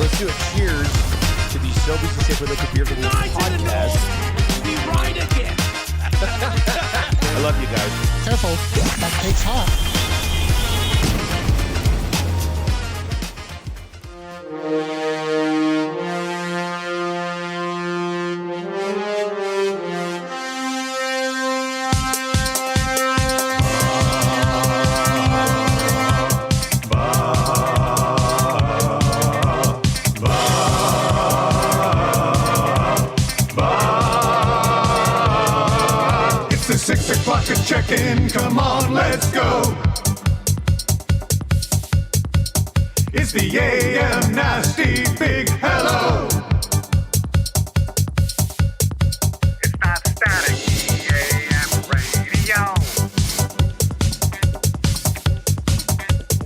let's do a cheers to the Sobeys and Safer Liquid Beer League podcast. Be right again. I love you guys. Careful, that cake's hot. It's the 6 o'clock check-in, come on, let's go. It's the AM nasty big hello. It's not static, AM radio.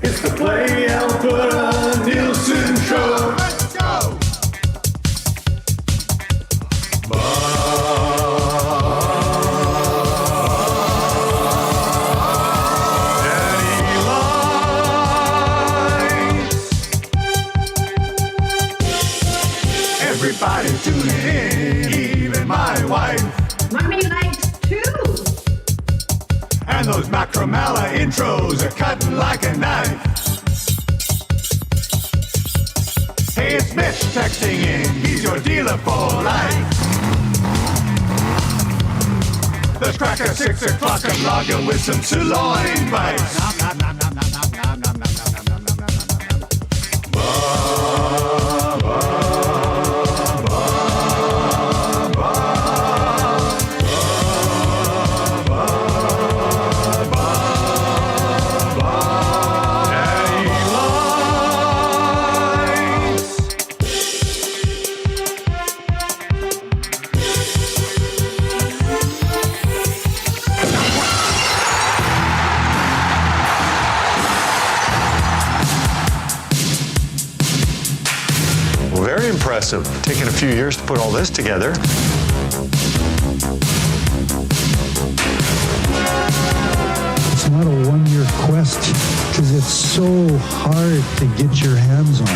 It's the Play Alberta Nielson Show. Let's go. Everybody tuning in, even my wife. Mommy likes too. And those Macramalla intros are cutting like a knife. Hey, it's Mitch texting in, he's your dealer for life. Let's crack at 6 o'clock and logger with some sirloin bites. Very impressive. Taking a few years to put all this together. It's not a one-year quest because it's so hard to get your hands on.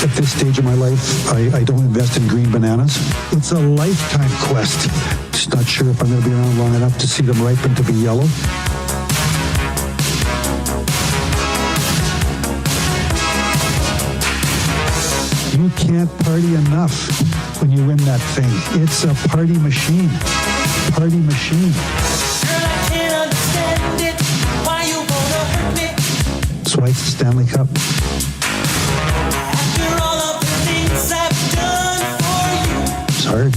At this stage of my life, I don't invest in green bananas. It's a lifetime quest. Just not sure if I'm going to be around long enough to see them ripen to be yellow. You can't party enough when you win that thing. It's a party machine. Party machine. Girl, I can't understand it. Why you wanna hurt me? That's why it's the Stanley Cup. After all of the things I've done for you. It's hard.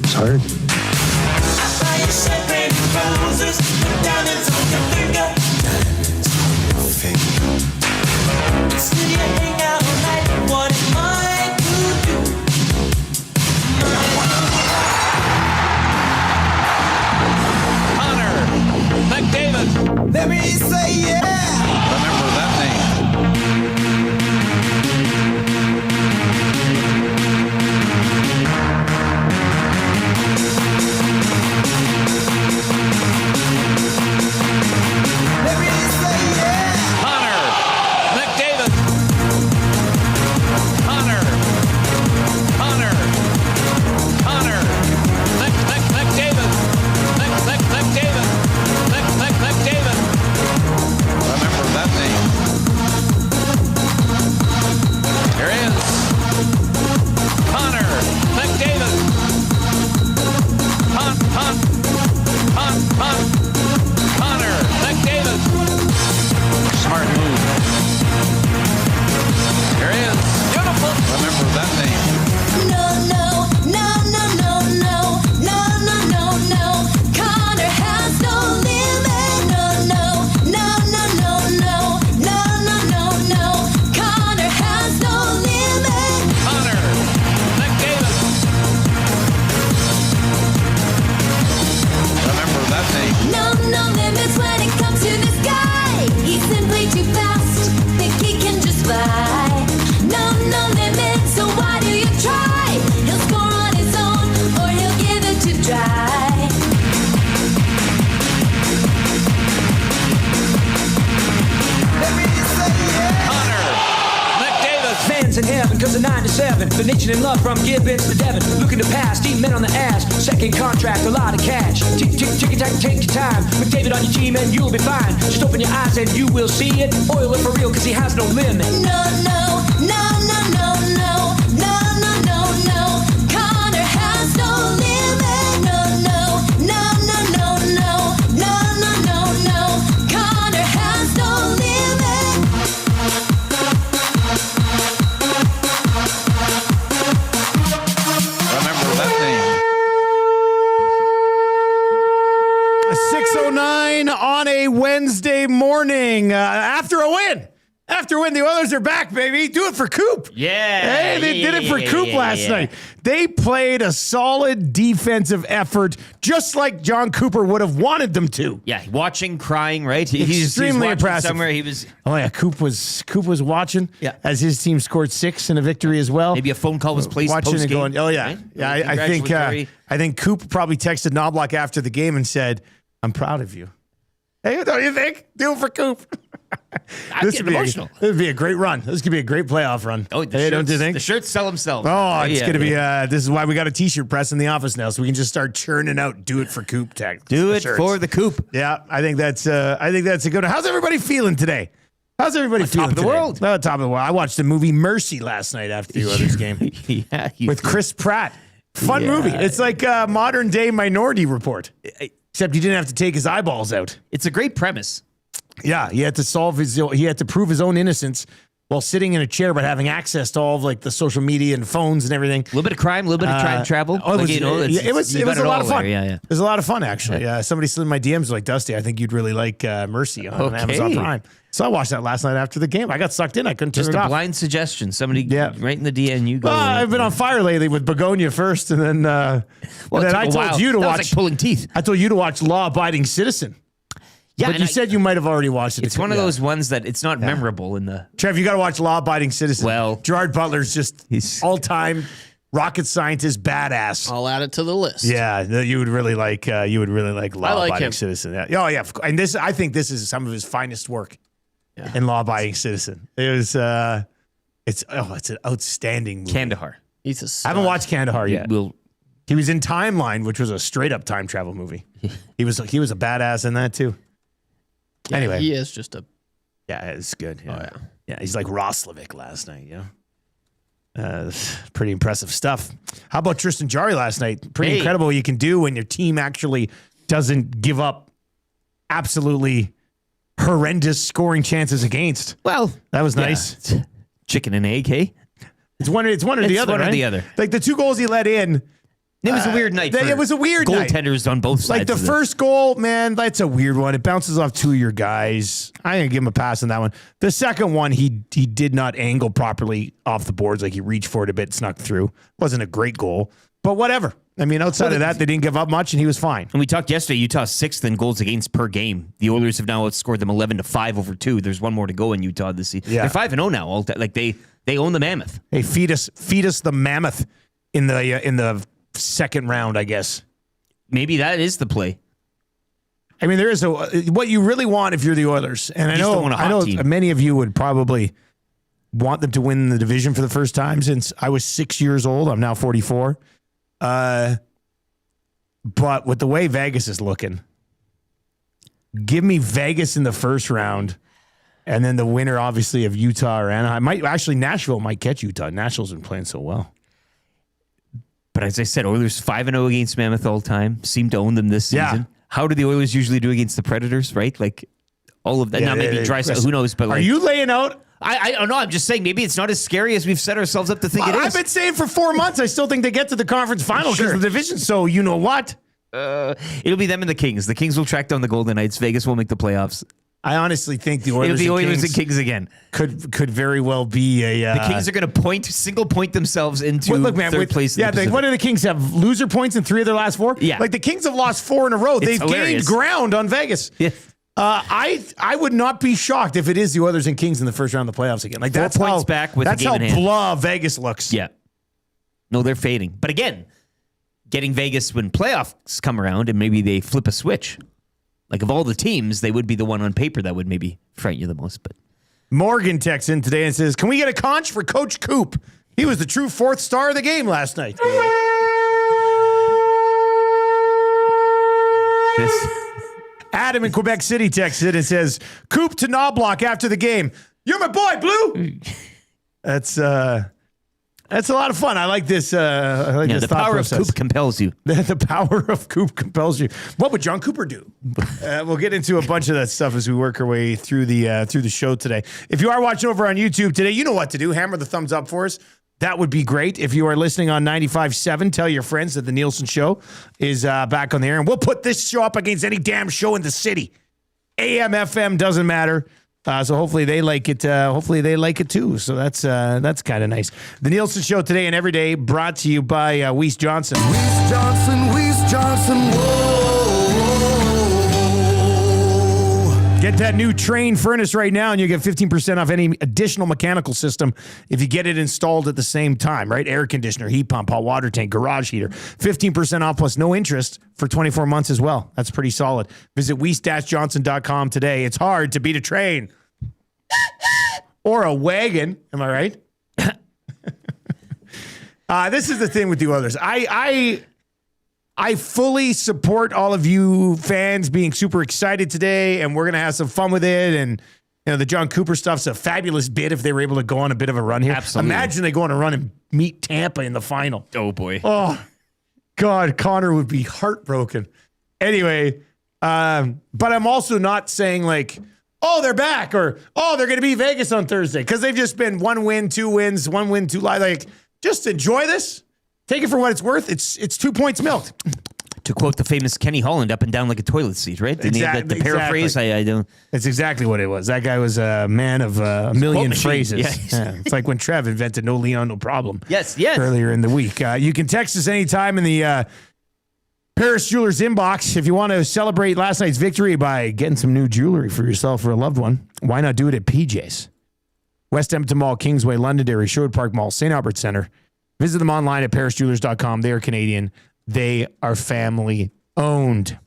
It's hard. I buy you champagne and roses, put diamonds on your finger. Diamonds on your finger. Still you hang out all night. What am I to do? Connor McDavid. Let me say yeah. Remember that name. Let me say yeah. Connor McDavid. Connor McDavid. McDavid. 7. The nation in love from Gibbons to Devon. Looking to pass, eating men on the ass. Second contract, a lot of cash. Tick, tick, tick, tick, take your time. McDavid on your team and you'll be fine. Just open your eyes and you will see it. Oil it for real cause he has no limit. No, no, no, no, no, no, no, no, no, no. Connor has no limit. No, no, no, no, no, no, no, no, no, no. Connor has no limit. Remember that name. 6:09 on a Wednesday morning after a win. After a win, the Oilers are back, baby. Do it for Coop. Yeah. Hey, they did it for Coop last night. They played a solid defensive effort, just like John Cooper would have wanted them to. Yeah, watching, crying, right? He's extremely impressive. Somewhere he was. Oh yeah, Coop was watching. Yeah. As his team scored 6 in a victory as well. Maybe a phone call was placed watching post-game, and going. Oh yeah, right? yeah. I think Coop probably texted Knobloch after the game and said, "I'm proud of you." Hey, don't you think? Do it for Coop. I'm getting emotional. This would be a great run. This could be a great playoff run. Oh, hey, don't you think? The shirts sell themselves. Oh, it's going to be. This is why we got a T-shirt press in the office now, so we can just start churning out. Do it for Coop tag. Do it for the Coop. Yeah, I think that's a good one. How's everybody feeling today? How's everybody feeling top of the today? world. No, top of the world. I watched the movie Mercy last night after the Oilers game. Yeah, with Chris Pratt. Fun movie. It's like a modern day Minority Report, except he didn't have to take his eyeballs out. It's a great premise. Yeah, he had to prove his own innocence while sitting in a chair, but having access to all of like the social media and phones and everything. A little bit of crime, a little bit of time travel. It was a lot of fun. Yeah. It was a lot of fun, actually. Yeah, somebody slid in my DMs like, Dusty, I think you'd really like Mercy on Amazon Prime. So I watched that last night after the game. I got sucked in. I couldn't turn it off. Just a blind suggestion. Somebody right in the DM. You go. I've been on fire lately with Begonia first, and then I told you to watch. Was like pulling teeth. I told you to watch Law Abiding Citizen. Yeah, but you said you might have already watched it. It's one of those ones that it's not memorable in the. Trev, you got to watch Law Abiding Citizen. Well, Gerard Butler's just all-time rocket scientist badass. I'll add it to the list. Yeah, you would really like. Law Abiding Citizen. Yeah. Oh yeah, and I think this is some of his finest work in Law Abiding Citizen. It was. It's an outstanding movie. Kandahar. I haven't watched Kandahar yet. He was in Timeline, which was a straight up time travel movie. He was a badass in that too. Yeah, anyway, he is just a. Yeah, it's good. Yeah. Oh yeah. Yeah, he's like Roslovic last night. Yeah. Pretty impressive stuff. How about Tristan Jarry last night? Pretty incredible what you can do when your team actually doesn't give up absolutely horrendous scoring chances against. Well, that was nice. Chicken and egg, hey? It's one or the other. One right? or the other. Like the 2 goals he let in. It was a weird night. It was a weird night. Goaltenders on both sides. Like the first goal, man, that's a weird one. It bounces off 2 of your guys. I'm going to give him a pass on that one. The second one, he did not angle properly off the boards. Like he reached for it a bit, snuck through. Wasn't a great goal, but whatever. I mean, outside of that, they didn't give up much, and he was fine. And we talked yesterday, Utah 6th in goals against per game. The Oilers have now outscored them 11-5 over 2. There's one more to go in Utah this season. Yeah. They're 5-0 now. Like they own the Mammoth. Hey, feed us the Mammoth in the second round, I guess. Maybe that is the play. I mean, there is what you really want if you're the Oilers, and I know team. Many of you would probably want them to win the division for the first time since I was 6 years old. I'm now 44. But with the way Vegas is looking, give me Vegas in the first round, and then the winner, obviously, of Utah or Anaheim. Nashville might catch Utah. Nashville's been playing so well. But as I said, Oilers 5-0 against Mammoth all time. Seem to own them this season. Yeah. How do the Oilers usually do against the Predators, right? Like all of that. Now maybe Drysdale, who knows? But are you laying out? I don't know. I'm just saying maybe it's not as scary as we've set ourselves up to think it is. I've been saying for 4 months, I still think they get to the conference final because of the division. So you know what? It'll be them and the Kings. The Kings will track down the Golden Knights. Vegas will make the playoffs. I honestly think the Oilers, and Kings again could very well be a. The Kings are going to single point themselves into third place. Yeah, what do the Kings have? Loser points in 3 of their last 4. Yeah, like the Kings have lost 4 in a row. They've gained ground on Vegas. Yeah. I would not be shocked if it is the Oilers and Kings in the first round of the playoffs again. Like 4 points back with that's a game in hand. That's how blah Vegas looks. Yeah. No, they're fading. But again, getting Vegas when playoffs come around and maybe they flip a switch. Like of all the teams, they would be the one on paper that would maybe frighten you the most. But Morgan texts in today and says, "Can we get a conch for Coach Coop? He was the true fourth star of the game last night. Adam in Quebec City texted and says, Coop to Knobloch after the game. You're my boy, Blue. That's a lot of fun. I like this. I like this the thought power process. of Coop compels you. The power of Coop compels you. What would John Cooper do? We'll get into a bunch of that stuff as we work our way through the show today. If you are watching over on YouTube today, you know what to do. Hammer the thumbs up for us. That would be great. If you are listening on 95.7, tell your friends that the Nielsen Show is back on the air. And we'll put this show up against any damn show in the city. AM, FM, doesn't matter. So hopefully they like it. Hopefully they like it too. So that's kind of nice. The Nielsen Show today and every day brought to you by Weiss Johnson. Weiss Johnson, whoa. Get that new Train furnace right now and you get 15% off any additional mechanical system if you get it installed at the same time, right? Air conditioner, heat pump, hot water tank, garage heater. 15% off plus no interest for 24 months as well. That's pretty solid. Visit weiss-johnson.com today. It's hard to beat a train. Or a wagon. Am I right? This is the thing with the Oilers. I fully support all of you fans being super excited today, and we're going to have some fun with it. And, you know, the John Cooper stuff's a fabulous bit if they were able to go on a bit of a run here. Absolutely. Imagine they go on a run and meet Tampa in the final. Oh, boy. Oh, God, Connor would be heartbroken. Anyway, but I'm also not saying like, oh, they're back or, oh, they're going to beat Vegas on Thursday because they've just been 1 win, 2 wins, 1 win, 2 lies. Like, just enjoy this. Take it for what it's worth. It's 2 points milked. To quote the famous Kenny Holland, up and down like a toilet seat, right? Didn't he have the paraphrase? I don't. It's exactly what it was. That guy was a man of a million phrases. Yeah. It's like when Trev invented "No Leon, no problem." Yes. Earlier in the week, you can text us anytime in the Paris Jewelers inbox if you want to celebrate last night's victory by getting some new jewelry for yourself or a loved one. Why not do it at PJ's? West Edmonton Mall, Kingsway, Londonderry, Sherwood Park Mall, St. Albert Center. Visit them online at parisjewelers.com. They are Canadian. They are family owned.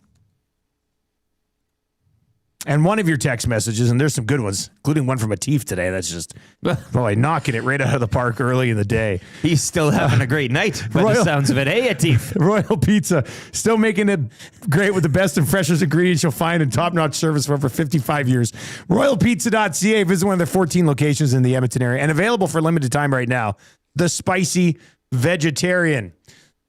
And one of your text messages, and there's some good ones, including one from Atif today. That's just, boy, knocking it right out of the park early in the day. He's still having a great night by the sounds of it. Hey, Atif. Royal Pizza, still making it great with the best and freshest ingredients you'll find and top-notch service for over 55 years. RoyalPizza.ca. Visit one of their 14 locations in the Edmonton area and available for a limited time right now. The Spicy Vegetarian.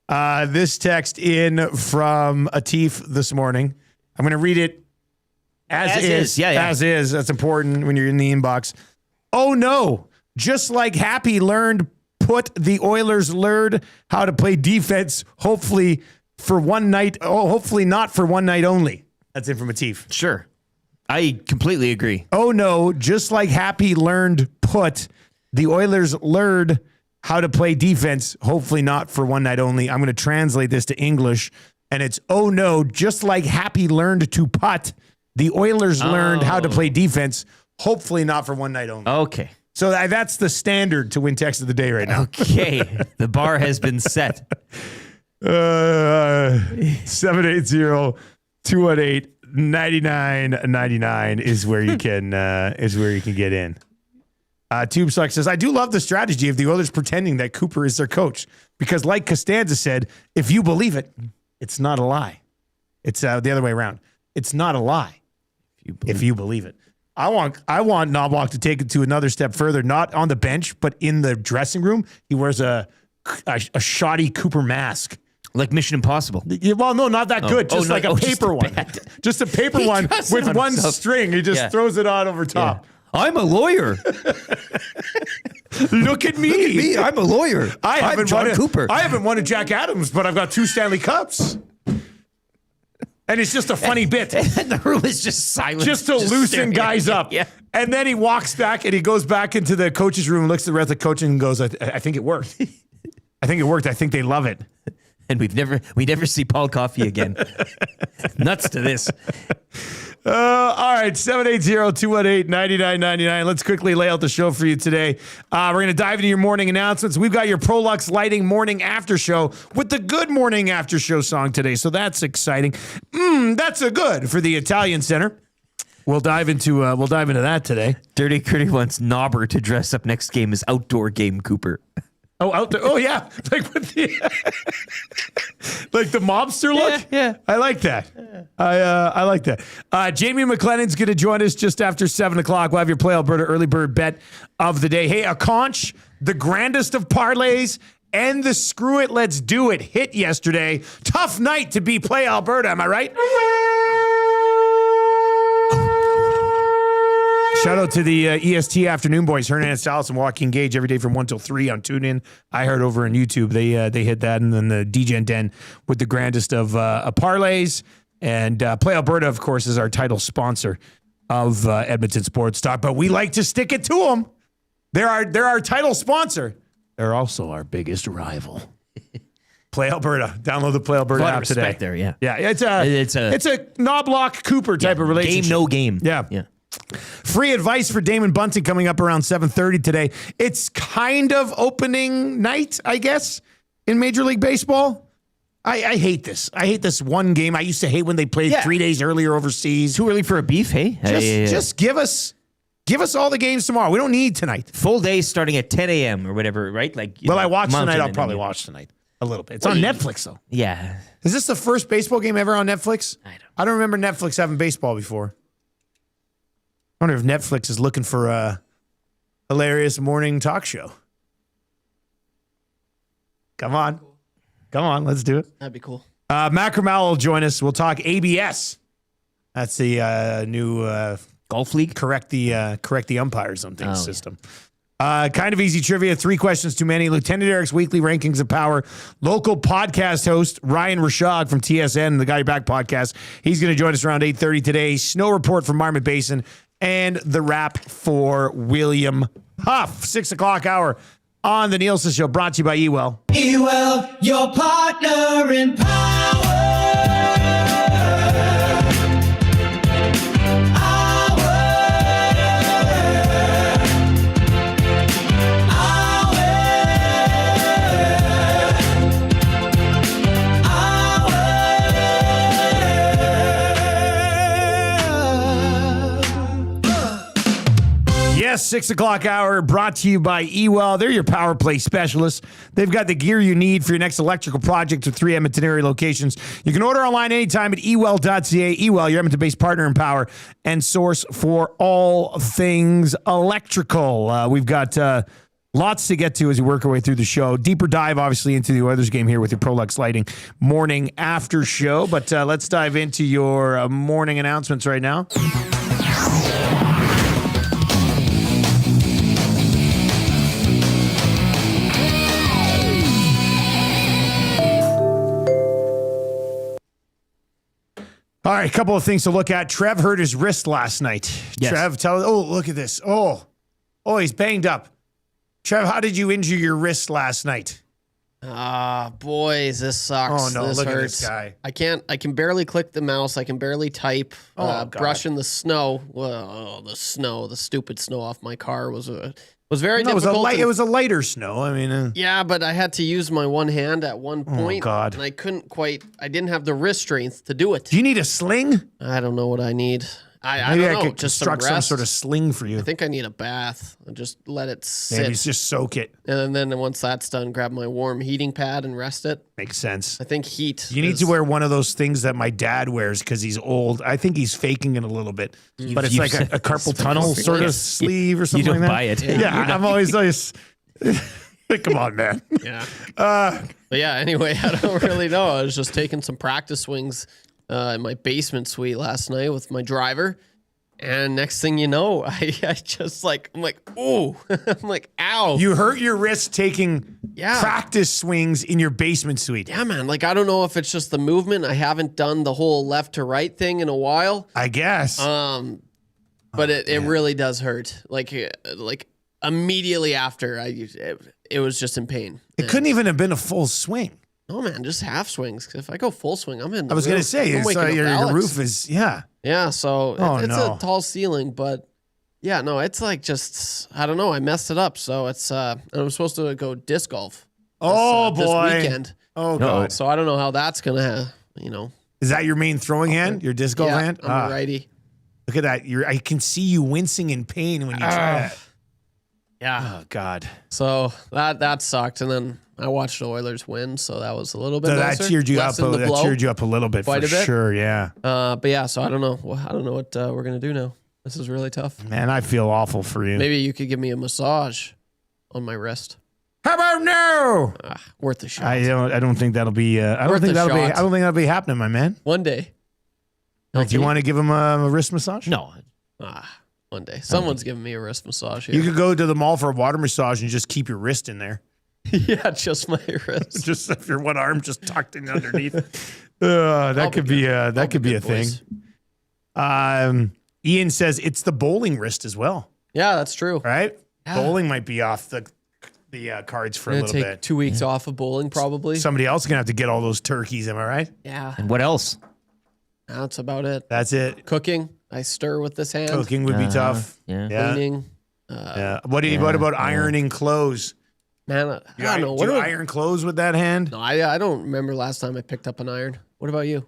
This text in from Atif this morning. I'm going to read it as is. Yeah. As is. That's important when you're in the inbox. Oh, no. Just like Happy put the Oilers learned how to play defense, hopefully for one night. Oh, hopefully not for one night only. That's in from Atif. Sure. I completely agree. Oh, no. Just like Happy put the Oilers learned how to play defense, hopefully not for one night only. I'm going to translate this to English, and it's, oh no, just like Happy learned to putt, the Oilers learned how to play defense, hopefully not for one night only. Okay. So that's the standard to win text of the day right now. Okay. The bar has been set. 780-218-9999 is where you can get in. Tube Suck says, I do love the strategy of the Oilers pretending that Cooper is their coach because like Costanza said, if you believe it, it's not a lie. It's the other way around. It's not a lie if you believe it. I want Knobloch to take it to another step further, not on the bench, but in the dressing room. He wears a shoddy Cooper mask. Like Mission Impossible. Yeah, well, no, not that good. Just like a paper one. Just a paper one with one string. He just throws it on over top. Yeah. I'm a lawyer. Look at me. I'm a lawyer. I'm John Cooper. I haven't won a Jack Adams, but I've got 2 Stanley Cups. And it's just a funny bit. And the room is just silent. Just to loosen guys up. Yeah. And then he walks back and he goes back into the coach's room and looks at the rest of the coach and goes, I think it worked. I think it worked. I think they love it. And we never see Paul Coffey again. Nuts to this. All right, 780-218-9999. Let's quickly lay out the show for you today. We're going to dive into your morning announcements. We've got your Prolux Lighting morning after show with the Good Morning After Show song today, so that's exciting. That's a good for the Italian Center. We'll dive into that today. Dirty Critty wants Knobber to dress up next game as outdoor game Cooper. Oh, out there. Oh, yeah. Like with the like the mobster look. Yeah. I like that. I like that. Jamie McLennan's going to join us just after 7 o'clock. We'll have your Play Alberta early bird bet of the day. Hey, a conch, the grandest of parlays, and the screw it, let's do it hit yesterday. Tough night to be Play Alberta. Am I right? Shout out to the EST afternoon boys, Hernan Salas and Joaquin Gage every day from 1 till 3 on TuneIn. I heard over on YouTube they hit that, and then the DJ and Den with the grandest of parlays. And Play Alberta, of course, is our title sponsor of Edmonton Sports Talk, but we like to stick it to them. They're our title sponsor. They're also our biggest rival. Play Alberta. Download the Play Alberta app today. Respect there, yeah. Yeah, it's a Knobloch Cooper type of relationship. Game, no game. Yeah. Free advice for Damon Bunting coming up around 7:30 today. It's kind of opening night, I guess, in Major League Baseball. I hate this. I hate this one game. I used to hate when they played 3 days earlier overseas. Too early for a beef, hey? Just give us all the games tomorrow. We don't need tonight. Full day starting at 10 a.m. or whatever, right? Like, I watched tonight. I'll probably watch tonight a little bit. It's on Netflix, though. Yeah. Is this the first baseball game ever on Netflix? I don't remember Netflix having baseball before. I wonder if Netflix is looking for a hilarious morning talk show. Come on, let's do it. That'd be cool. Macramalla will join us. We'll talk ABS. That's the new golf league. Correct the umpires on things system. Kind of easy trivia. 3 questions too many. Lieutenant Eric's weekly rankings of power. Local podcast host Ryan Rishaug from TSN, the Got Your Back podcast. He's going to join us around 8:30 today. Snow report from Marmot Basin. And the wrap for William Huff. 6 o'clock hour on the Nielson Show, brought to you by Ewell. Ewell, your partner in power. Yes, 6 o'clock hour brought to you by Ewell. They're your power play specialists. They've got the gear you need for your next electrical project with 3 Edmonton area locations. You can order online anytime at ewell.ca. Ewell, your Edmonton-based partner in power and source for all things electrical. We've got lots to get to as we work our way through the show. Deeper dive, obviously, into the Oilers game here with your Prolux Lighting morning after show. But let's dive into your morning announcements right now. All right, a couple of things to look at. Trev hurt his wrist last night. Yes. Trev, look at this. Oh, he's banged up. Trev, how did you injure your wrist last night? Boys, this sucks. Oh, no, this look hurts. at this guy. I can barely click the mouse. I can barely type. God. Brushing the snow. Well, the stupid snow off my car was very difficult. It was a lighter snow. I mean, yeah, but I had to use my one hand at one point. Oh, God. And I didn't have the wrist strength to do it. Do you need a sling? I don't know what I need. I Maybe don't know. I could just construct some sort of sling for you. I think I need a bath and just let it sit. Maybe just soak it. And then once that's done, grab my warm heating pad and rest it. Makes sense. I think heat. You need to wear one of those things that my dad wears because he's old. I think he's faking it a little bit. But it's like a carpal tunnel sort of sleeve or something you don't like buy that. it. Yeah, I'm always come on, man. Yeah. But yeah, anyway, I don't really know. I was just taking some practice swings in my basement suite last night with my driver. And next thing you know, I just I'm like, ooh. I'm like, ow. You hurt your wrist taking practice swings in your basement suite. Yeah, man. Like, I don't know if it's just the movement. I haven't done the whole left to right thing in a while. I guess. But it really does hurt. Like immediately after, it was just in pain. It couldn't even have been a full swing. No, man, just half swings. If I go full swing, I'm in the I was going to roof. say, I'm waking up your Alex. roof is, yeah. Yeah, so it's no. a tall ceiling, but yeah, no, it's like just, I don't know, I messed it up. So it's, I'm supposed to go disc golf. This weekend. Oh, God. So I don't know how that's going to, Is that your main throwing hand, your disc golf hand? I'm a righty. Look at that. I can see you wincing in pain when you try that. Yeah. Oh God. So that sucked, and then I watched the Oilers win, so that was a little bit So that nicer. cheered you up. Lessened the That blow cheered you up a little bit quite for a bit. sure. Yeah. But yeah, so I don't know. I don't know what we're gonna do now. This is really tough. Man, I feel awful for you. Maybe you could give me a massage on my wrist. How about no? Worth the shot. I don't think that'll be. I don't Worth think a that'll be. shot. I don't think that'll be happening, my man. One day. Do you want to give him a wrist massage? No. One day. Someone's giving me a wrist massage here. You could go to the mall for a water massage and just keep your wrist in there. Yeah, just my wrist. Just if your one arm just tucked in underneath. That could be a thing. Ian says it's the bowling wrist as well. Yeah, that's true. Right? Yeah. Bowling might be off the cards for a I'm little gonna take bit. 2 weeks off of bowling, probably. Somebody else is gonna have to get all those turkeys. Am I right? Yeah. And what else? That's about it. That's it. Cooking. I stir with this hand. Cooking would be tough. Yeah. Cleaning. Yeah. What about ironing clothes? Man, I don't know. Do you iron clothes with that hand? No, I don't remember last time I picked up an iron. What about you?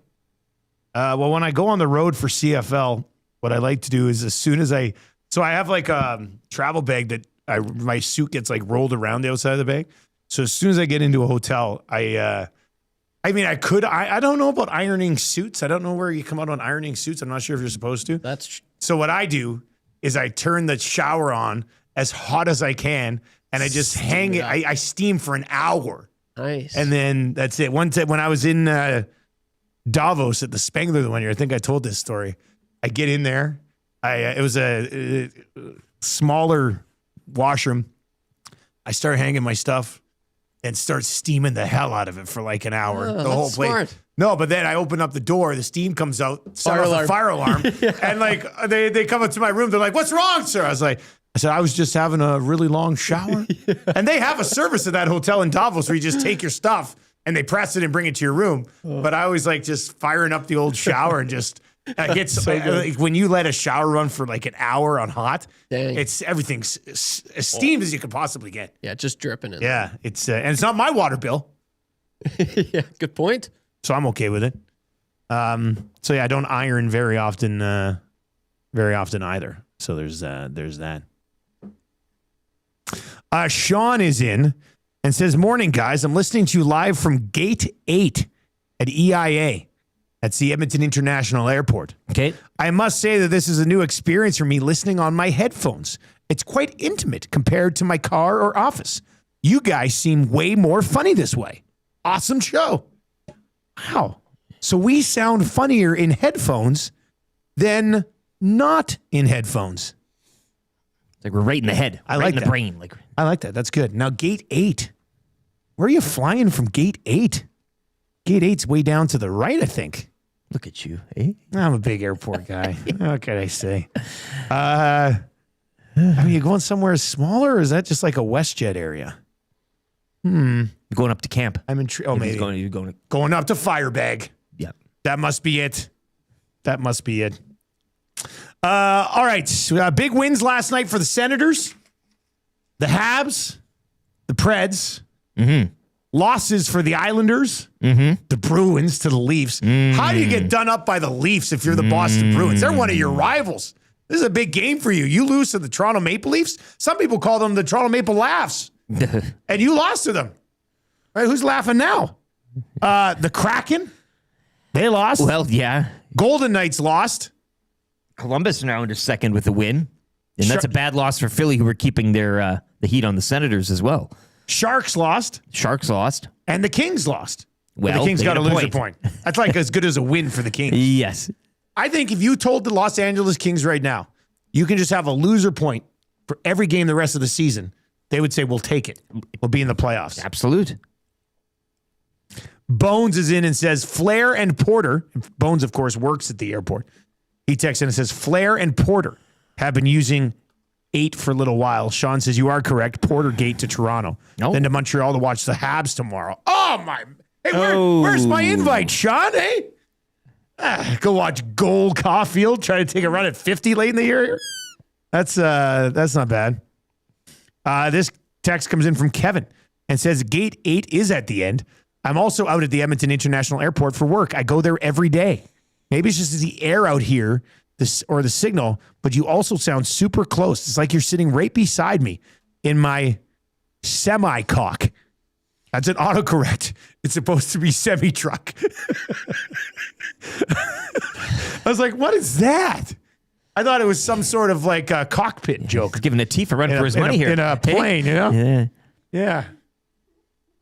Well, when I go on the road for CFL, what I like to do is I have like a travel bag that my suit gets like rolled around the outside of the bag. So as soon as I get into a hotel, I don't know about ironing suits. I don't know where you come out on ironing suits. I'm not sure if you're supposed to. So what I do is I turn the shower on as hot as I can, and I just hang it. I steam for an hour. Nice. And then that's it. One time when I was in Davos at the Spengler the one year, I think I told this story. I get in there. It was a smaller washroom. I start hanging my stuff and start steaming the hell out of it for like an hour. The whole place. Smart. No, but then I open up the door, the steam comes out, set off the fire alarm, and like they come up to my room. They're like, "What's wrong, sir?" I said, I was just having a really long shower. And they have a service at that hotel in Davos where you just take your stuff and they press it and bring it to your room. But I always like just firing up the old shower and just like when you let a shower run for like an hour on hot, it's everything's as steamed as you could possibly get. Yeah, just dripping in. Yeah, it's and it's not my water bill. Yeah, good point. So I'm okay with it. So yeah, I don't iron very often either. So there's that. Sean is in and says, "Morning, guys. I'm listening to you live from Gate 8 at EIA. That's the Edmonton International Airport. Okay. I must say that this is a new experience for me listening on my headphones. It's quite intimate compared to my car or office. You guys seem way more funny this way. Awesome show." Wow. So we sound funnier in headphones than not in headphones. Like we're right in the head. I right like in that. the brain. Like I like that. That's good. Now, Gate 8. Where are you flying from Gate 8? Gate 8's way down to the right, I think. look at you, eh? I'm a big airport guy. What can I say? I mean, you going somewhere smaller, or is that just like a WestJet area? You're going up to camp. I'm intrigued. Oh, maybe. You're going to, Going up to Firebag. yeah. That must be it. That must be it. All right. So, big wins last night for the Senators, the Habs, the Preds. Losses for the Islanders, the Bruins to the Leafs. How do you get done up by the Leafs if you're the Boston Bruins? They're one of your rivals. This is a big game for you. You lose to the Toronto Maple Leafs. Some people call them the Toronto Maple Laughs. And you lost to them. Right? Who's laughing now? The Kraken. They lost. Well, yeah. Golden Knights lost. Columbus now under second with a win. And that's a bad loss for Philly, who were keeping their the heat on the Senators as well. Sharks lost. Sharks lost. And the Kings lost. Well, the Kings they got get to a lose a point. That's like as good as a win for the Kings. Yes. I think if you told the Los Angeles Kings right now, you can just have a loser point for every game the rest of the season, they would say, we'll take it. We'll be in the playoffs. Absolute. Bones is in and says, Flair and Porter, Bones, of course, works at the airport. He texts in and says, Flair and Porter have been using 8 for a little while. Sean says, you are correct. Portergate to Toronto. No. Then to Montreal to watch the Habs tomorrow. Oh, my. Hey, where's my invite, Sean? Hey? Go watch Gold Caulfield try to take a run at 50 late in the year. That's not bad. This text comes in from Kevin and says, Gate 8 is at the end. I'm also out at the Edmonton International Airport for work. I go there every day. Maybe it's just the air out here or the signal, but you also sound super close. It's like you're sitting right beside me. in my semi-cock. That's an autocorrect. It's supposed to be semi-truck. I was like, what is that? I thought it was some sort of like a cockpit joke. He's giving Latif a run for his money here. In a plane, you know? Yeah. Yeah.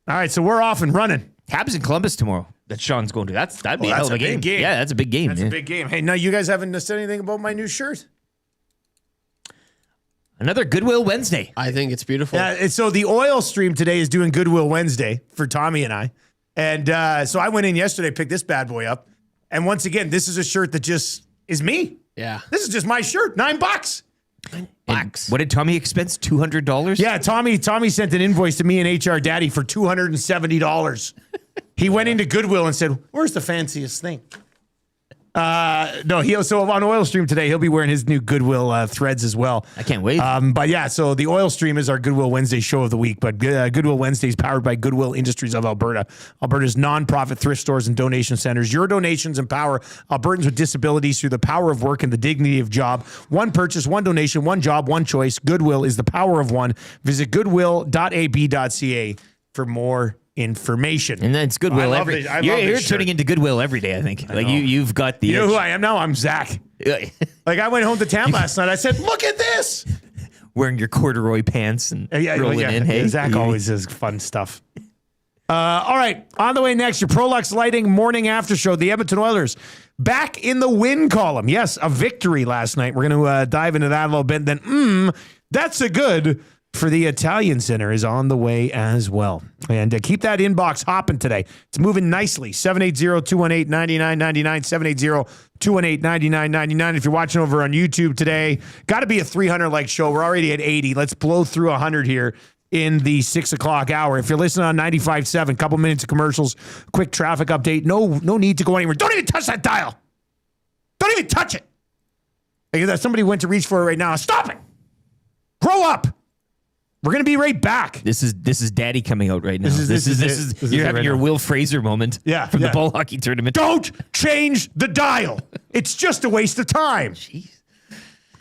All right, so we're off and running. Habs in Columbus tomorrow that Sean's going to. That'd be a hell of a game. Big game. Yeah, that's a big game. That's a big game. Hey, no, you guys haven't said anything about my new shirt? Another Goodwill Wednesday. I think it's beautiful. Yeah, so the oil stream today is doing Goodwill Wednesday for Tommy and I. And so I went in yesterday, picked this bad boy up. And once again, this is a shirt that just is me. Yeah. This is just my shirt. $9. And what did Tommy expense? $200? Yeah, Tommy sent an invoice to me and HR Daddy for $270. He went into Goodwill and said, "Where's the fanciest thing?" So on Oil Stream today, he'll be wearing his new Goodwill threads as well. I can't wait. But yeah, so the Oil Stream is our Goodwill Wednesday show of the week. But Goodwill Wednesday is powered by Goodwill Industries of Alberta, Alberta's nonprofit thrift stores and donation centers. Your donations empower Albertans with disabilities through the power of work and the dignity of job. One purchase, one donation, one job, one choice. Goodwill is the power of one. Visit goodwill.ab.ca for more information. And that's Goodwill you're shirt. turning into Goodwill every day, I think. You've got the You know who I am now? I'm Zach. Like I went home to town last night. I said, "Look at this." Wearing your corduroy pants and rolling in. Hey, Zach always does fun stuff. All right. On the way next, your Prolux Lighting morning after show. The Edmonton Oilers back in the win column. Yes, a victory last night. We're going to dive into that a little bit. Then, that's a good for the Italian Center is on the way as well. And keep that inbox hopping today. It's moving nicely. 780-218-9999, 780-218-9999. If you're watching over on YouTube today, got to be a 300-like show. We're already at 80. Let's blow through 100 here in the 6 o'clock hour. If you're listening on 95.7, couple minutes of commercials, quick traffic update. No need to go anywhere. Don't even touch that dial. Don't even touch it. Like, somebody went to reach for it right now. Stop it. Grow up. We're going to be right back. This is Daddy coming out right now. This is you're having your Will Fraser moment from the ball hockey tournament. Don't change the dial. It's just a waste of time. Jeez.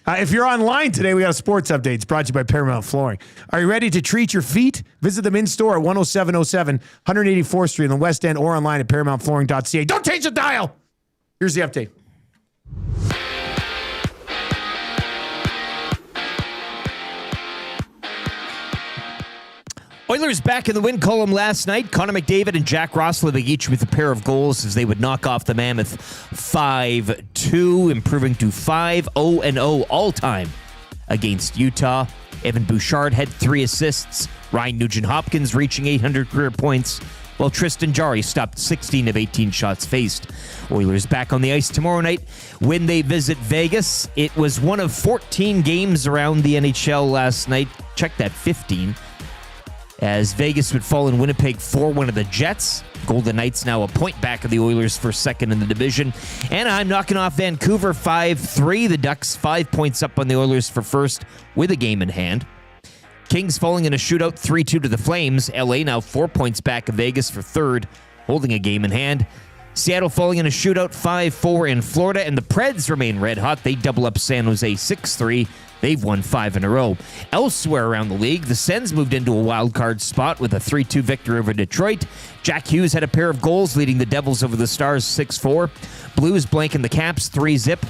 If you're online today, we got a sports update. It's brought to you by Paramount Flooring. Are you ready to treat your feet? Visit them in store at 10707 184th Street in the West End or online at ParamountFlooring.ca. Don't change the dial. Here's the update. Oilers back in the win column last night. Connor McDavid and Jack Roslovic each with a pair of goals as they would knock off the Mammoth 5-2, improving to 5-0-0 all-time against Utah. Evan Bouchard had 3 assists. Ryan Nugent-Hopkins reaching 800 career points, while Tristan Jarry stopped 16 of 18 shots faced. Oilers back on the ice tomorrow night when they visit Vegas. It was one of 14 games around the NHL last night. Check that, 15. As Vegas would fall in Winnipeg 4-1 of the Jets. Golden Knights now a point back of the Oilers for second in the division. Anaheim knocking off Vancouver 5-3. The Ducks 5 points up on the Oilers for first with a game in hand. Kings falling in a shootout 3-2 to the Flames. LA now 4 points back of Vegas for third, holding a game in hand. Seattle falling in a shootout 5-4 in Florida, and the Preds remain red hot. They double up San Jose 6-3. They've won 5 in a row. Elsewhere around the league, the Sens moved into a wild card spot with a 3-2 victory over Detroit. Jack Hughes had a pair of goals, leading the Devils over the Stars 6-4. Blues blanking the Caps 3-0.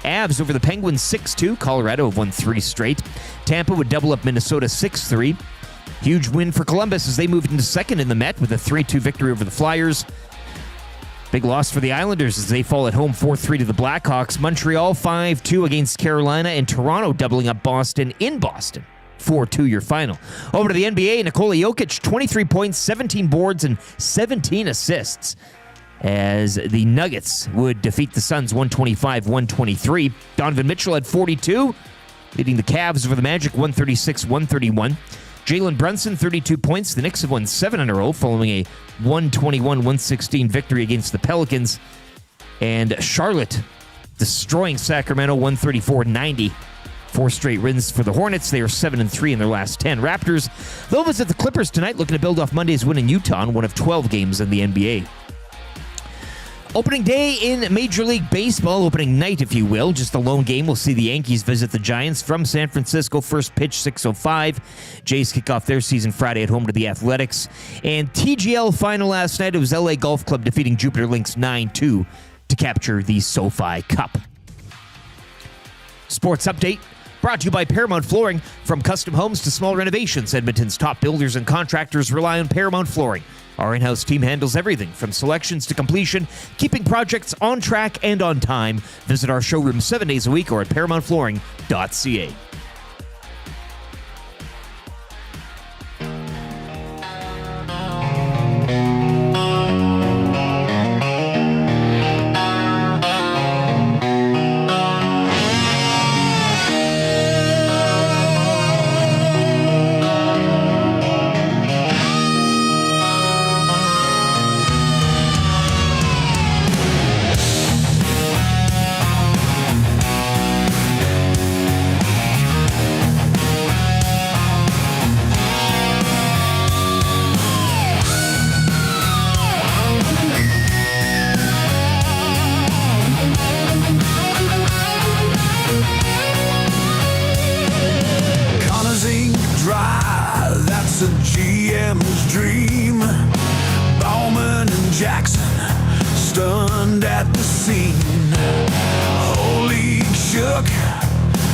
Avs over the Penguins 6-2. Colorado have won 3 straight. Tampa would double up Minnesota 6-3. Huge win for Columbus as they moved into second in the Met with a 3-2 victory over the Flyers. Big loss for the Islanders as they fall at home 4-3 to the Blackhawks. Montreal 5-2 against Carolina, and Toronto doubling up Boston in Boston. 4-2 your final. Over to the NBA, Nikola Jokic, 23 points, 17 boards, and 17 assists as the Nuggets would defeat the Suns 125-123. Donovan Mitchell had 42, leading the Cavs over the Magic 136-131. Jalen Brunson, 32 points. The Knicks have won 7 in a row following a 121-116 victory against the Pelicans. And Charlotte destroying Sacramento 134-90. 4 straight wins for the Hornets. They are 7-3 in their last 10. Raptors, they'll visit the Clippers tonight, looking to build off Monday's win in Utah in one of 12 games in the NBA. Opening day in Major League Baseball, opening night, if you will. Just the lone game. We'll see the Yankees visit the Giants from San Francisco. First pitch, 6:05. Jays kick off their season Friday at home to the Athletics. And TGL final last night, it was LA Golf Club defeating Jupiter Lynx 9-2 to capture the SoFi Cup. Sports update brought to you by Paramount Flooring. From custom homes to small renovations, Edmonton's top builders and contractors rely on Paramount Flooring. Our in-house team handles everything from selections to completion, keeping projects on track and on time. Visit our showroom 7 days a week or at ParamountFlooring.ca. That's a GM's dream. Bowman and Jackson stunned at the scene. Whole league shook,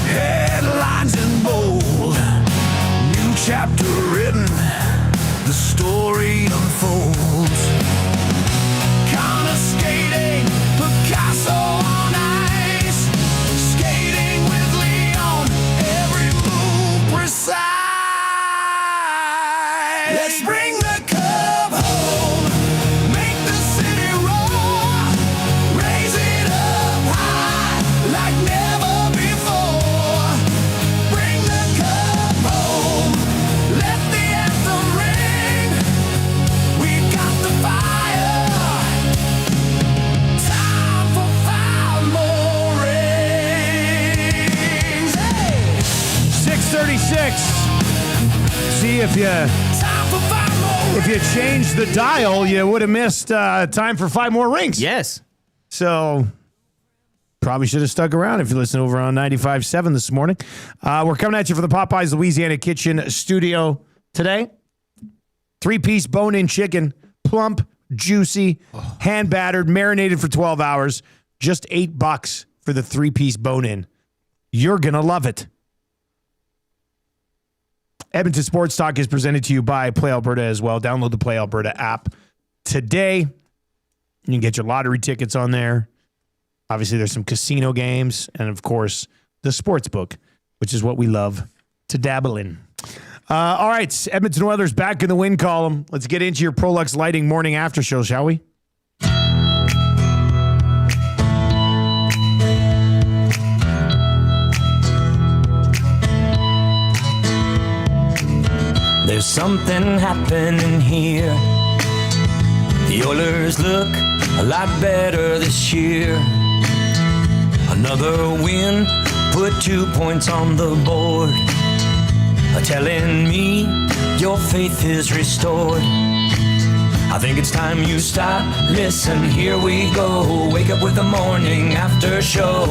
headlines in bold. New chapter written, the story unfolds. Connor skating, Picasso on ice. Skating with Leon, every move precise. Let's bring the cup home, make the city roar, raise it up high like never before. Bring the cup home, let the anthem ring. We've got the fire, time for 5 more rings. Hey! 6:36. See if you changed the dial, you would have missed time for 5 more rings. Yes. So probably should have stuck around if you listen over on 95.7 this morning. We're coming at you from the Popeyes Louisiana Kitchen studio today. 3-piece bone-in chicken, plump, juicy, hand-battered, marinated for 12 hours. Just $8 for the 3-piece bone-in. You're going to love it. Edmonton Sports Talk is presented to you by Play Alberta as well. Download the Play Alberta app today. You can get your lottery tickets on there. Obviously, there's some casino games. And, of course, the sports book, which is what we love to dabble in. All right, Edmonton Oilers back in the win column. Let's get into your Prolux Lighting morning after show, shall we? There's something happening here. The Oilers look a lot better this year. Another win, put 2 points on the board. Telling me your faith is restored. I think it's time you stop, listen, here we go. Wake up with the morning after show.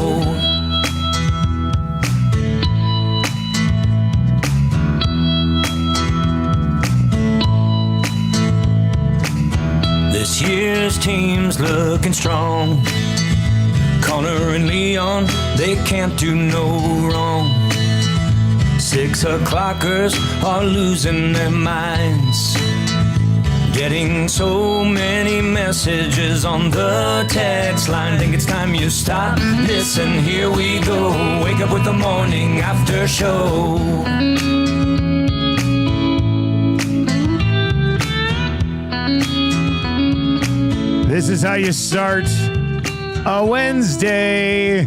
This year's team's looking strong. Connor and Leon, they can't do no wrong. 6 o'clockers are losing their minds. Getting so many messages on the text line. Think it's time you stop, listen, here we go. Wake up with the morning after show. This is how you start a Wednesday.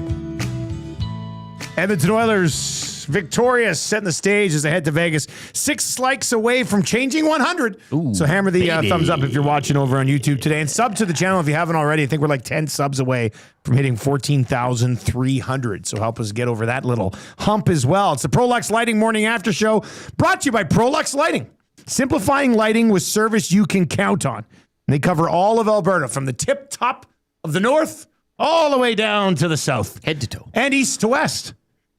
Edmonton Oilers victorious, setting the stage as they head to Vegas. 6 likes away from changing 100. Ooh, so hammer the thumbs up if you're watching over on YouTube today. And sub to the channel if you haven't already. I think we're like 10 subs away from hitting 14,300. So help us get over that little hump as well. It's the Prolux Lighting Morning After Show, brought to you by Prolux Lighting. Simplifying lighting with service you can count on. And they cover all of Alberta, from the tip-top of the north all the way down to the south. Head to toe. And east to west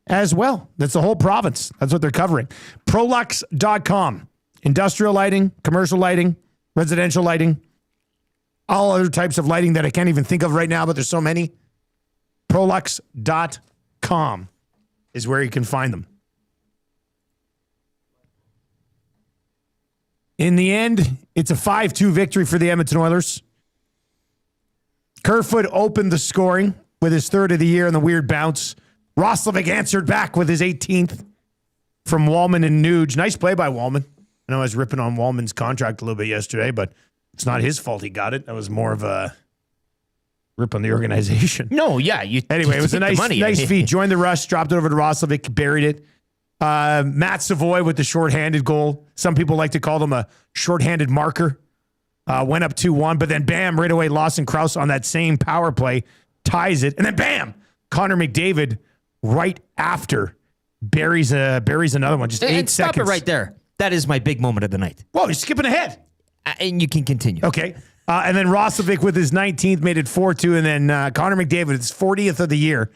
as well. That's the whole province. That's what they're covering. Prolux.com. Industrial lighting, commercial lighting, residential lighting, all other types of lighting that I can't even think of right now, but there's so many. Prolux.com is where you can find them. In the end, it's a 5-2 victory for the Edmonton Oilers. Kerfoot opened the scoring with his third of the year and the weird bounce. Roslovic answered back with his 18th from Wallman and Nuge. Nice play by Wallman. I know I was ripping on Wallman's contract a little bit yesterday, but it's not his fault he got it. That was more of a rip on the organization. No, yeah. Anyway, it was a nice feed. Joined the rush, dropped it over to Roslovic, buried it. Matt Savoy with the shorthanded goal. Some people like to call them a shorthanded marker. Went up 2-1, but then bam, right away, Lawson Krause on that same power play ties it. And then bam, Connor McDavid right after buries another one. Just 8 seconds. Stop it right there. That is my big moment of the night. Whoa, you're skipping ahead. And you can continue. Okay. And then Roslovic with his 19th made it 4-2. And then Connor McDavid, his 40th of the year,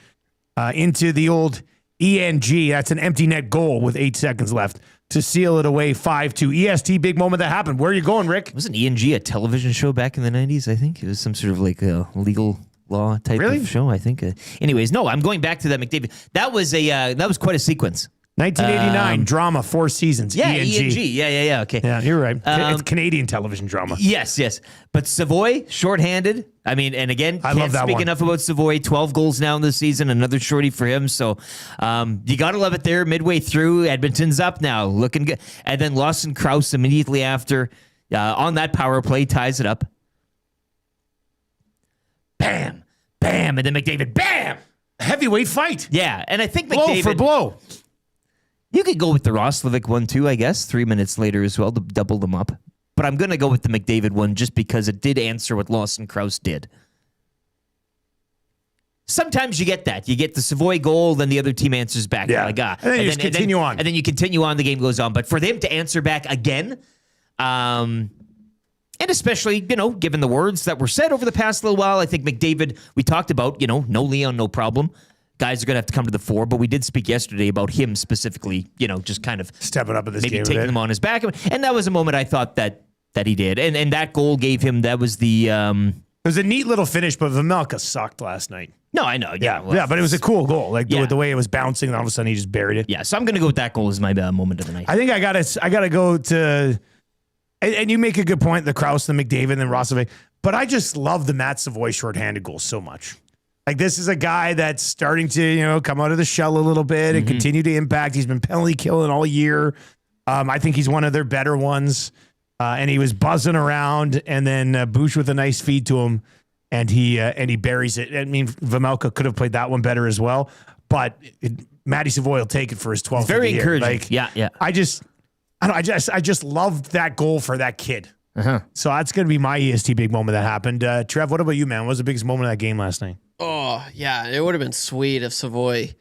into the old ENG. That's an empty net goal with 8 seconds left to seal it away 5-2. EST, big moment that happened. Where are you going, Rick? Wasn't ENG a television show back in the 90s, I think? It was some sort of like a legal law type of show, I think. Anyways, no, I'm going back to that McDavid. That was quite a sequence. 1989 drama, 4 seasons. Yeah, ENG. Yeah. Okay. Yeah, you're right. It's Canadian television drama. Yes. But Savoy, shorthanded. I mean, and again, I love that can't speak one. enough about Savoy. 12 goals now in the season, another shorty for him. So you got to love it there. Midway through, Edmonton's up now, looking good. And then Lawson Krause immediately after on that power play ties it up. Bam, bam, and then McDavid, bam. Heavyweight fight. Yeah, and I think Blow McDavid for blow. You could go with the Roslovic one too, I guess, 3 minutes later as well to double them up. But I'm going to go with the McDavid one just because it did answer what Lawson Krause did. Sometimes you get that. You get the Savoy goal, then the other team answers back. Yeah. Like, and then you just continue on. And then you continue on, the game goes on. But for them to answer back again, and especially, given the words that were said over the past little while, I think McDavid, we talked about, no Leon, no problem. Guys are going to have to come to the fore, but we did speak yesterday about him specifically, just kind of stepping up at this game. Maybe taking him on his back. And that was a moment I thought that he did. And that goal gave him, that was the... It was a neat little finish, but Vejmelka sucked last night. No, I know. Yeah, but it was a cool goal. Like the way it was bouncing, and all of a sudden he just buried it. Yeah, so I'm going to go with that goal as my moment of the night. I think I gotta go to... And you make a good point, the Krause, the McDavid, and then Roslovic. But I just love the Matt Savoy shorthanded goal so much. Like, this is a guy that's starting to, come out of the shell a little bit and continue to impact. He's been penalty killing all year. I think he's one of their better ones. And he was buzzing around, and then Bush with a nice feed to him, and he buries it. I mean, Vejmelka could have played that one better as well, but Matty Savoy will take it for his 12th. Very encouraging. Like, yeah. I just loved that goal for that kid. So that's going to be my EST big moment that happened. Trev, what about you, man? What was the biggest moment of that game last night? Oh, yeah. It would have been sweet if Savoy,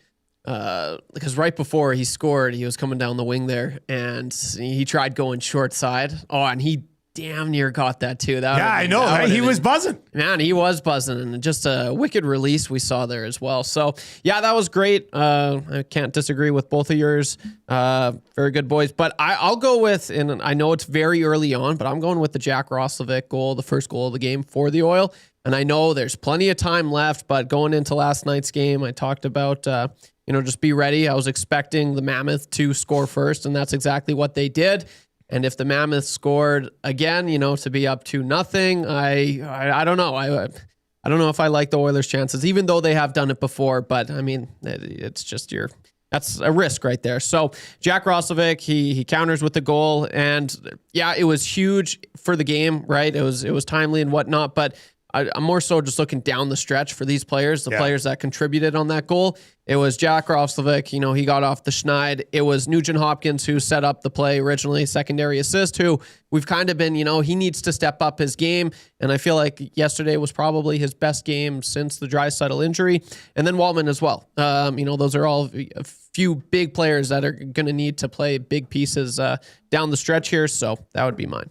because right before he scored, he was coming down the wing there, and he tried going short side. Oh, and he damn near got that too. I know, right? He was buzzing. Man, he was buzzing, and just a wicked release we saw there as well. So, yeah, that was great. I can't disagree with both of yours. Very good, boys. But I'll go with, and I know it's very early on, but I'm going with the Jack Roslovic goal, the first goal of the game for the Oil. And I know there's plenty of time left, but going into last night's game, I talked about, just be ready. I was expecting the Mammoth to score first, and that's exactly what they did. And if the Mammoth scored again, to be up 2-0, I don't know. I don't know if I like the Oilers' chances, even though they have done it before. But I mean, it's just that's a risk right there. So Jack Roslovic, he counters with the goal, and yeah, it was huge for the game, right? It was timely and whatnot, but I'm more so just looking down the stretch for these players, players that contributed on that goal. It was Jack Roslovic, he got off the schneid. It was Nugent Hopkins who set up the play originally, secondary assist, who we've kind of been, he needs to step up his game. And I feel like yesterday was probably his best game since the Draisaitl injury. And then Waltman as well. Those are all a few big players that are going to need to play big pieces down the stretch here. So that would be mine.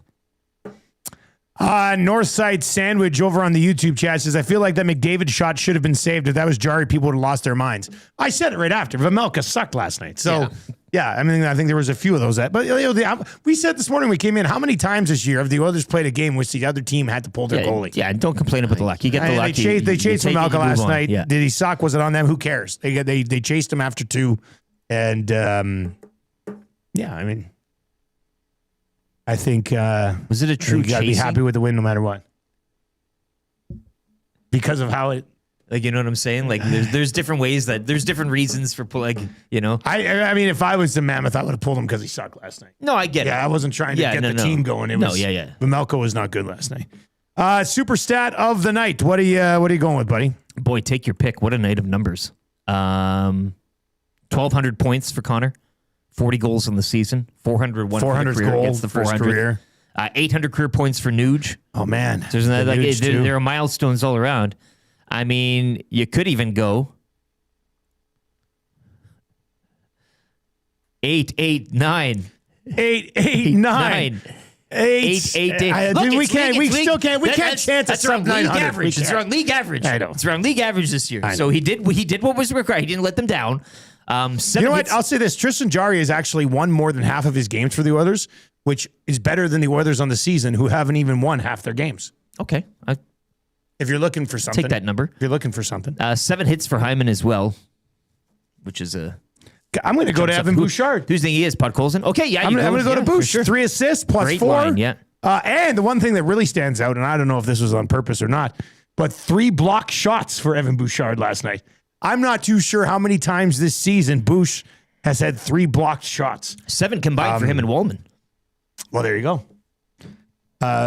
Northside Sandwich over on the YouTube chat says, I feel like that McDavid shot should have been saved. If that was Jari, people would have lost their minds. I said it right after. Vejmelka sucked last night. So, yeah, I mean, I think there was a few of those. But we said this morning we came in, how many times this year have the Oilers played a game which the other team had to pull their goalie? Yeah, and don't complain about the luck. You get the luck. They chased Vejmelka last night. Yeah. Did he suck? Was it on them? Who cares? They chased him after 2. And, yeah, I mean, I think was it a true? You got to be happy with the win no matter what, because of how it. Like, you know what I'm saying? Like, there's different ways there's different reasons for you know. I mean, if I was the Mammoth, I would have pulled him because he sucked last night. No, I get it. Yeah, I wasn't trying to get the team going. It was, Vejmelka was not good last night. Super stat of the night. What are you going with, buddy? Boy, take your pick. What a night of numbers. 1,200 points for Connor. 40 goals in the season, 401 goal against the 400. Career. 800 career points for Nuge. Oh, man. So isn't that there are milestones all around. I mean, you could even go 889. 889. 888. We can't chance that's around league average. It's around league average. I know. It's around league average this year. So he did what was required. He didn't let them down. You know what? I'll say this. Tristan Jarry has actually won more than half of his games for the Oilers, which is better than the Oilers on the season, who haven't even won half their games. Okay. If you're looking for something. Take that number. If you're looking for something. 7 hits for Hyman as well, which is I'm going to go to Evan Bouchard. Who's think he is? Podkolzin? Okay, yeah. I'm going to go to Bouch. Sure. 3 assists plus Great 4. Line, yeah. And the one thing that really stands out, and I don't know if this was on purpose or not, but 3 blocked shots for Evan Bouchard last night. I'm not too sure how many times this season Bouch has had 3 blocked shots. 7 combined for him and Wallman. Well, there you go.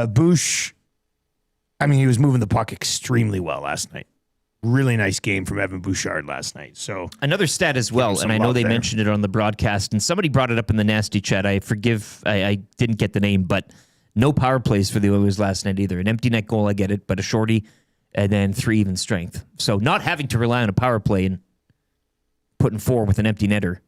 Bouch, I mean, he was moving the puck extremely well last night. Really nice game from Evan Bouchard last night. So another stat as well, and I know they mentioned it on the broadcast, and somebody brought it up in the nasty chat. I didn't get the name, but no power plays for the Oilers last night either. An empty net goal, I get it, but a shorty, and then 3 even strength. So not having to rely on a power play and putting 4 with an empty netter.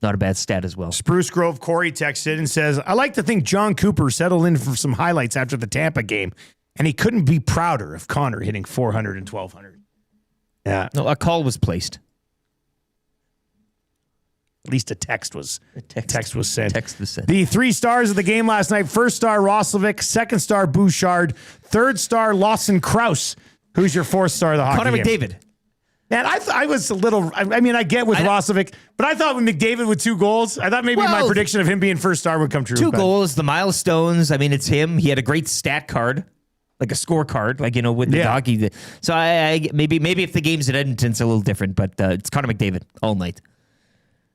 Not a bad stat as well. Spruce Grove Corey texted and says, I like to think John Cooper settled in for some highlights after the Tampa game, and he couldn't be prouder of Connor hitting 400 and 1,200. Yeah. No, a call was placed. At least a text was sent. Text was sent. The 3 stars of the game last night. First star, Roslovic. Second star, Bouchard. Third star, Lawson Krause. Who's your 4th star of the hockey Connor game? McDavid. Man, I was a little, I mean, I get with Roslovic, but I thought with McDavid with 2 goals, I thought maybe my prediction of him being first star would come true. 2 goals, the milestones. I mean, it's him. He had a great stat card, like a scorecard, like, you know, with the hockey. So I maybe if the game's at Edmonton, it's a little different, but it's Connor McDavid all night.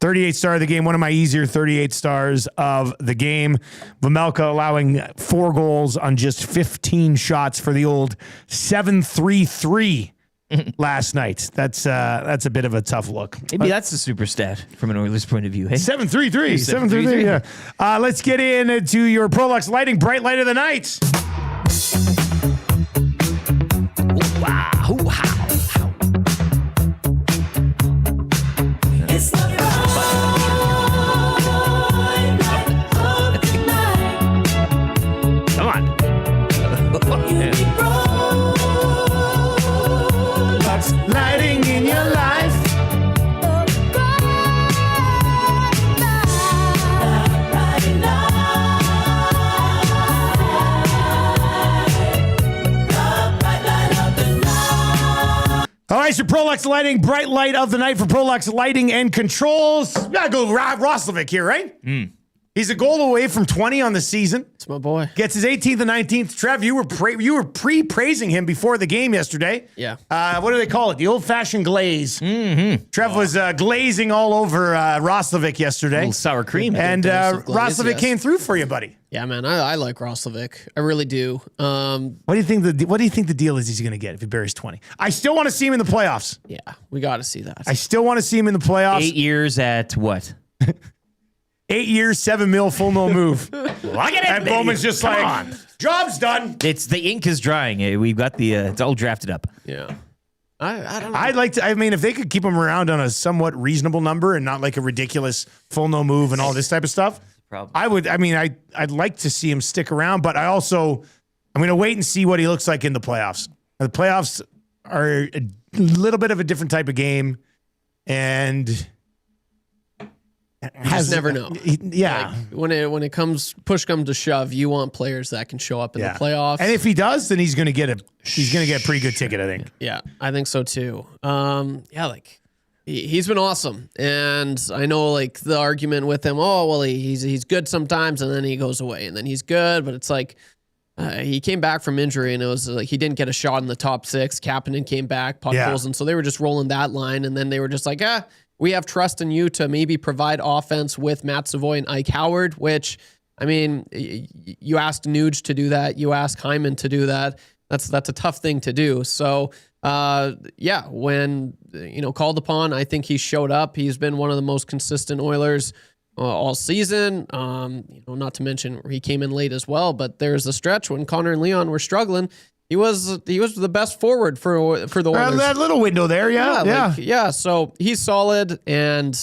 38 star of the game, one of my easier 38 stars of the game. Vejmelka allowing 4 goals on just 15 shots for the old 7-3-3 last night. That's a bit of a tough look. Maybe that's the super stat from an Oilers point of view. Hey? 7-3-3. 7-3-3, yeah. Let's get into your Prolux Lighting Bright Light of the Night. Wow. It's the bright light of the night. Come on. Lighting in your life. All right, so Prolux Lighting, Bright Light of the Night for Prolux Lighting and Controls. Gotta go Roslovic here, right? He's a goal away from 20 on the season. It's my boy. Gets his 18th and 19th. Trev, you were pre-praising him before the game yesterday. Yeah. What do they call it? The old-fashioned glaze. Mm-hmm. Trev was glazing all over Roslovic yesterday. A little sour cream. And Roslovic came through for you, buddy. Yeah, man, I like Roslovic. I really do. What do you think the deal is he's going to get if he buries 20? I still want to see him in the playoffs. Yeah, we got to see that. I still want to see him in the playoffs. 8 years at what? 8 years, $7 million, full no move. Look at it. And Bowman's just job's done. It's the ink is drying. We've got it's all drafted up. Yeah. I don't know. I'd like to, I mean, if they could keep him around on a somewhat reasonable number and not like a ridiculous full no move and all this type of stuff, Probably. I'd like to see him stick around, but I'm going to wait and see what he looks like in the playoffs. The playoffs are a little bit of a different type of game, and you just never know. Yeah. Like, when it comes push comes to shove, you want players that can show up in the playoffs. And if he does, then he's going to get a pretty good ticket, I think. Yeah, I think so too. He's been awesome, and I know like the argument with him. Oh well, he's good sometimes, and then he goes away, and then he's good. But it's like he came back from injury, and it was like he didn't get a shot in the top six. Kapanen came back, puck pulls, and so they were just rolling that line, and then they were just like, we have trust in you to maybe provide offense with Matt Savoy and Ike Howard. Which I mean, you asked Nuge to do that, you asked Hyman to do that. That's a tough thing to do. So. When called upon, I think he showed up. He's been one of the most consistent Oilers all season. Not to mention he came in late as well. But there's a stretch when Connor and Leon were struggling. He was the best forward for the Oilers. That little window there, yeah. So he's solid, and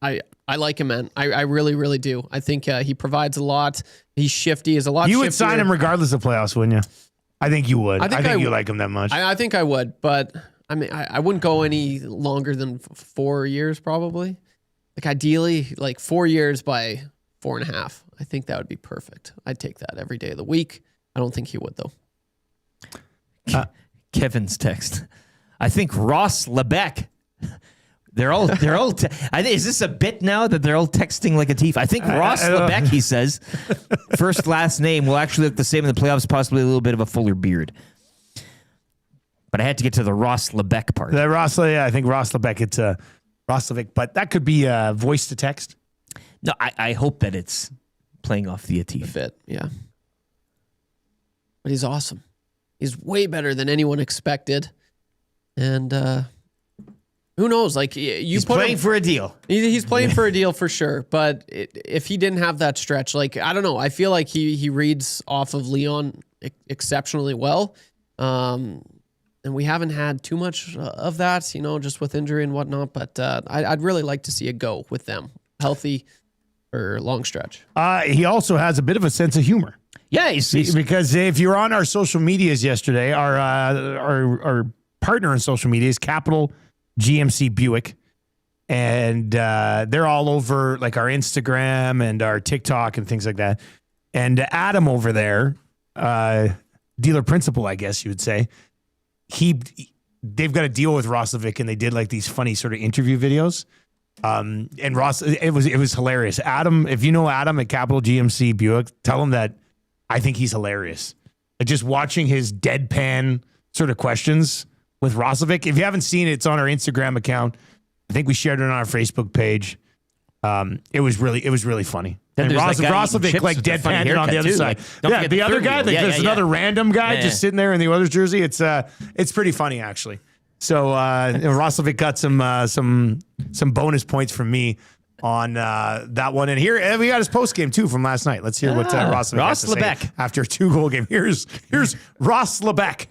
I like him, man. I really, really do. I think he provides a lot. He's shifty. He's a lot. You would sign him regardless of playoffs, wouldn't you? I think you would. I think you like him that much. I think I would, but I mean, I wouldn't go any longer than 4 years, probably. Like ideally, like 4 years by 4.5. I think that would be perfect. I'd take that every day of the week. I don't think he would though. Kevin's text. I think Ross Lebec. They're all. Is this a bit now that they're all texting like a thief? I think Ross Lebec, he says, first last name will actually look the same in the playoffs. Possibly a little bit of a fuller beard. But I had to get to the Ross Lebec part. I think Ross Lebec. It's Ross Lebec, but that could be voice to text. No, I hope that it's playing off the Atif. Fit, yeah. But he's awesome. He's way better than anyone expected, and. Who knows? Like he's playing for a deal. He's playing for a deal for sure. But if he didn't have that stretch, like I don't know, I feel like he reads off of Leon exceptionally well, and we haven't had too much of that, just with injury and whatnot. But I'd really like to see it go with them healthy for long stretch. He also has a bit of a sense of humor. Yeah, because if you're on our social medias yesterday, our partner in social media is Capital GMC Buick, and they're all over like our Instagram and our TikTok and things like that. And Adam over there, dealer principal, I guess you would say, they've got a deal with Roslovic, and they did like these funny sort of interview videos. And Ross, it was hilarious. Adam, if you know Adam at Capital GMC Buick, tell him that I think he's hilarious. Like just watching his deadpan sort of questions with Roslovic. If you haven't seen it, it's on our Instagram account. I think we shared it on our Facebook page. It was really funny. And Roslovic like deadpan on the other side. The other guy, there's another random guy just sitting there in the Oilers jersey. It's pretty funny actually. So Roslovic got some bonus points from me on that one. And here we got his post game too from last night. Let's hear what Roslovic has to say after a 2-goal game. Here's Ross Lebec.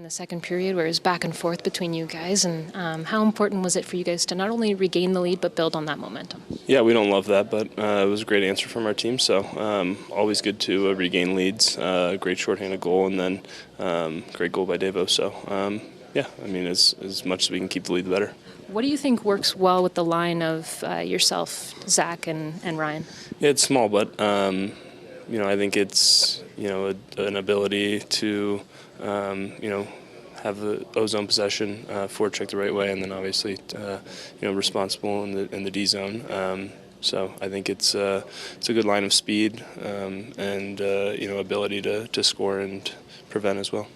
The second period where it was back and forth between you guys, and how important was it for you guys to not only regain the lead but build on that momentum? Yeah, we don't love that, but it was a great answer from our team, so always good to regain leads. Great shorthanded goal, and then great goal by Devo. So as much as we can keep the lead, the better. What do you think works well with the line of yourself, Zach, and Ryan? Yeah, it's small, but I think it's an ability to have the ozone possession, forecheck the right way, and then obviously, responsible in the D zone. So I think it's a good line of speed and ability to score and prevent as well.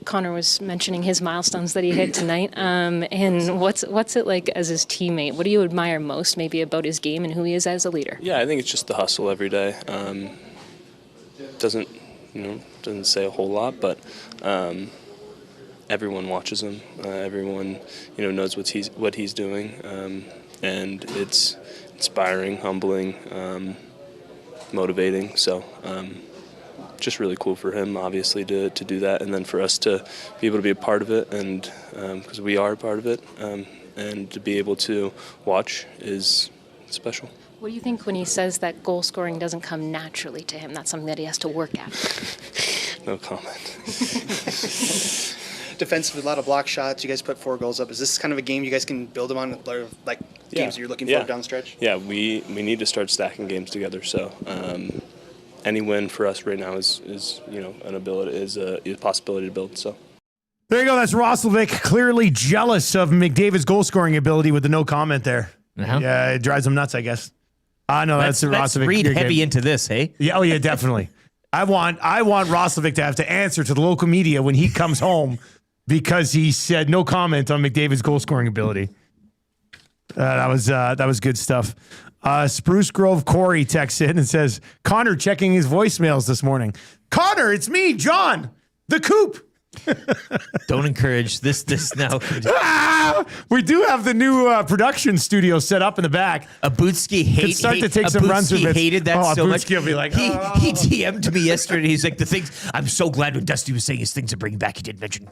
Connor was mentioning his milestones that he hit tonight, and what's it like as his teammate? What do you admire most, maybe about his game and who he is as a leader? Yeah, I think it's just the hustle every day. Doesn't say a whole lot, but everyone watches him. Everyone, knows what he's doing, and it's inspiring, humbling, motivating. So, just really cool for him, obviously, to do that, and then for us to be able to be a part of it, and because we are a part of it, and to be able to watch is special. What do you think when he says that goal scoring doesn't come naturally to him? That's something that he has to work at. No comment. Defensive, a lot of block shots. You guys put 4 goals up. Is this kind of a game you guys can build them on, like games that you're looking for down the stretch? Yeah, we need to start stacking games together. So any win for us right now is an ability, is a possibility to build. So there you go. That's Roslovic, clearly jealous of McDavid's goal scoring ability with the no comment there. Uh-huh. Yeah, it drives him nuts, I guess. No, that's Roslovic. Let's read heavy into this, hey? Yeah, yeah, definitely. I want Roslovic to have to answer to the local media when he comes home because he said no comment on McDavid's goal scoring ability. That was good stuff. Spruce Grove Corey texts in and says, Connor checking his voicemails this morning. Connor, it's me, John, the Coop. Don't encourage this now. We do have the new production studio set up in the back. Abutsky hated that so much. Will be like, he DM'd me yesterday. He's like, the things. I'm so glad when Dusty was saying his things to bring back, he didn't mention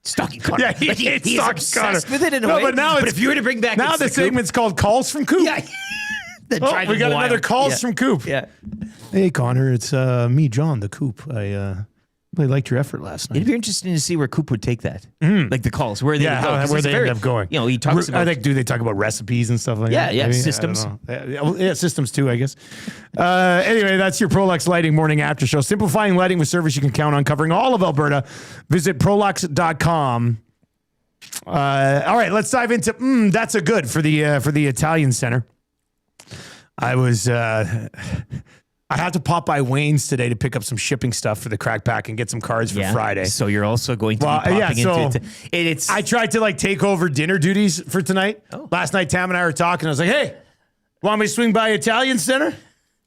Stalking Connor. Yeah, he's obsessed with it in a way. But if you were to bring back now the segment's called Calls from Coop. Yeah. We got another Calls from Coop. Yeah. Hey Connor, it's me, John, the Coop. I really liked your effort last night. It'd be interesting to see where Coop would take that. Like the calls, where they would go. Where they end up going. He talks about. Do they talk about recipes and stuff like that? Yeah, systems. Yeah, systems too, I guess. Anyway, that's your Prolux Lighting Morning After Show. Simplifying lighting with service you can count on, covering all of Alberta. Visit Prolux.com. All right, let's dive into that's a good for the Italian Center. I have to pop by Wayne's today to pick up some shipping stuff for the crack pack and get some cards for Friday. So you're also going to be popping into it. I tried to take over dinner duties for tonight. Last night, Tam and I were talking. I was like, hey, want me to swing by Italian Center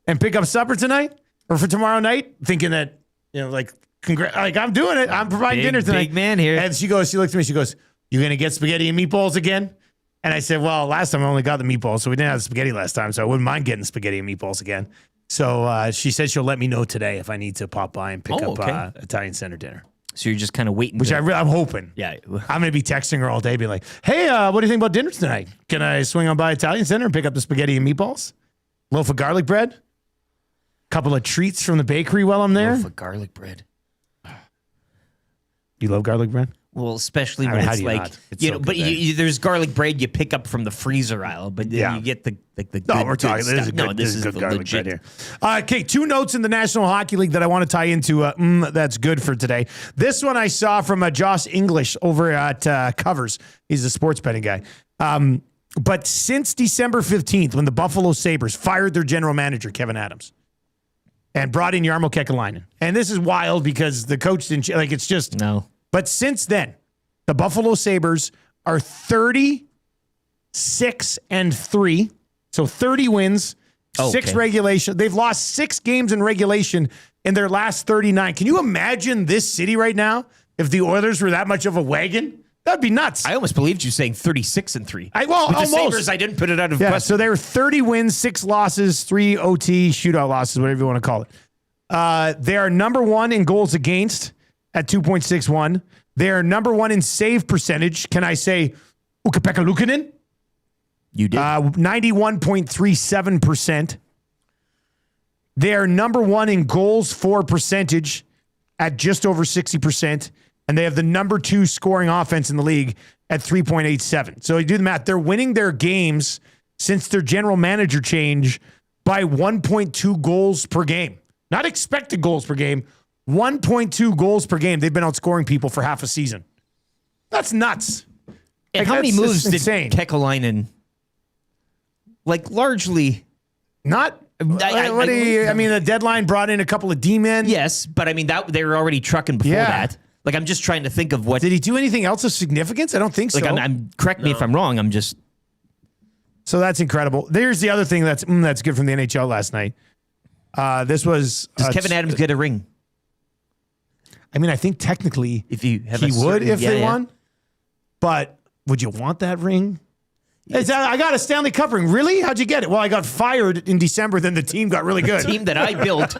and pick up supper tonight or for tomorrow night? Thinking that, I'm doing it. I'm providing dinner tonight. Big man here. And she looked at me, she goes, you going to get spaghetti and meatballs again? And I said, well, last time I only got the meatballs, so we didn't have the spaghetti last time, so I wouldn't mind getting spaghetti and meatballs again. So she said she'll let me know today if I need to pop by and pick up Italian Center dinner. So you're just kind of waiting. Which I'm hoping. Yeah. I'm going to be texting her all day, being like, hey, what do you think about dinner tonight? Can I swing on by Italian Center and pick up the spaghetti and meatballs? Loaf of garlic bread? Couple of treats from the bakery while I'm there? Loaf of garlic bread. You love garlic bread? Well, especially when it's like, there's garlic bread you pick up from the freezer aisle, but then you get the good we're talking. This is good garlic bread here. Okay, 2 notes in the National Hockey League that I want to tie into. That's good for today. This one I saw from Josh English over at Covers. He's a sports betting guy. But since December 15th, when the Buffalo Sabres fired their general manager, Kevin Adams, and brought in Jarmo Kekalainen, and this is wild because the coach didn't, it's just... No. But since then, the Buffalo Sabres are 36-3. So 30 wins, 6 regulation. They've lost 6 games in regulation in their last 39. Can you imagine this city right now if the Oilers were that much of a wagon? That'd be nuts. I almost believed you saying 36-3. With the Sabres, I didn't put it out of question. So they were 30 wins, 6 losses, 3 OT, shootout losses, whatever you want to call it. They are number 1 in goals against at 2.61. They are number 1 in save percentage. Can I say Ukko-Pekka Luukkonen? You did. 91.37%. They are number 1 in goals for percentage at just over 60%. And they have the number 2 scoring offense in the league at 3.87. So you do the math. They're winning their games since their general manager change by 1.2 goals per game. Not expected goals per game. 1.2 goals per game. They've been outscoring people for half a season. That's nuts. And how many moves did Kekalainen, largely... Not... the deadline brought in a couple of D-men. Yes, but they were already trucking before that. I'm just trying to think of what... Did he do anything else of significance? I don't think so. Correct me if I'm wrong. I'm just... So that's incredible. There's the other thing that's good from the NHL last night. This was... Does Kevin Adams get a ring? I think technically he would if they won. But would you want that ring? I got a Stanley Cup ring. Really? How'd you get it? Well, I got fired in December. Then the team got really good. The team that I built.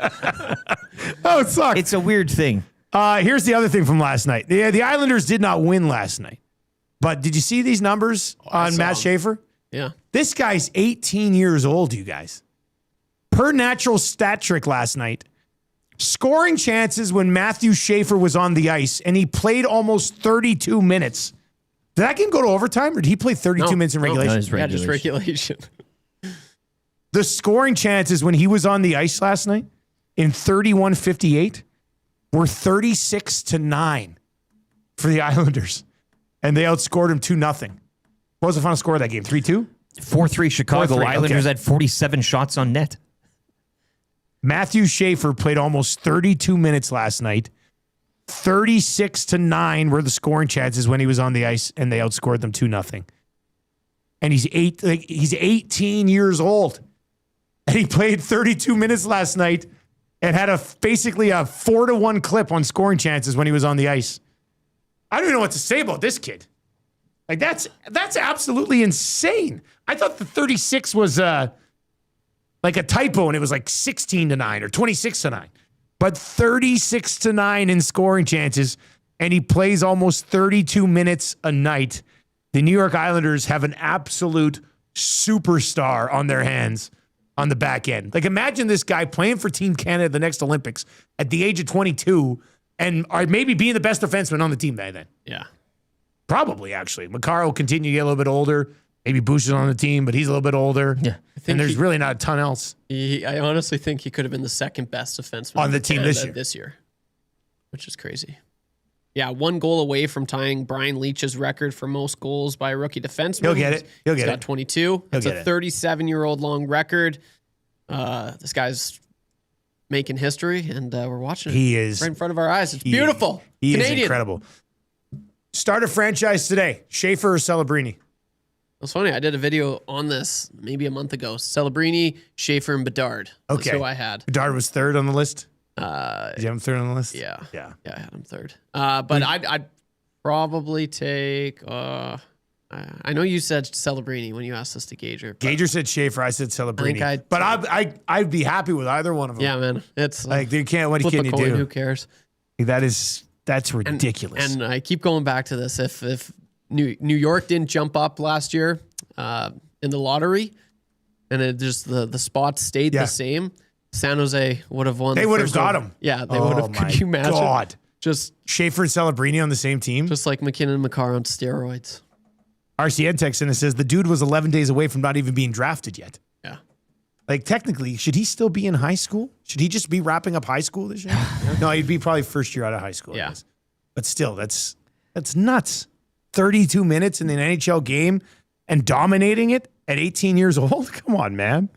It sucked. It's a weird thing. Here's the other thing from last night. The Islanders did not win last night. But did you see these numbers on Matt Schaefer? Yeah. This guy's 18 years old, you guys. Per natural stat trick last night, scoring chances when Matthew Schaefer was on the ice, and he played almost 32 minutes. Did that game go to overtime, or did he play 32 minutes in regulation? Yeah, just regulation. The scoring chances when he was on the ice last night in 31-58 were 36-9 for the Islanders, and they outscored him 2-0. What was the final score of that game? 3-2? 4-3 Chicago. 4-3, Islanders okay. had 47 shots on net. Matthew Schaefer played almost 32 minutes last night. 36-9 were the scoring chances when he was on the ice, and they outscored them 2-0. And he's 18 years old. And he played 32 minutes last night and had basically a 4-1 clip on scoring chances when he was on the ice. I don't even know what to say about this kid. Like, that's absolutely insane. I thought the 36 was like a typo, and it was like 16-9 or 26-9. But 36-9 in scoring chances, and he plays almost 32 minutes a night. The New York Islanders have an absolute superstar on their hands on the back end. Like, imagine this guy playing for Team Canada at the next Olympics at the age of 22 and maybe being the best defenseman on the team by then. Yeah. Probably, actually. Makar will continue to get a little bit older. Maybe Bush is on the team, but he's a little bit older. Yeah. And there's really not a ton else. I honestly think he could have been the second best defenseman on the team this year, which is crazy. Yeah, 1 goal away from tying Brian Leach's record for most goals by a rookie defenseman. He'll get it. He's got 22. It's a 37-year-old long record. This guy's making history, and we're watching it. He is right in front of our eyes. It's beautiful. He Canadian. is incredible. Start a franchise today. Schaefer or Celebrini? It's funny. I did a video on this maybe a month ago. Celebrini, Schaefer, and Bedard. That's who I had. Bedard was third on the list? Did you have him third on the list? Yeah. Yeah. Yeah, I had him third. But I'd probably take... I know you said Celebrini when you asked us to Gager. Gager said Schaefer. I said Celebrini. But I'd be happy with either one of them. Yeah, man. It's like they can't. What can you coin, do? Who cares? That's ridiculous. And I keep going back to this. If New York didn't jump up last year in the lottery, and it just the spots stayed the same, San Jose would have won. They would have got him. Yeah, they would have. Could you imagine? God. Just Schaefer and Celebrini on the same team, just like McKinnon and Makar on steroids. RCN texts in and says the dude was 11 days away from not even being drafted yet. Yeah. Like, technically, should he still be in high school? Should he just be wrapping up high school this year? No, he'd be probably first year out of high school. Yeah. But still, that's nuts. 32 minutes in an NHL game and dominating it at 18 years old? Come on, man.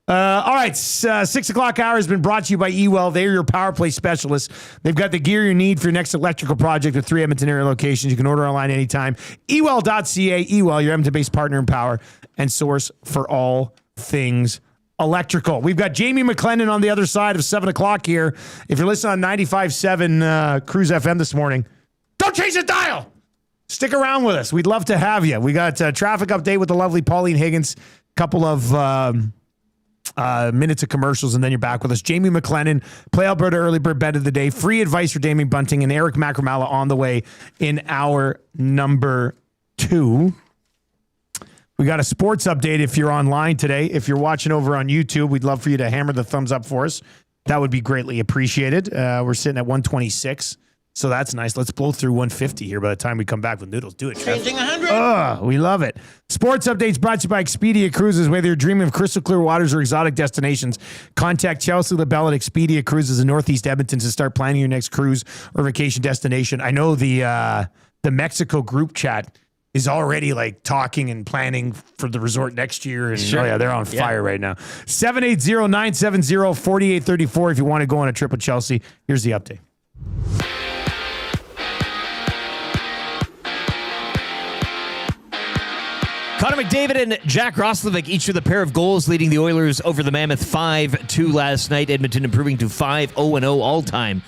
All right, 6 o'clock hour has been brought to you by eWell. They're your power play specialists. They've got the gear you need for your next electrical project at 3 Edmonton area locations. You can order online anytime. eWell.ca, eWell, your Edmonton-based partner in power and source for all things electrical. We've got Jamie McLennan on the other side of 7 o'clock here. If you're listening on 95.7 Cruise FM this morning, don't change the dial. Stick around with us. We'd love to have you. We got a traffic update with the lovely Pauline Higgins, couple of minutes of commercials, and then you're back with us. Jamie McLennan, Play Alberta Early Bird Bet of the Day, free advice for Damien Bunting, and Eric Macramalla on the way in hour number 2. We got a sports update if you're online today. If you're watching over on YouTube, we'd love for you to hammer the thumbs up for us. That would be greatly appreciated. We're sitting at 126, so that's nice. Let's blow through 150 here by the time we come back with Noodles. Do it, Trev. Changing 100. We love it. Sports updates brought to you by Expedia Cruises. Whether you're dreaming of crystal clear waters or exotic destinations, contact Chelsea LaBelle at Expedia Cruises in Northeast Edmonton to start planning your next cruise or vacation destination. I know the Mexico group chat is already like talking and planning for the resort next year. And Sure. oh yeah, they're on fire right now. 780-970-4834 if you want to go on a trip with Chelsea. Here's the update. Connor McDavid and Jack Roslovic each with a pair of goals, leading the Oilers over the Mammoth 5-2 last night. Edmonton improving to 5-0-0 all-time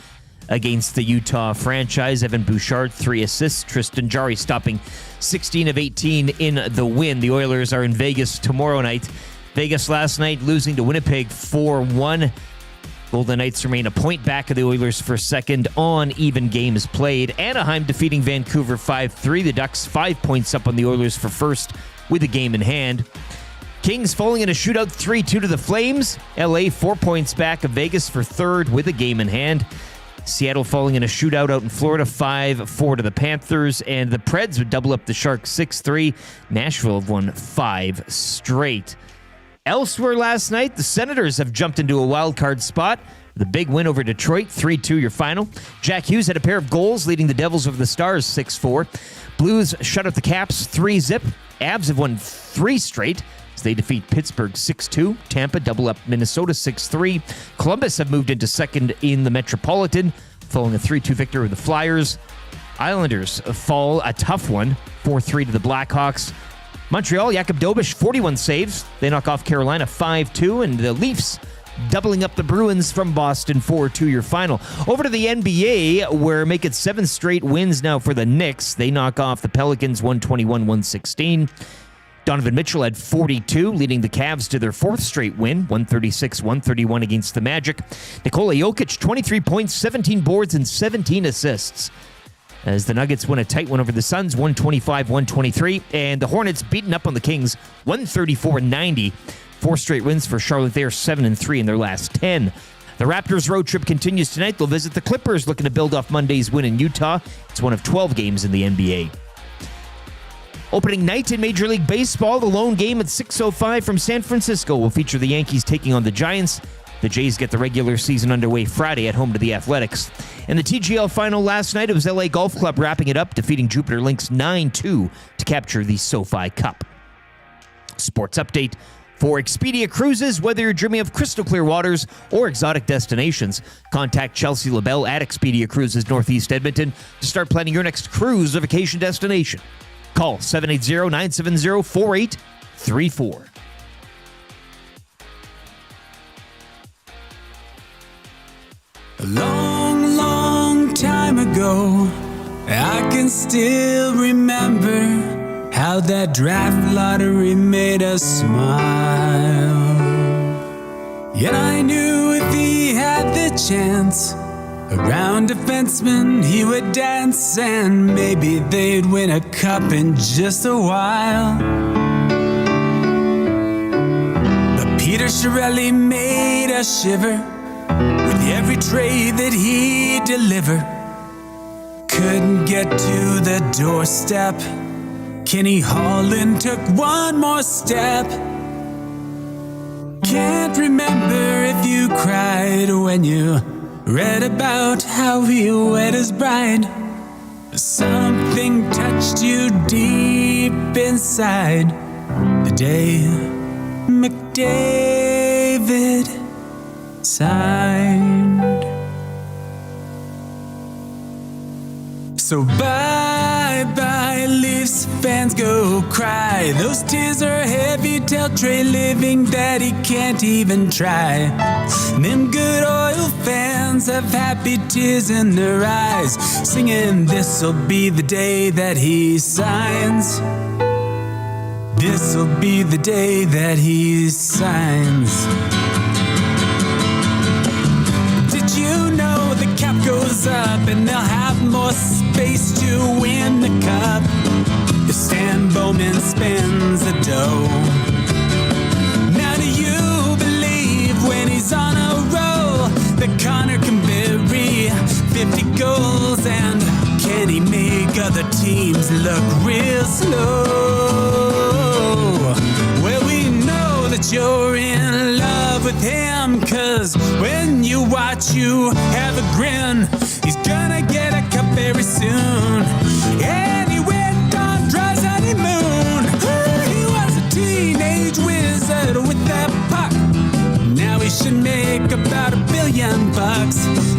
against the Utah franchise. Evan Bouchard, 3 assists. Tristan Jarry stopping 16 of 18 in the win. The Oilers are in Vegas tomorrow night. Vegas last night losing to Winnipeg 4-1. Golden Knights remain a point back of the Oilers for second on even games played. Anaheim defeating Vancouver 5-3. The Ducks 5 points up on the Oilers for first with a game in hand. Kings falling in a shootout 3-2 to the Flames. LA 4 points back of Vegas for third with a game in hand. Seattle falling in a shootout out in Florida 5-4 to the Panthers. And the Preds would double up the Sharks 6-3. Nashville have won 5 straight. Elsewhere last night, the Senators have jumped into a wild card spot. The big win over Detroit, 3-2 your final. Jack Hughes had a pair of goals leading the Devils over the Stars 6-4. Blues shut out the Caps 3-0. Avs have won 3 straight. They defeat Pittsburgh 6-2. Tampa double up Minnesota 6-3. Columbus have moved into second in the Metropolitan, following a 3-2 victory over the Flyers. Islanders fall a tough one, 4-3 to the Blackhawks. Montreal, Jakub Dobeš, 41 saves. They knock off Carolina 5-2, and the Leafs doubling up the Bruins from Boston 4-2 your final. Over to the NBA, where make it 7 straight wins now for the Knicks. They knock off the Pelicans 121-116. Donovan Mitchell had 42, leading the Cavs to their 4th straight win, 136-131 against the Magic. Nikola Jokic, 23 points, 17 boards, and 17 assists, as the Nuggets win a tight one over the Suns, 125-123. And the Hornets beating up on the Kings, 134-90. 4 straight wins for Charlotte. They are 7-3 in their last 10. The Raptors road trip continues tonight. They'll visit the Clippers, looking to build off Monday's win in Utah. It's one of 12 games in the NBA. Opening night in Major League Baseball, the lone game at 6:05 from San Francisco will feature the Yankees taking on the Giants. The Jays get the regular season underway Friday at home to the Athletics. In the TGL final last night, it was LA Golf Club wrapping it up, defeating Jupiter Lynx 9-2 to capture the SoFi Cup. Sports update. For Expedia Cruises, whether you're dreaming of crystal clear waters or exotic destinations, contact Chelsea LaBelle at Expedia Cruises Northeast Edmonton to start planning your next cruise or vacation destination. Call 780-970-4834. A long, long time ago, I can still remember how that draft lottery made us smile. Yet I knew if he had the chance, around a defenseman he would dance, and maybe they'd win a cup in just a while. But Peter Chiarelli made us shiver with every trade that he delivered. Couldn't get to the doorstep. Kenny Holland took one more step. Can't remember if you cried when you read about how he wed his bride. Something touched you deep inside the day McDavid signed. So bye-bye, Leafs fans, go cry. Those tears are heavy, tell Trey Living that he can't even try. Them good oil fans have happy tears in their eyes, singing this'll be the day that he signs. This'll be the day that he signs. Did you know the cap goes up and they'll have more space to win the cup if Stan Bowman spends the dough? Now do you believe when he's on a roll that Connor can bury 50 goals, and can he make other teams look real slow? Well, we know that you're in love with him, 'cause when you watch, you have a grin. He's gonna get a cup very soon. And he went on Dry's honeymoon. He was a teenage wizard with that puck. Now he should make about $1 billion.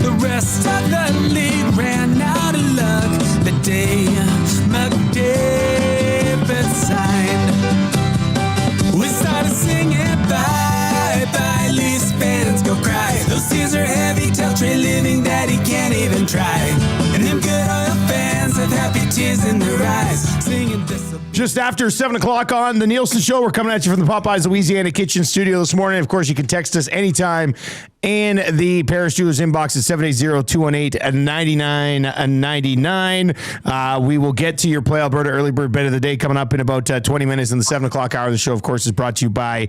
The rest of the league ran out of luck the day McDavid signed. We started singing bye-bye, Leafs fans, go cry. Those tears are heavy, tell Trey Living that he can't even try. And them good oil fans have happy tears in their eyes, singing this'll be Just after 7 o'clock on the Nielson Show, we're coming at you from the Popeyes Louisiana Kitchen Studio this morning. Of course, you can text us anytime in the Paris Jewelers inbox at 780-218-9999. We will get to your Play Alberta Early Bird Bet of the Day coming up in about 20 minutes. In the 7 o'clock hour of the show, of course, is brought to you by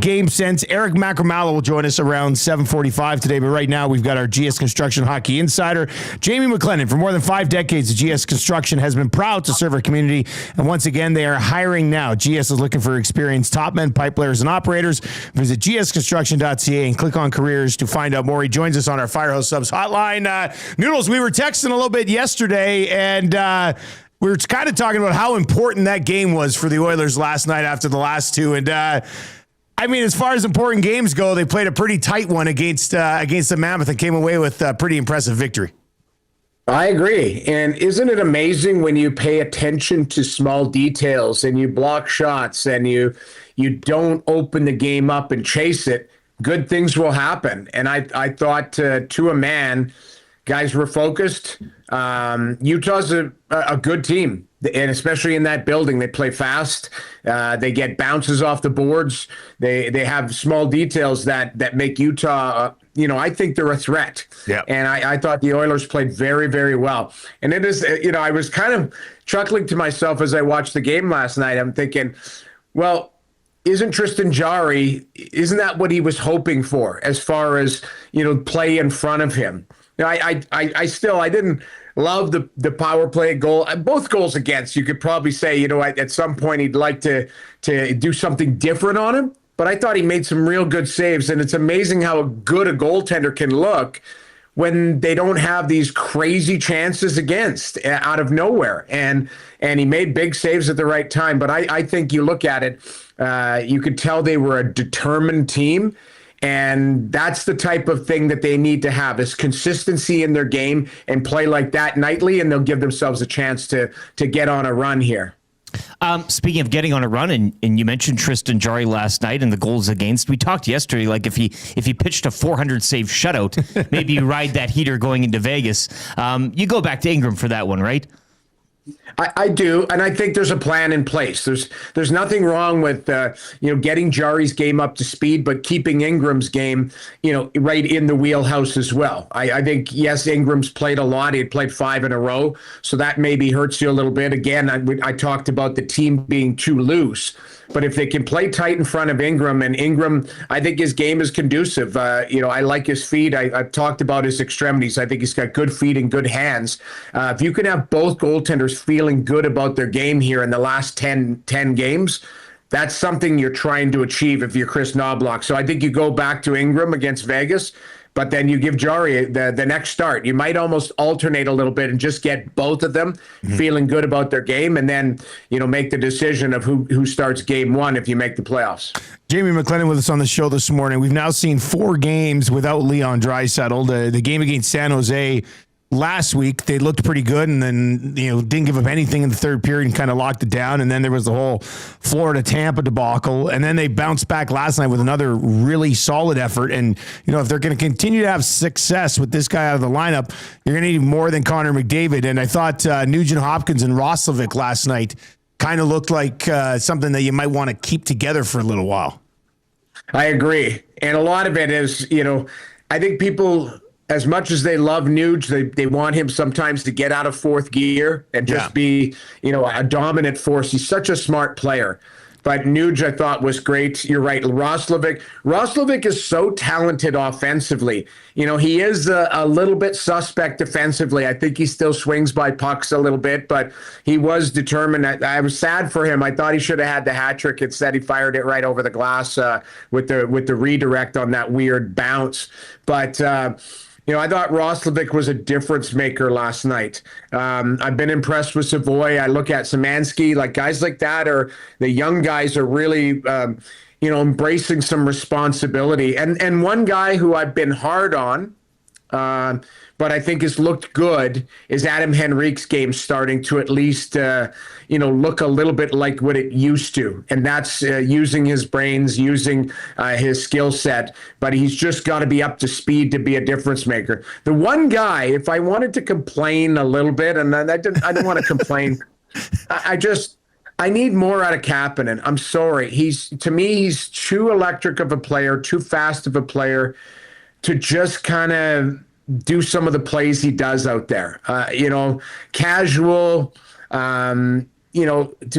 Game Sense. Eric Macramalla will join us around 7:45 today, but right now we've got our GS Construction Hockey Insider, Jamie McLennan. For more than 5 decades, GS Construction has been proud to serve our community, and once again, they are hiring now. GS is looking for experienced top men, pipe layers, and operators. Visit gsconstruction.ca and click on careers to find out more. He joins us on our Firehouse Subs hotline. Noodles, we were texting a little bit yesterday, and we were kind of talking about how important that game was for the Oilers last night after the last two. And I mean, as far as important games go, they played a pretty tight one against the Mammoth and came away with a pretty impressive victory. I agree. And isn't it amazing when you pay attention to small details and you block shots and you don't open the game up and chase it, good things will happen. And I thought to a man, guys were focused. Utah's a good team, and especially in that building, they play fast. They get bounces off the boards. They have small details that make Utah, I think they're a threat. Yeah. And I thought the Oilers played very, very well. And it is, I was kind of chuckling to myself as I watched the game last night. I'm thinking, well, isn't Tristan Jarry, isn't that what he was hoping for as far as, play in front of him? I didn't love the power play goal. Both goals against, you could probably say, at some point he'd like to do something different on him. But I thought he made some real good saves. And it's amazing how good a goaltender can look when they don't have these crazy chances against out of nowhere. And he made big saves at the right time. But I think you look at it, you could tell they were a determined team. And that's the type of thing that they need to have, is consistency in their game and play like that nightly, and they'll give themselves a chance to get on a run here. Speaking of getting on a run, and you mentioned Tristan Jarry last night and the goals against. We talked yesterday, like if he pitched a 400 save shutout, maybe you ride that heater going into Vegas. You go back to Ingram for that one, right? I do, and I think there's a plan in place. There's nothing wrong with getting Jarry's game up to speed, but keeping Ingram's game right in the wheelhouse as well. I think, yes, Ingram's played a lot. He had played 5 in a row, so that maybe hurts you a little bit. Again, I talked about the team being too loose. But if they can play tight in front of Ingram, and Ingram, I think his game is conducive. I like his feet. I've talked about his extremities. I think he's got good feet and good hands. If you can have both goaltenders feeling good about their game here in the last 10 games, that's something you're trying to achieve if you're Chris Knobloch. So I think you go back to Ingram against Vegas, but then you give Jarry the next start. You might almost alternate a little bit and just get both of them feeling good about their game, and then make the decision of who starts game one if you make the playoffs. Jamie McLennan with us on the show this morning. We've now seen 4 games without Leon Draisaitl. The game against San Jose last week, they looked pretty good, and then didn't give up anything in the third period and kind of locked it down. And then there was the whole Florida-Tampa debacle, and then they bounced back last night with another really solid effort. And if they're going to continue to have success with this guy out of the lineup, you're going to need more than Connor McDavid. And I thought Nugent Hopkins and Roslovic last night kind of looked like something that you might want to keep together for a little while. I agree, and a lot of it is I think people, as much as they love Nuge, they want him sometimes to get out of fourth gear and just be, a dominant force. He's such a smart player. But Nuge, I thought, was great. You're right. Roslovic is so talented offensively. He is a little bit suspect defensively. I think he still swings by pucks a little bit, but he was determined. I was sad for him. I thought he should have had the hat trick. Instead, he fired it right over the glass with the redirect on that weird bounce. But I thought Roslovic was a difference maker last night. I've been impressed with Savoy. I look at Szymanski, guys like that, or the young guys are really, embracing some responsibility. And one guy who I've been hard on, but I think has looked good, is Adam Henrique's game starting to at least, look a little bit like what it used to. And that's using his brains, using his skill set. But he's just got to be up to speed to be a difference maker. The one guy, if I wanted to complain a little bit, and I didn't want to complain, I need more out of Kapanen. I'm sorry. To me, he's too electric of a player, too fast of a player to just kind of do some of the plays he does out there. Casual. To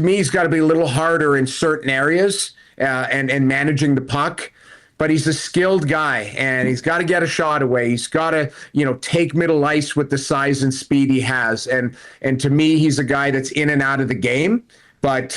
me, he's got to be a little harder in certain areas and managing the puck. But he's a skilled guy, and he's got to get a shot away. He's got to, take middle ice with the size and speed he has. And to me, he's a guy that's in and out of the game. But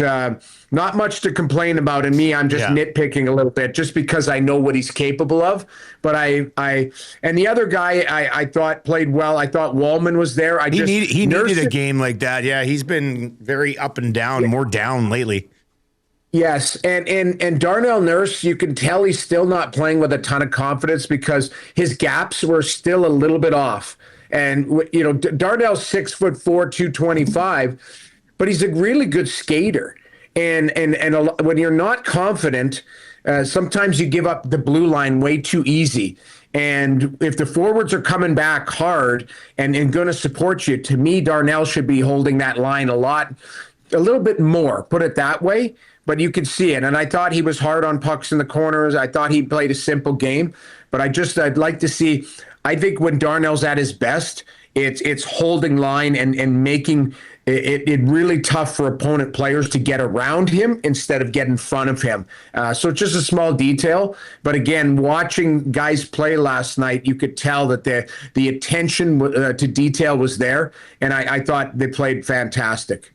not much to complain about. And I'm just nitpicking a little bit just because I know what he's capable of. But and the other guy I thought played well. I thought Wallman was there. He needed a game like that. Yeah, he's been very up and down, more down lately. Yes, and Darnell Nurse, you can tell he's still not playing with a ton of confidence because his gaps were still a little bit off. And Darnell's 6'4", 225, but he's a really good skater. And when you're not confident, sometimes you give up the blue line way too easy. And if the forwards are coming back hard and going to support you, to me, Darnell should be holding that line a little bit more, put it that way. But you could see it. And I thought he was hard on pucks in the corners. I thought he played a simple game. But I'd like to see, I think when Darnell's at his best, it's holding line and making it really tough for opponent players to get around him instead of get in front of him. So it's just a small detail. But again, watching guys play last night, you could tell that the attention to detail was there. And I thought they played fantastic.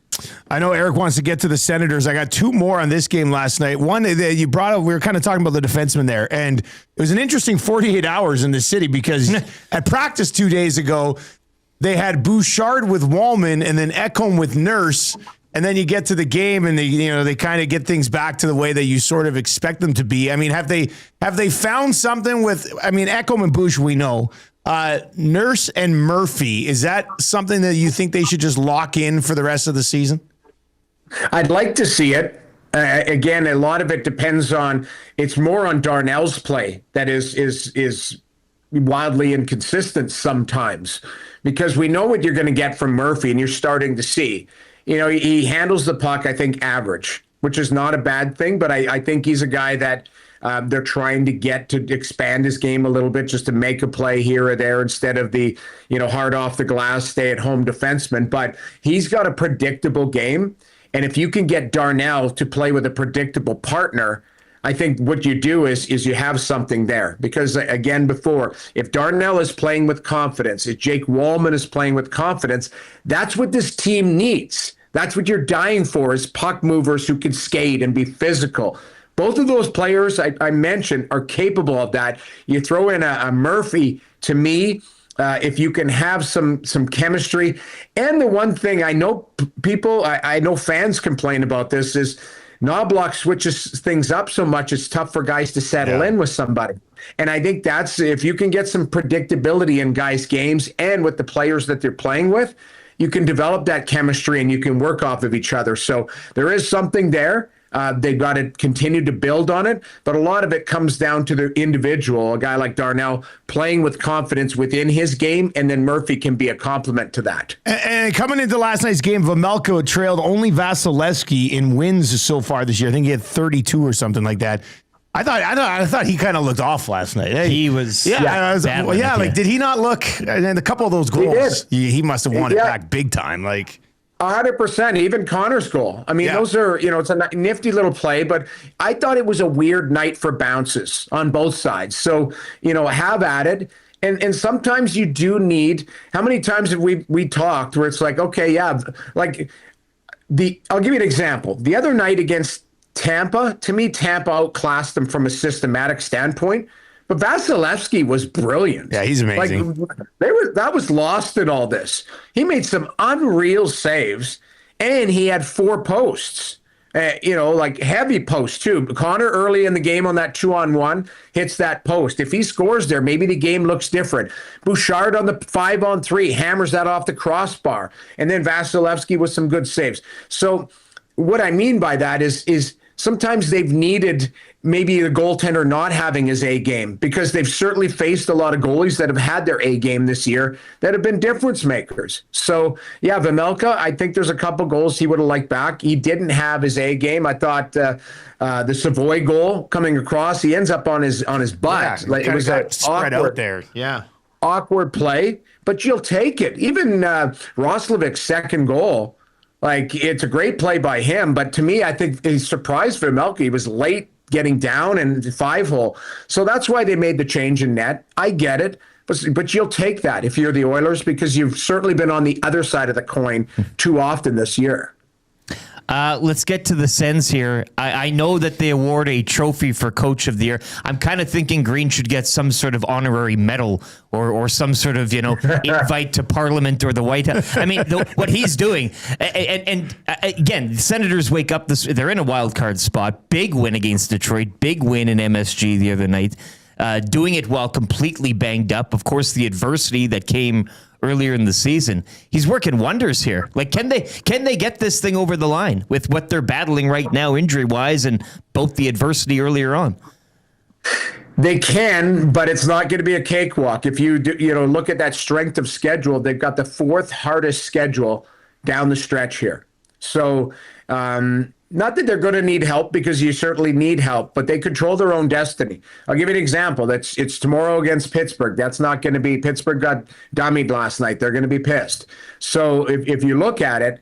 I know Eric wants to get to the Senators. I got two more on this game last night. One that you brought up, we were kind of talking about the defenseman there, and it was an interesting 48 hours in the city because at practice 2 days ago, they had Bouchard with Wallman and then Ekholm with Nurse, and then you get to the game and they kind of get things back to the way that you sort of expect them to be. I mean, have they found something with? I mean, Ekholm and Bouch we know. Nurse and Murphy, is that something that you think they should just lock in for the rest of the season? I'd like to see it. Again, a lot of it depends on, it's more on Darnell's play that is wildly inconsistent sometimes, because we know what you're going to get from Murphy, and you're starting to see. He handles the puck, I think, average, which is not a bad thing, but I think he's a guy that they're trying to get to expand his game a little bit, just to make a play here or there instead of the, hard off the glass, stay at home defenseman. But he's got a predictable game. And if you can get Darnell to play with a predictable partner, I think what you do is you have something there. Because again, before, if Darnell is playing with confidence, if Jake Wallman is playing with confidence, that's what this team needs. That's what you're dying for, is puck movers who can skate and be physical. Both of those players I mentioned are capable of that. You throw in a Murphy, to me, if you can have some chemistry. And the one thing I know I know fans complain about this is Knobloch switches things up so much, it's tough for guys to settle in with somebody. And I think that's, if you can get some predictability in guys' games and with the players that they're playing with, you can develop that chemistry and you can work off of each other. So there is something there. They've got to continue to build on it, but a lot of it comes down to the individual, a guy like Darnell playing with confidence within his game, and then Murphy can be a complement to that. And coming into last night's game, Vejmelka trailed only Vasilevsky in wins so far this year. I think he had 32 or something like that. I thought he kind of looked off last night. Hey, he was, did he not look? And a couple of those goals, he must have won it back big time. 100%, even Connor's goal. I mean, those are, it's a nifty little play, but I thought it was a weird night for bounces on both sides. So, have at it. And sometimes you do need, how many times have we talked where it's like, okay, I'll give you an example. The other night against Tampa, to me, Tampa outclassed them from a systematic standpoint. But Vasilevsky was brilliant. Yeah, he's amazing. That was lost in all this. He made some unreal saves, and he had 4 posts. Heavy posts too. Connor early in the game on that 2-on-1 hits that post. If he scores there, maybe the game looks different. Bouchard on the 5-on-3 hammers that off the crossbar, and then Vasilevsky with some good saves. So what I mean by that is sometimes they've needed maybe the goaltender not having his A game, because they've certainly faced a lot of goalies that have had their A game this year that have been difference makers. So, yeah, Vejmelka, I think there's a couple goals he would have liked back. He didn't have his A game. I thought the Savoy goal coming across, he ends up on his butt. Yeah, it was a spread out there. Yeah. Awkward play, but you'll take it. Even Roslovic's second goal, like, it's a great play by him, but to me, I think he surprised Vejmelka. He was late getting down in the 5-hole. So that's why they made the change in net. I get it, but you'll take that if you're the Oilers, because you've certainly been on the other side of the coin too often this year. Let's get to the Sens here. I know that they award a trophy for Coach of the Year. I'm kind of thinking Green should get some sort of honorary medal or some sort of, invite to Parliament or the White House. I mean, what he's doing. And again, the Senators wake up. They're in a wild card spot. Big win against Detroit. Big win in MSG the other night. Doing it while completely banged up. Of course, the adversity that came earlier in the season. He's working wonders here. Like, can they get this thing over the line with what they're battling right now, injury-wise, and both the adversity earlier on? They can, but it's not going to be a cakewalk. If you look at that strength of schedule, they've got the fourth hardest schedule down the stretch here. So, not that they're going to need help, because you certainly need help, but they control their own destiny. I'll give you an example. It's tomorrow against Pittsburgh. That's not going to be, Pittsburgh got dummied last night. They're going to be pissed. So if you look at it,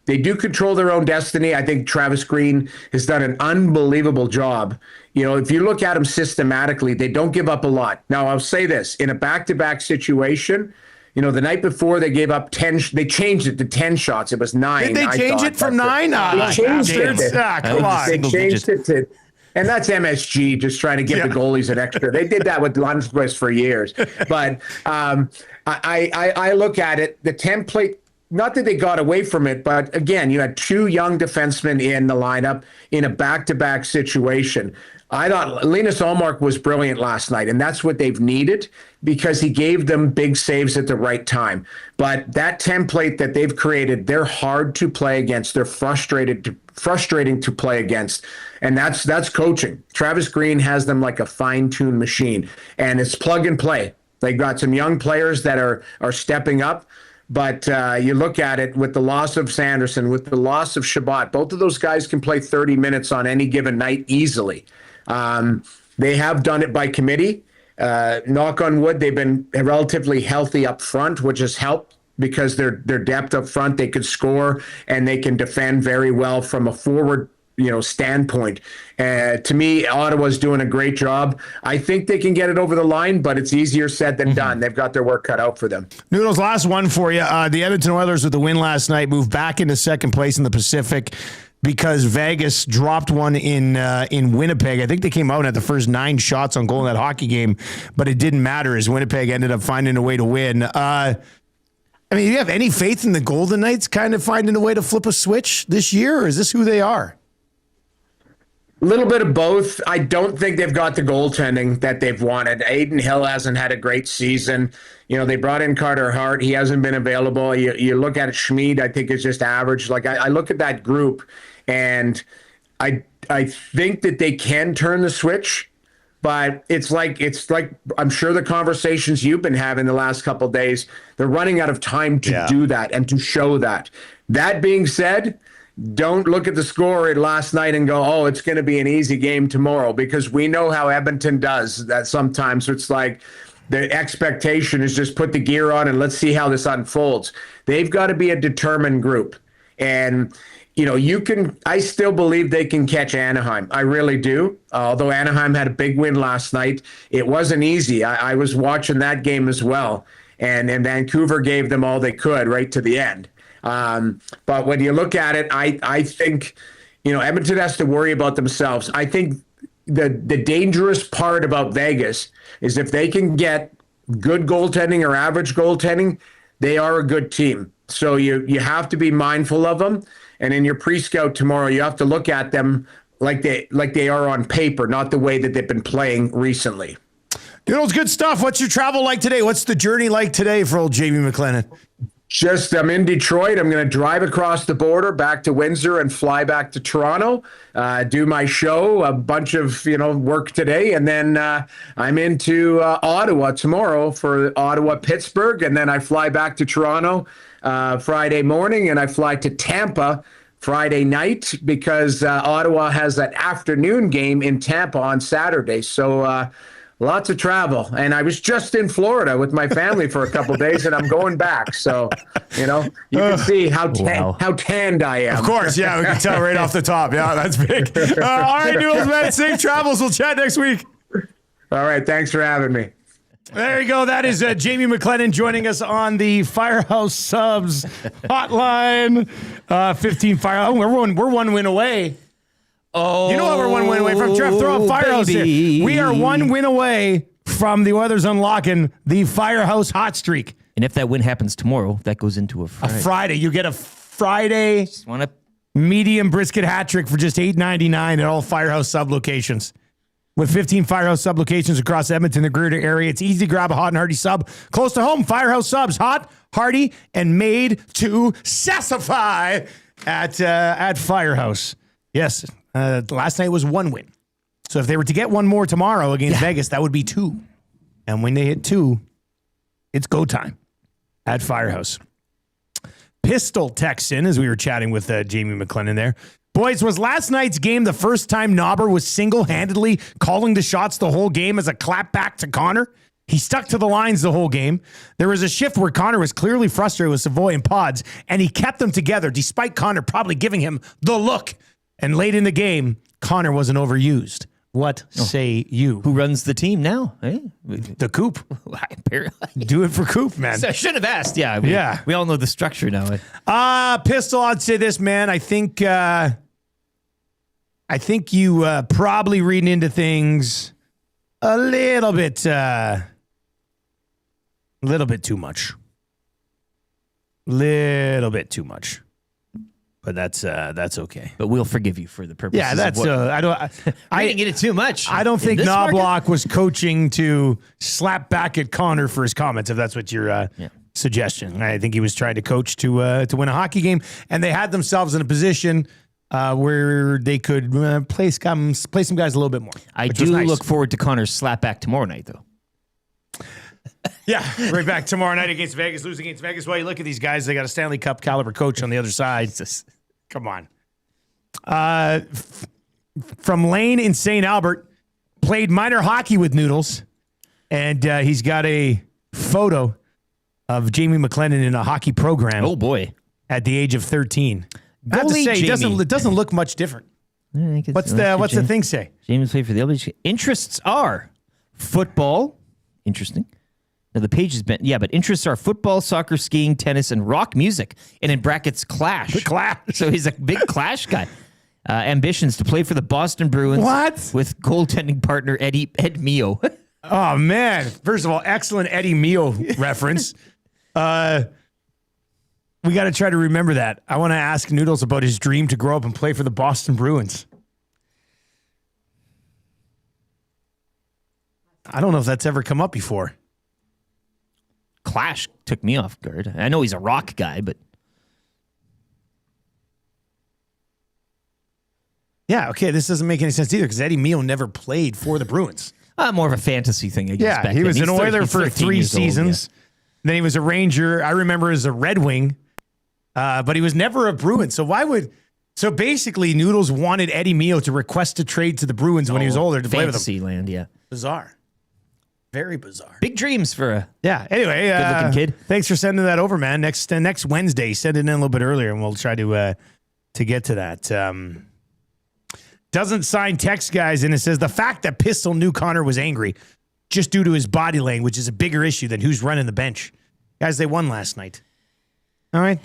they do control their own destiny. I think Travis Green has done an unbelievable job. If you look at them systematically, they don't give up a lot. Now, I'll say this, in a back-to-back situation, the night before they gave up 10. They changed it to 10 shots. It was 9. Did they change it from 9? They changed it. Come on. They changed it to, and that's MSG just trying to give the goalies an extra. They did that with Lundqvist for years. But I look at it, the template. Not that they got away from it, but again, you had two young defensemen in the lineup in a back-to-back situation. I thought Linus Ullmark was brilliant last night, and that's what they've needed, because he gave them big saves at the right time. But that template that they've created, they're hard to play against. They're frustrating to play against, and that's coaching. Travis Green has them like a fine-tuned machine, and it's plug and play. They've got some young players that are stepping up. But you look at it with the loss of Sanderson, with the loss of Shabbat, both of those guys can play 30 minutes on any given night easily. They have done it by committee. Knock on wood, they've been relatively healthy up front, which has helped, because their depth up front, they could score and they can defend very well from a forward standpoint. To me, Ottawa's doing a great job. I think they can get it over the line, but it's easier said than done. They've got their work cut out for them. Noodles, last one for you. The Edmonton Oilers, with the win last night, moved back into second place in the Pacific because Vegas dropped one in Winnipeg. I think they came out and had the first 9 shots on goal in that hockey game, but it didn't matter as Winnipeg ended up finding a way to win. Do you have any faith in the Golden Knights kind of finding a way to flip a switch this year, or is this who they are? A little bit of both. I don't think they've got the goaltending that they've wanted. Aiden Hill hasn't had a great season. They brought in Carter Hart. He hasn't been available. You look at it, Schmid, I think, is just average. Like, I look at that group, and I think that they can turn the switch, but it's like I'm sure the conversations you've been having the last couple of days, they're running out of time to do that and to show that. That being said, don't look at the score last night and go, oh, it's going to be an easy game tomorrow, because we know how Edmonton does that sometimes. It's like the expectation is just put the gear on and let's see how this unfolds. They've got to be a determined group. And, I still believe they can catch Anaheim. I really do. Although Anaheim had a big win last night, it wasn't easy. I was watching that game as well. And Vancouver gave them all they could right to the end. But when you look at it, I think, Edmonton has to worry about themselves. I think the dangerous part about Vegas is if they can get good goaltending or average goaltending, they are a good team. So you have to be mindful of them. And in your pre-scout tomorrow, you have to look at them like they are on paper, not the way that they've been playing recently. Doodles, good stuff. What's your travel like today? What's the journey like today for old Jamie McLennan? I'm in Detroit. I'm going to drive across the border back to Windsor and fly back to Toronto, do my show, a bunch of, work today. And then I'm into Ottawa tomorrow for Ottawa-Pittsburgh. And then I fly back to Toronto Friday morning, and I fly to Tampa Friday night because Ottawa has that afternoon game in Tampa on Saturday. So lots of travel. And I was just in Florida with my family for a couple of days, and I'm going back. So, you can see how tanned I am. Of course, yeah, we can tell right off the top. Yeah, that's big. All right, Noodles, man. Safe travels. We'll chat next week. All right, thanks for having me. There you go. That is Jamie McLennan joining us on the Firehouse Subs hotline. 15 Fire. Oh, we're one win away. Oh, you know what? We're one win away from Jeff. Throw a Firehouse here. We are one win away from the Oilers unlocking the Firehouse hot streak. And if that win happens tomorrow, that goes into a Friday. You get a Friday medium brisket hat trick for just $8.99 at all Firehouse Sub locations. With 15 Firehouse Sub locations across Edmonton, the greater area, it's easy to grab a hot and hearty sub close to home. Firehouse Subs, hot, hearty, and made to satisfy at Firehouse. Yes. Last night was one win. So if they were to get one more tomorrow against Vegas, that would be two. And when they hit two, it's go time at Firehouse. Pistol texts in as we were chatting with Jamie McLennan there. Boys, was last night's game the first time Knobber was single-handedly calling the shots the whole game as a clapback to Connor? He stuck to the lines the whole game. There was a shift where Connor was clearly frustrated with Savoy and Pods, and he kept them together despite Connor probably giving him the look. And late in the game, Connor wasn't overused. What say you? Who runs the team now? Eh? The Coop. Do it for Coop, man. So I should have asked. Yeah. We all know the structure now. Pistol, I'd say this, man. I think you probably reading into things a little bit too much. Little bit too much. But that's okay. But we'll forgive you for the purposes. Yeah, that's I didn't get it too much. I don't think Knobloch was coaching to slap back at Connor for his comments. If that's what your suggestion, I think he was trying to coach to win a hockey game, and they had themselves in a position where they could play some guys a little bit more. I do look forward to Connor's slap back tomorrow night, though. Yeah, right back tomorrow night against Vegas, losing against Vegas. Well, you look at these guys; they got a Stanley Cup caliber coach on the other side. Come on. From Lane in St. Albert, played minor hockey with Noodles, and he's got a photo of Jamie McLennan in a hockey program. Oh boy! At the age of 13, I have to say, it doesn't look much different. What's the thing say? Jamie's played for the LBJ. Interests are football. Interesting. Now the page has been, but interests are football, soccer, skiing, tennis, and rock music. And in brackets, Clash. The Clash. So he's a big Clash guy. Ambitions to play for the Boston Bruins. What? With goaltending partner Ed Mio. Oh, man. First of all, excellent Eddie Mio reference. We got to try to remember that. I want to ask Noodles about his dream to grow up and play for the Boston Bruins. I don't know if that's ever come up before. Clash took me off guard. I know he's a rock guy, but... Yeah, okay, this doesn't make any sense either because Eddie Mio never played for the Bruins. More of a fantasy thing, I guess. Yeah, he was an Oiler for 3 seasons. Then he was a Ranger. I remember as a Red Wing, but he was never a Bruin. So So basically, Noodles wanted Eddie Mio to request a trade to the Bruins when he was older to play with them. Fantasy land, yeah. Bizarre. Very bizarre. Big dreams for a Anyway, good-looking kid. Thanks for sending that over, man. Next Wednesday, send it in a little bit earlier, and we'll try to get to that. Doesn't sign text, guys, and it says the fact that Pistol knew Connor was angry just due to his body language is a bigger issue than who's running the bench. Guys, they won last night. All right,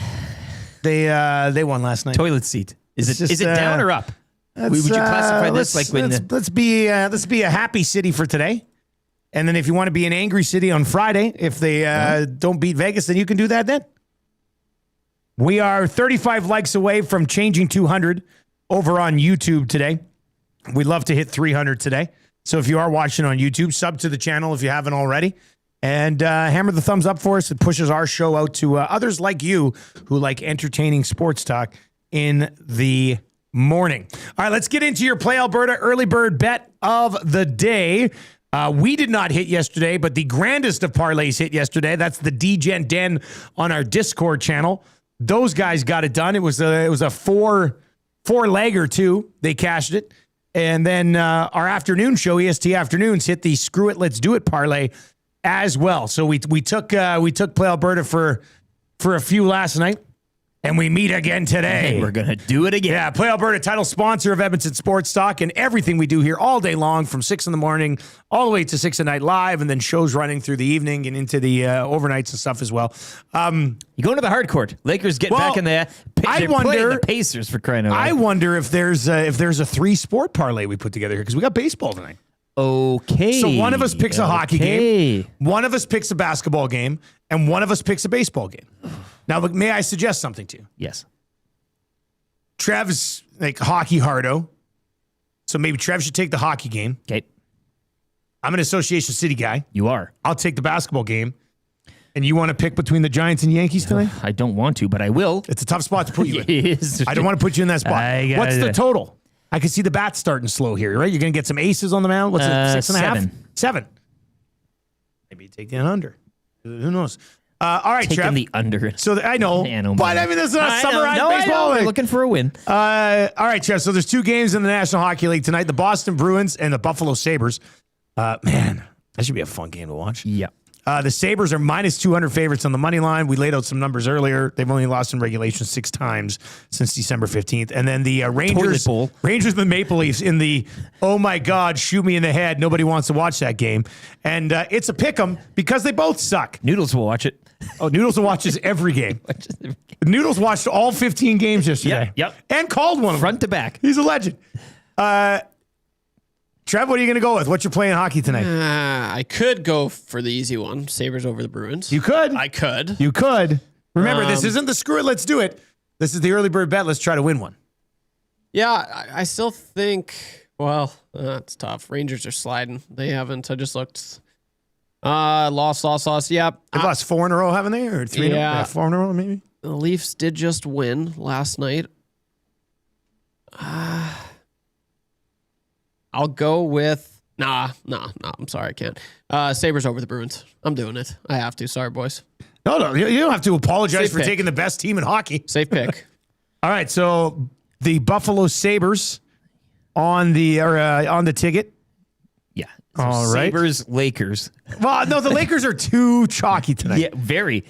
they won last night. Toilet seat. Is it down or up? Would you classify this like when? Let's be a happy city for today. And then if you want to be an angry city on Friday, if they don't beat Vegas, then you can do that then. We are 35 likes away from changing 200 over on YouTube today. We'd love to hit 300 today. So if you are watching on YouTube, sub to the channel if you haven't already. And hammer the thumbs up for us. It pushes our show out to others like you who like entertaining sports talk in the morning. All right, let's get into your Play Alberta early bird bet of the day. We did not hit yesterday, but the grandest of parlays hit yesterday. That's the DGen Den on our Discord channel. Those guys got it done. It was a four-legger too. They cashed it. And then our afternoon show, EST Afternoons, hit the Screw It, Let's Do It parlay as well. So we took Play Alberta for a few last night, and we meet again today. We're gonna do it again. Yeah, Play Alberta, title sponsor of Edmonton Sports Talk, and everything we do here all day long from 6 in the morning all the way to 6 at night live, and then shows running through the evening and into the overnights and stuff as well. You go into the hard court. Lakers get back in there. I wonder the Pacers for crying out loud. I wonder if there's a 3-sport parlay we put together here because we got baseball tonight. Okay. So one of us picks a hockey game, one of us picks a basketball game, and one of us picks a baseball game. Now, may I suggest something to you? Yes. Trev's like hockey hardo, so maybe Trev should take the hockey game. Okay. I'm an Association City guy. You are. I'll take the basketball game. And you want to pick between the Giants and Yankees tonight? I don't want to, but I will. It's a tough spot to put you in. It is. I don't want to put you in that spot. What's the total? I can see the bats starting slow here, right? You're going to get some aces on the mound. What's it, 6.5? 7. Maybe you take the under. Who knows? All right, Taking Trev. the under. So I know, but I mean, this is not summarized baseball. We're looking for a win. All right, Trev. So there's 2 games in the National Hockey League tonight: the Boston Bruins and the Buffalo Sabres. Man, that should be a fun game to watch. Yeah. The Sabres are -200 favorites on the money line. We laid out some numbers earlier. They've only lost in regulation 6 times since December 15th. And then the Rangers and the Maple Leafs in the, oh my God, shoot me in the head. Nobody wants to watch that game. And it's a pick 'em because they both suck. Noodles will watch it. Oh, Noodles watches every game. Noodles watched all 15 games yesterday. Yep. And called one of them. Front to back. He's a legend. Trev, what are you going to go with? What you're playing hockey tonight? I could go for the easy one, Sabres over the Bruins. You could. I could. You could. Remember, this isn't the screw it, let's do it. This is the early bird bet. Let's try to win one. Yeah, I still think, well, it's tough. Rangers are sliding. They haven't. I just looked. Lost. Yep. They've lost 4 in a row, haven't they? Or 3 in a row? Yeah, 4 in a row, maybe? The Leafs did just win last night. I'll go with nah. I'm sorry, I can't. Sabres over the Bruins. I'm doing it. I have to. Sorry, boys. No. You don't have to apologize for taking the best team in hockey. Safe pick. All right, so the Buffalo Sabres on the ticket. Yeah. So all right. Sabres, Lakers. Well, no, the Lakers are too chalky tonight. Yeah, very.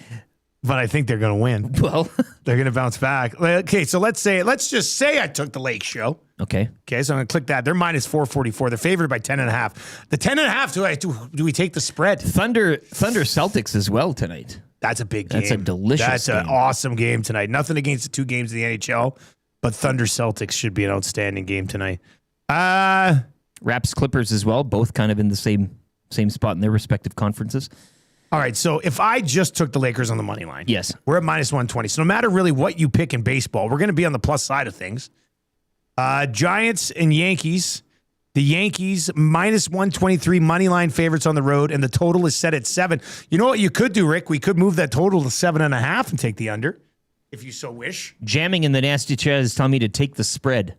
But I think they're going to win. Well, they're going to bounce back. Okay, so let's just say I took the Lake show. Okay, so I'm going to click that. They're -444. They're favored by 10.5. The 10.5, do we take the spread? Thunder Celtics as well tonight. That's a big game. That's a delicious That's game. an awesome game tonight. Nothing against the 2 games in the NHL, but Thunder Celtics should be an outstanding game tonight. Raps Clippers as well, both kind of in the same spot in their respective conferences. All right, so if I just took the Lakers on the money line, yes, we're at -120. So no matter really what you pick in baseball, we're going to be on the plus side of things. Giants and Yankees. The Yankees -123 money line favorites on the road, and the total is set at 7. You know what you could do, Rick? We could move that total to 7.5 and take the under, if you so wish. Jamming in the nasty chat is telling me to take the spread.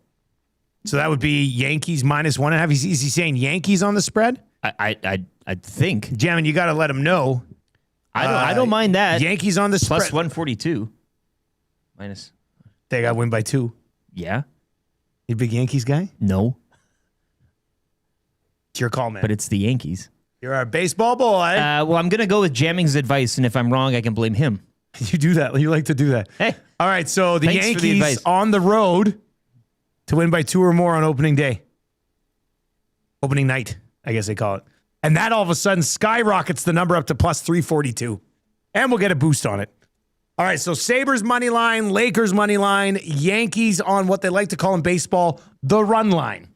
So that would be Yankees -1.5. Is he saying Yankees on the spread? I think. Jamming, you got to let him know. I don't mind that. Yankees on the spread. Plus 142. Minus. They got to win by 2. Yeah. You a big Yankees guy? No. It's your call, man. But it's the Yankees. You're our baseball boy. Well, I'm going to go with Jamming's advice, and if I'm wrong, I can blame him. You do that. You like to do that. Hey. All right, so the Thanks Yankees for the advice. on the road to win by 2 or more on opening day. Opening night, I guess they call it. And that all of a sudden skyrockets the number up to plus 342. And we'll get a boost on it. All right, so Sabres money line, Lakers money line, Yankees on what they like to call in baseball, the run line.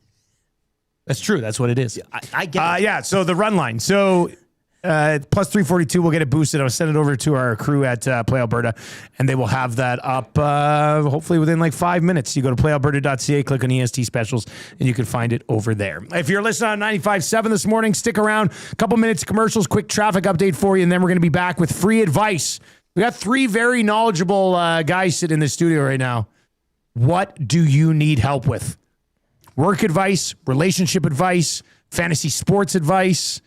That's true. That's what it is. I get it. Yeah, so the run line. So plus 342. We'll get it boosted. I'll send it over to our crew at Play Alberta, and they will have that up hopefully within like 5 minutes. You go to playalberta.ca, click on EST specials, and you can find it over there. If you're listening on 95.7 this morning, stick around. A couple minutes of commercials, quick traffic update for you, and then we're going to be back with free advice. We got 3 very knowledgeable guys sitting in the studio right now. What do you need help with? Work advice, relationship advice, fantasy sports advice,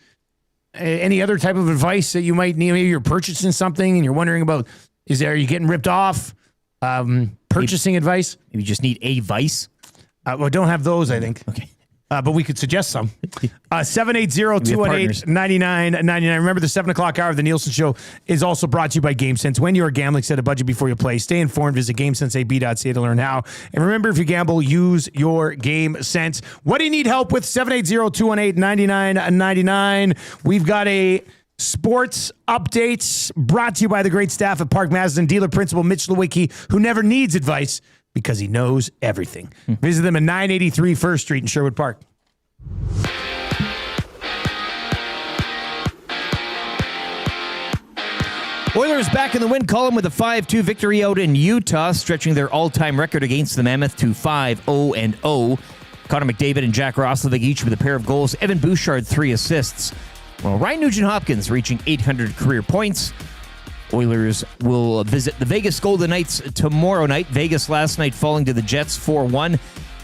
any other type of advice that you might need. Maybe you're purchasing something and you're wondering about, are you getting ripped off? Purchasing advice? Maybe you just need a vice. Well, don't have those, I think. Okay. But we could suggest some. 780-218-9999. Remember, the 7 o'clock hour of the Nielson Show is also brought to you by GameSense. When you're gambling, set a budget before you play. Stay informed. Visit GameSenseAB.ca to learn how. And remember, if you gamble, use your GameSense. What do you need help with? 780-218-9999. We've got a sports updates brought to you by the great staff at Park Mazda and dealer principal Mitch Lewicki, who never needs advice because he knows everything. Visit them at 983 First Street in Sherwood Park. Oilers back in the win column with a 5-2 victory out in Utah, stretching their all-time record against the Mammoth to 5-0-0. Connor McDavid and Jack Roslovic each with a pair of goals. Evan Bouchard 3 assists. Well, Ryan Nugent-Hopkins reaching 800 career points. Oilers will visit the Vegas Golden Knights tomorrow night. Vegas last night falling to the Jets 4-1.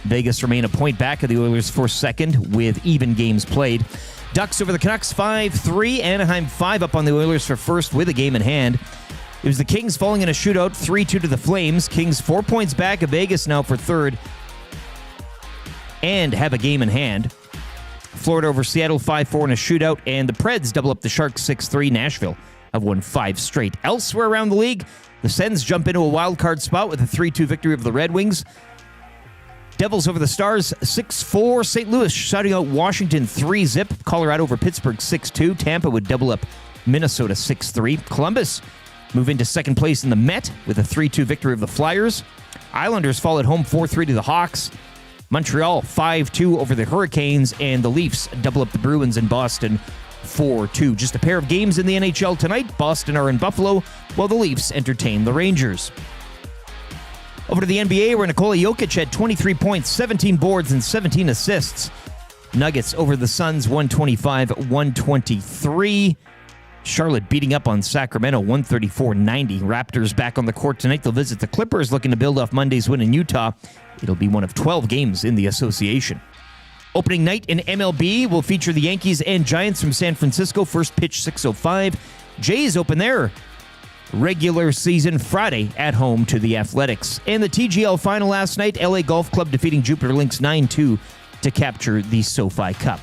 Vegas remain a point back of the Oilers for second with even games played. Ducks over the Canucks 5-3. Anaheim 5 up on the Oilers for first with a game in hand. It was the Kings falling in a shootout 3-2 to the Flames. Kings 4 points back of Vegas now for third and have a game in hand. Florida over Seattle 5-4 in a shootout, and the Preds double up the Sharks 6-3. Nashville have won 5 straight. Elsewhere around the league, the Sens jump into a wild card spot with a 3-2 victory over the Red Wings. Devils over the Stars 6-4. St. Louis shutting out Washington 3-0. Colorado over Pittsburgh 6-2. Tampa would double up Minnesota 6-3. Columbus move into second place in the Met with a 3-2 victory of the Flyers. Islanders fall at home 4-3 to the Hawks. Montreal 5-2 over the Hurricanes, and the Leafs double up the Bruins in Boston 4-2. Just a pair of games in the NHL tonight. Boston are in Buffalo, while the Leafs entertain the Rangers. Over to the NBA, where Nikola Jokic had 23 points, 17 boards, and 17 assists. Nuggets over the Suns 125-123. Charlotte beating up on Sacramento 134-90. Raptors back on the court tonight. They'll visit the Clippers, looking to build off Monday's win in Utah. It'll be one of 12 games in the association. Opening night in MLB will feature the Yankees and Giants from San Francisco. First pitch 6:05. Jays open their regular season Friday at home to the Athletics. And the TGL final last night, LA Golf Club defeating Jupiter Lynx 9-2 to capture the SoFi Cup.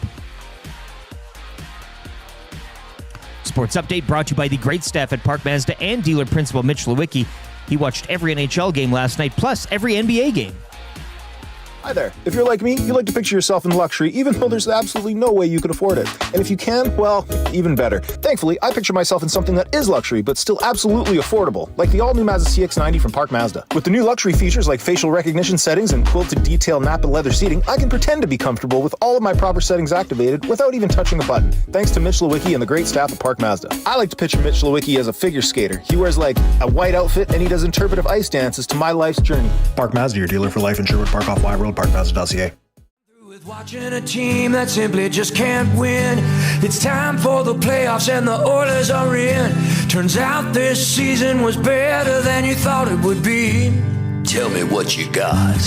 Sports update brought to you by the great staff at Park Mazda and dealer principal Mitch Lewicki. He watched every NHL game last night, plus every NBA game. Hi there. If you're like me, you like to picture yourself in luxury, even though there's absolutely no way you could afford it. And if you can, well, even better. Thankfully, I picture myself in something that is luxury, but still absolutely affordable, like the all-new Mazda CX-90 from Park Mazda. With the new luxury features like facial recognition settings and quilted detail Napa leather seating, I can pretend to be comfortable with all of my proper settings activated without even touching a button, thanks to Mitch Lewicki and the great staff at Park Mazda. I like to picture Mitch Lewicki as a figure skater. He wears like a white outfit and he does interpretive ice dances to my life's journey. Park Mazda, your dealer for life in Sherwood Park off Y Road, parkmazda.ca. Watching a team that simply just can't win. It's time for the playoffs and the Oilers are in. Turns out this season was better than you thought it would be. Tell me what you got.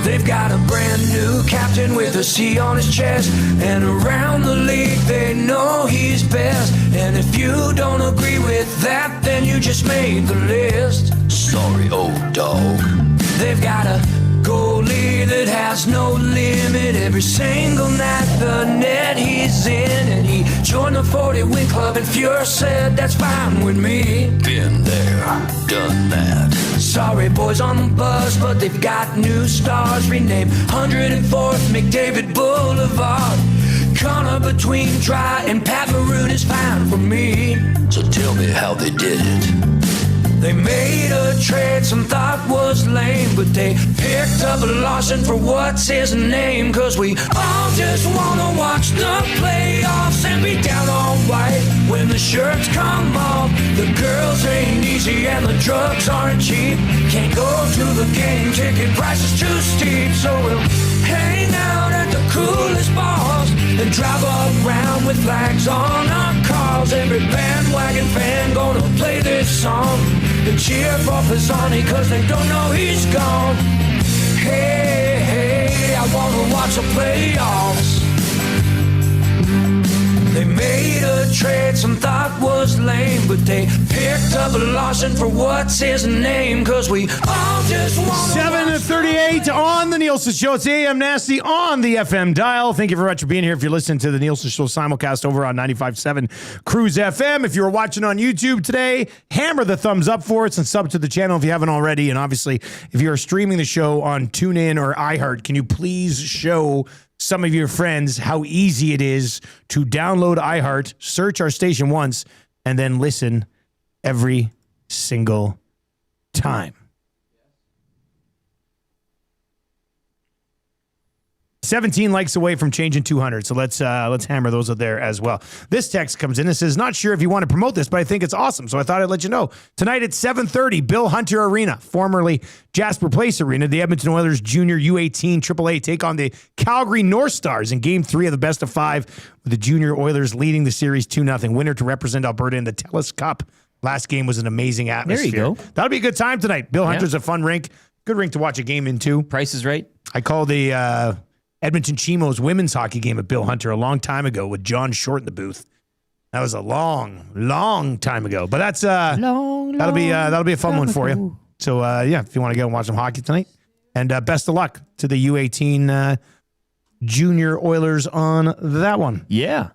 They've got a brand new captain with a C on his chest. And around the league they know he's best. And if you don't agree with that, then you just made the list. Sorry, old dog. They've got a goalie that has no limit. Every single night the net he's in. And he joined the 40-win club and Fuhrer said that's fine with me. Been there, done that. Sorry boys on the bus, but they've got new stars. Renamed 104th McDavid Boulevard. Corner between Dry and Pat Maroon is fine for me. So tell me how they did it. They made a trade some thought was lame, but they picked up Larson for what's his name. Cause we all just wanna watch the playoffs and be down on white when the shirts come off. The girls ain't easy and the drugs aren't cheap. Can't go to the game, ticket prices too steep. So we'll hang out at the coolest bars and drive around with flags on our cars. Every bandwagon fan gonna play this song and cheer for Pisani cause they don't know he's gone. Hey, hey, I wanna watch the playoffs. They made a trade some thought was lame, but they picked up Lawson for what's his name, cause we all just want 7:38 on the Nielson Show. It's AM Nasty on the FM dial. Thank you very much for being here. If you're listening to the Nielson Show simulcast over on 95.7 Cruise FM. If you're watching on YouTube today, hammer the thumbs up for us and sub to the channel if you haven't already. And obviously, if you're streaming the show on TuneIn or iHeart, can you please show some of your friends how easy it is to download iHeart, search our station once, and then listen every single time. 17 likes away from changing 200, so let's hammer those out there as well. This text comes in and says, not sure if you want to promote this, but I think it's awesome, so I thought I'd let you know. Tonight at 7:30, Bill Hunter Arena, formerly Jasper Place Arena, the Edmonton Oilers Junior U18 AAA take on the Calgary North Stars in Game 3 of the best of 5, with the Junior Oilers leading the series 2-0. Winner to represent Alberta in the TELUS Cup. Last game was an amazing atmosphere. There you go. That'll be a good time tonight. Bill Hunter's a fun rink. Good rink to watch a game in, too. Price is right. I called the Edmonton Chimos women's hockey game at Bill Hunter a long time ago with John Short in the booth. That was a long time ago. But that's that'll be a fun one for you. So if you want to go and watch some hockey tonight, and best of luck to the U18 Junior Oilers on that one. Yeah.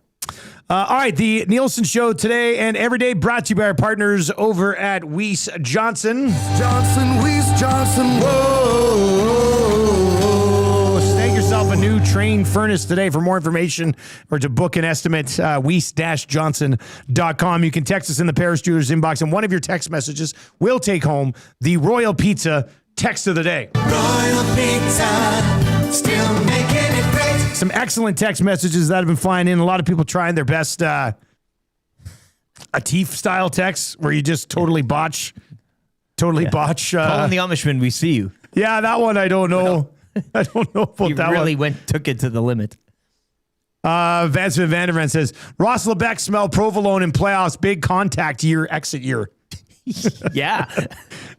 All right, the Nielsen Show today and every day brought to you by our partners over at Weiss Johnson. Weiss Johnson, whoa. Snag yourself a new Train furnace today. For more information or to book an estimate, weiss-johnson.com. You can text us in the Paris Jewelers inbox, and one of your text messages will take home the Royal Pizza text of the day. Royal Pizza, still making it great. Some excellent text messages that have been flying in. A lot of people trying their best a Teef style text where you just totally botch. Call in the Amishman, we see you. Yeah, that one I don't know. I don't know about that one. You really took it to the limit. Vance Van Vandervan says, Ross Lebec smell provolone in playoffs, big contact year, exit year. Yeah.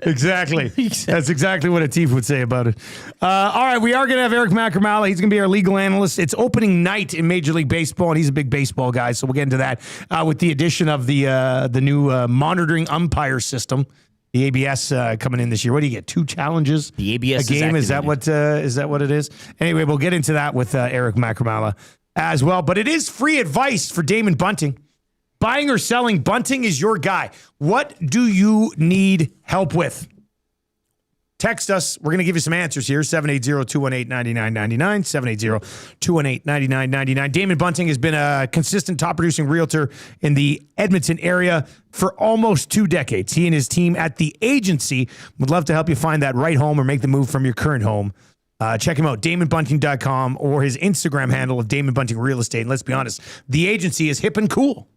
Exactly. That's exactly what a Teef would say about it. All right, we are going to have Eric Macramalla. He's going to be our legal analyst. It's opening night in Major League Baseball, and he's a big baseball guy, so we'll get into that with the addition of the new monitoring umpire system. The ABS coming in this year. What do you get? 2 challenges? The ABS a game? Is that what it is? Anyway, we'll get into that with Eric Macramalla as well. But it is free advice for Damon Bunting. Buying or selling, Bunting is your guy. What do you need help with? Text us. We're going to give you some answers here. 780-218-9999. 780-218-9999. Damon Bunting has been a consistent top-producing realtor in the Edmonton area for almost 2 decades. He and his team at the agency would love to help you find that right home or make the move from your current home. Check him out, DamonBunting.com, or his Instagram handle of Damon Bunting Real Estate. And let's be honest, the agency is hip and cool.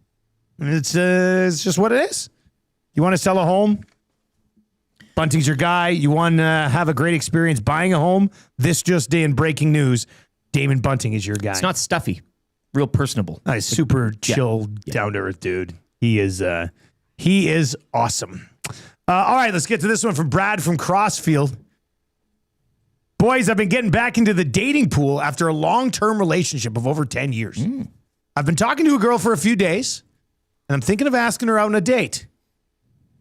It's just what it is. You want to sell a home? Bunting's your guy. You want to have a great experience buying a home? This just in breaking news. Damon Bunting is your guy. It's not stuffy. Real personable. He's super chill, down to earth dude. He is awesome. All right, let's get to this one from Brad from Crossfield. Boys, I've been getting back into the dating pool after a long-term relationship of over 10 years. I've been talking to a girl for a few days, and I'm thinking of asking her out on a date.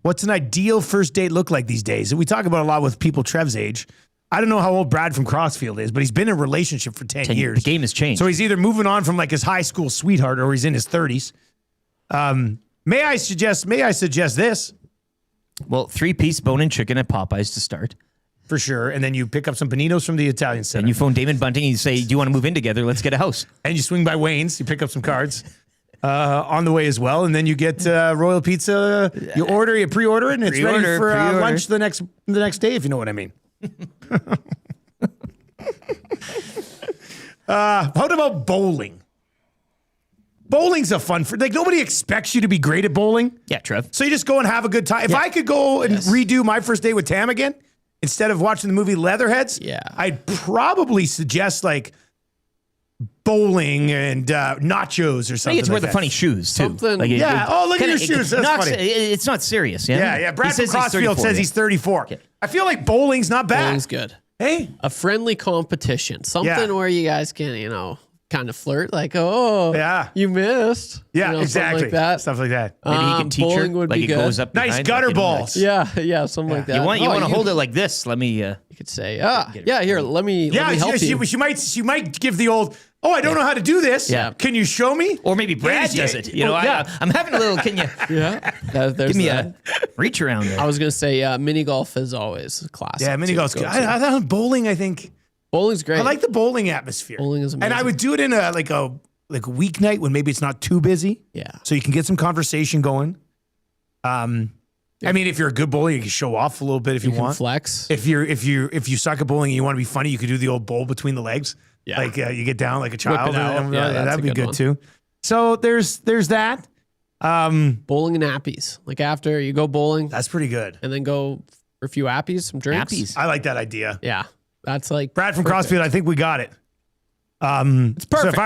What's an ideal first date look like these days? And we talk about a lot with people Trev's age. I don't know how old Brad from Crossfield is, but he's been in a relationship for 10 years. The game has changed. So he's either moving on from like his high school sweetheart or he's in his 30s. May I suggest this? Well, 3-piece bone-in chicken at Popeyes to start. For sure. And then you pick up some paninos from the Italian Center. And you phone Damon Bunting and you say, do you want to move in together? Let's get a house. And you swing by Wayne's. You pick up some cards on the way as well. And then you get Royal Pizza. You pre-order it, and it's ready for lunch the next day, if you know what I mean. How about bowling? bowling's a fun like nobody expects you to be great at bowling. Yeah, Trev. So you just go and have a good time. If I could go and redo my first day with Tam again, instead of watching the movie Leatherheads, I'd probably suggest like bowling and nachos or something. I think it's like wear the funny shoes too. Something- Like look at your shoes. That's funny. It's not serious. Yeah, Yeah. Brad He from says he's Crossfield 34, says he's 34. I feel like bowling's not bad. Bowling's good. Hey, a friendly competition, something where you guys can, kind of flirt, like, oh, you missed. Yeah, exactly. Like that. Stuff like that. Maybe he can teach her. Bowling would like be it good. goes up. Nice behind, gutter like, balls. Yeah, something like that. You want to hold it like this. Let me. You could say, here, let me help you. She might give the old, I don't know how to do this. Yeah. Can you show me? Or maybe Brad does it. I'm having a little. Can you? Give me a reach around there. I was gonna say mini golf is always a classic. Yeah, mini golf's good. I thought bowling. I think bowling's great. I like the bowling atmosphere. Bowling is amazing. And I would do it in a weeknight when maybe it's not too busy. Yeah. So you can get some conversation going. I mean, if you're a good bowler, you can show off a little bit if you want. Flex. If you suck at bowling and you want to be funny, you could do the old bowl between the legs. Yeah. Like you get down like a child. That'd be good too. So there's that. Bowling and appies. Like after you go bowling, that's pretty good. And then go for a few appies, some drinks. Appies. I like that idea. Yeah. That's like Brad from Crossfield. I think we got it. It's perfect. So if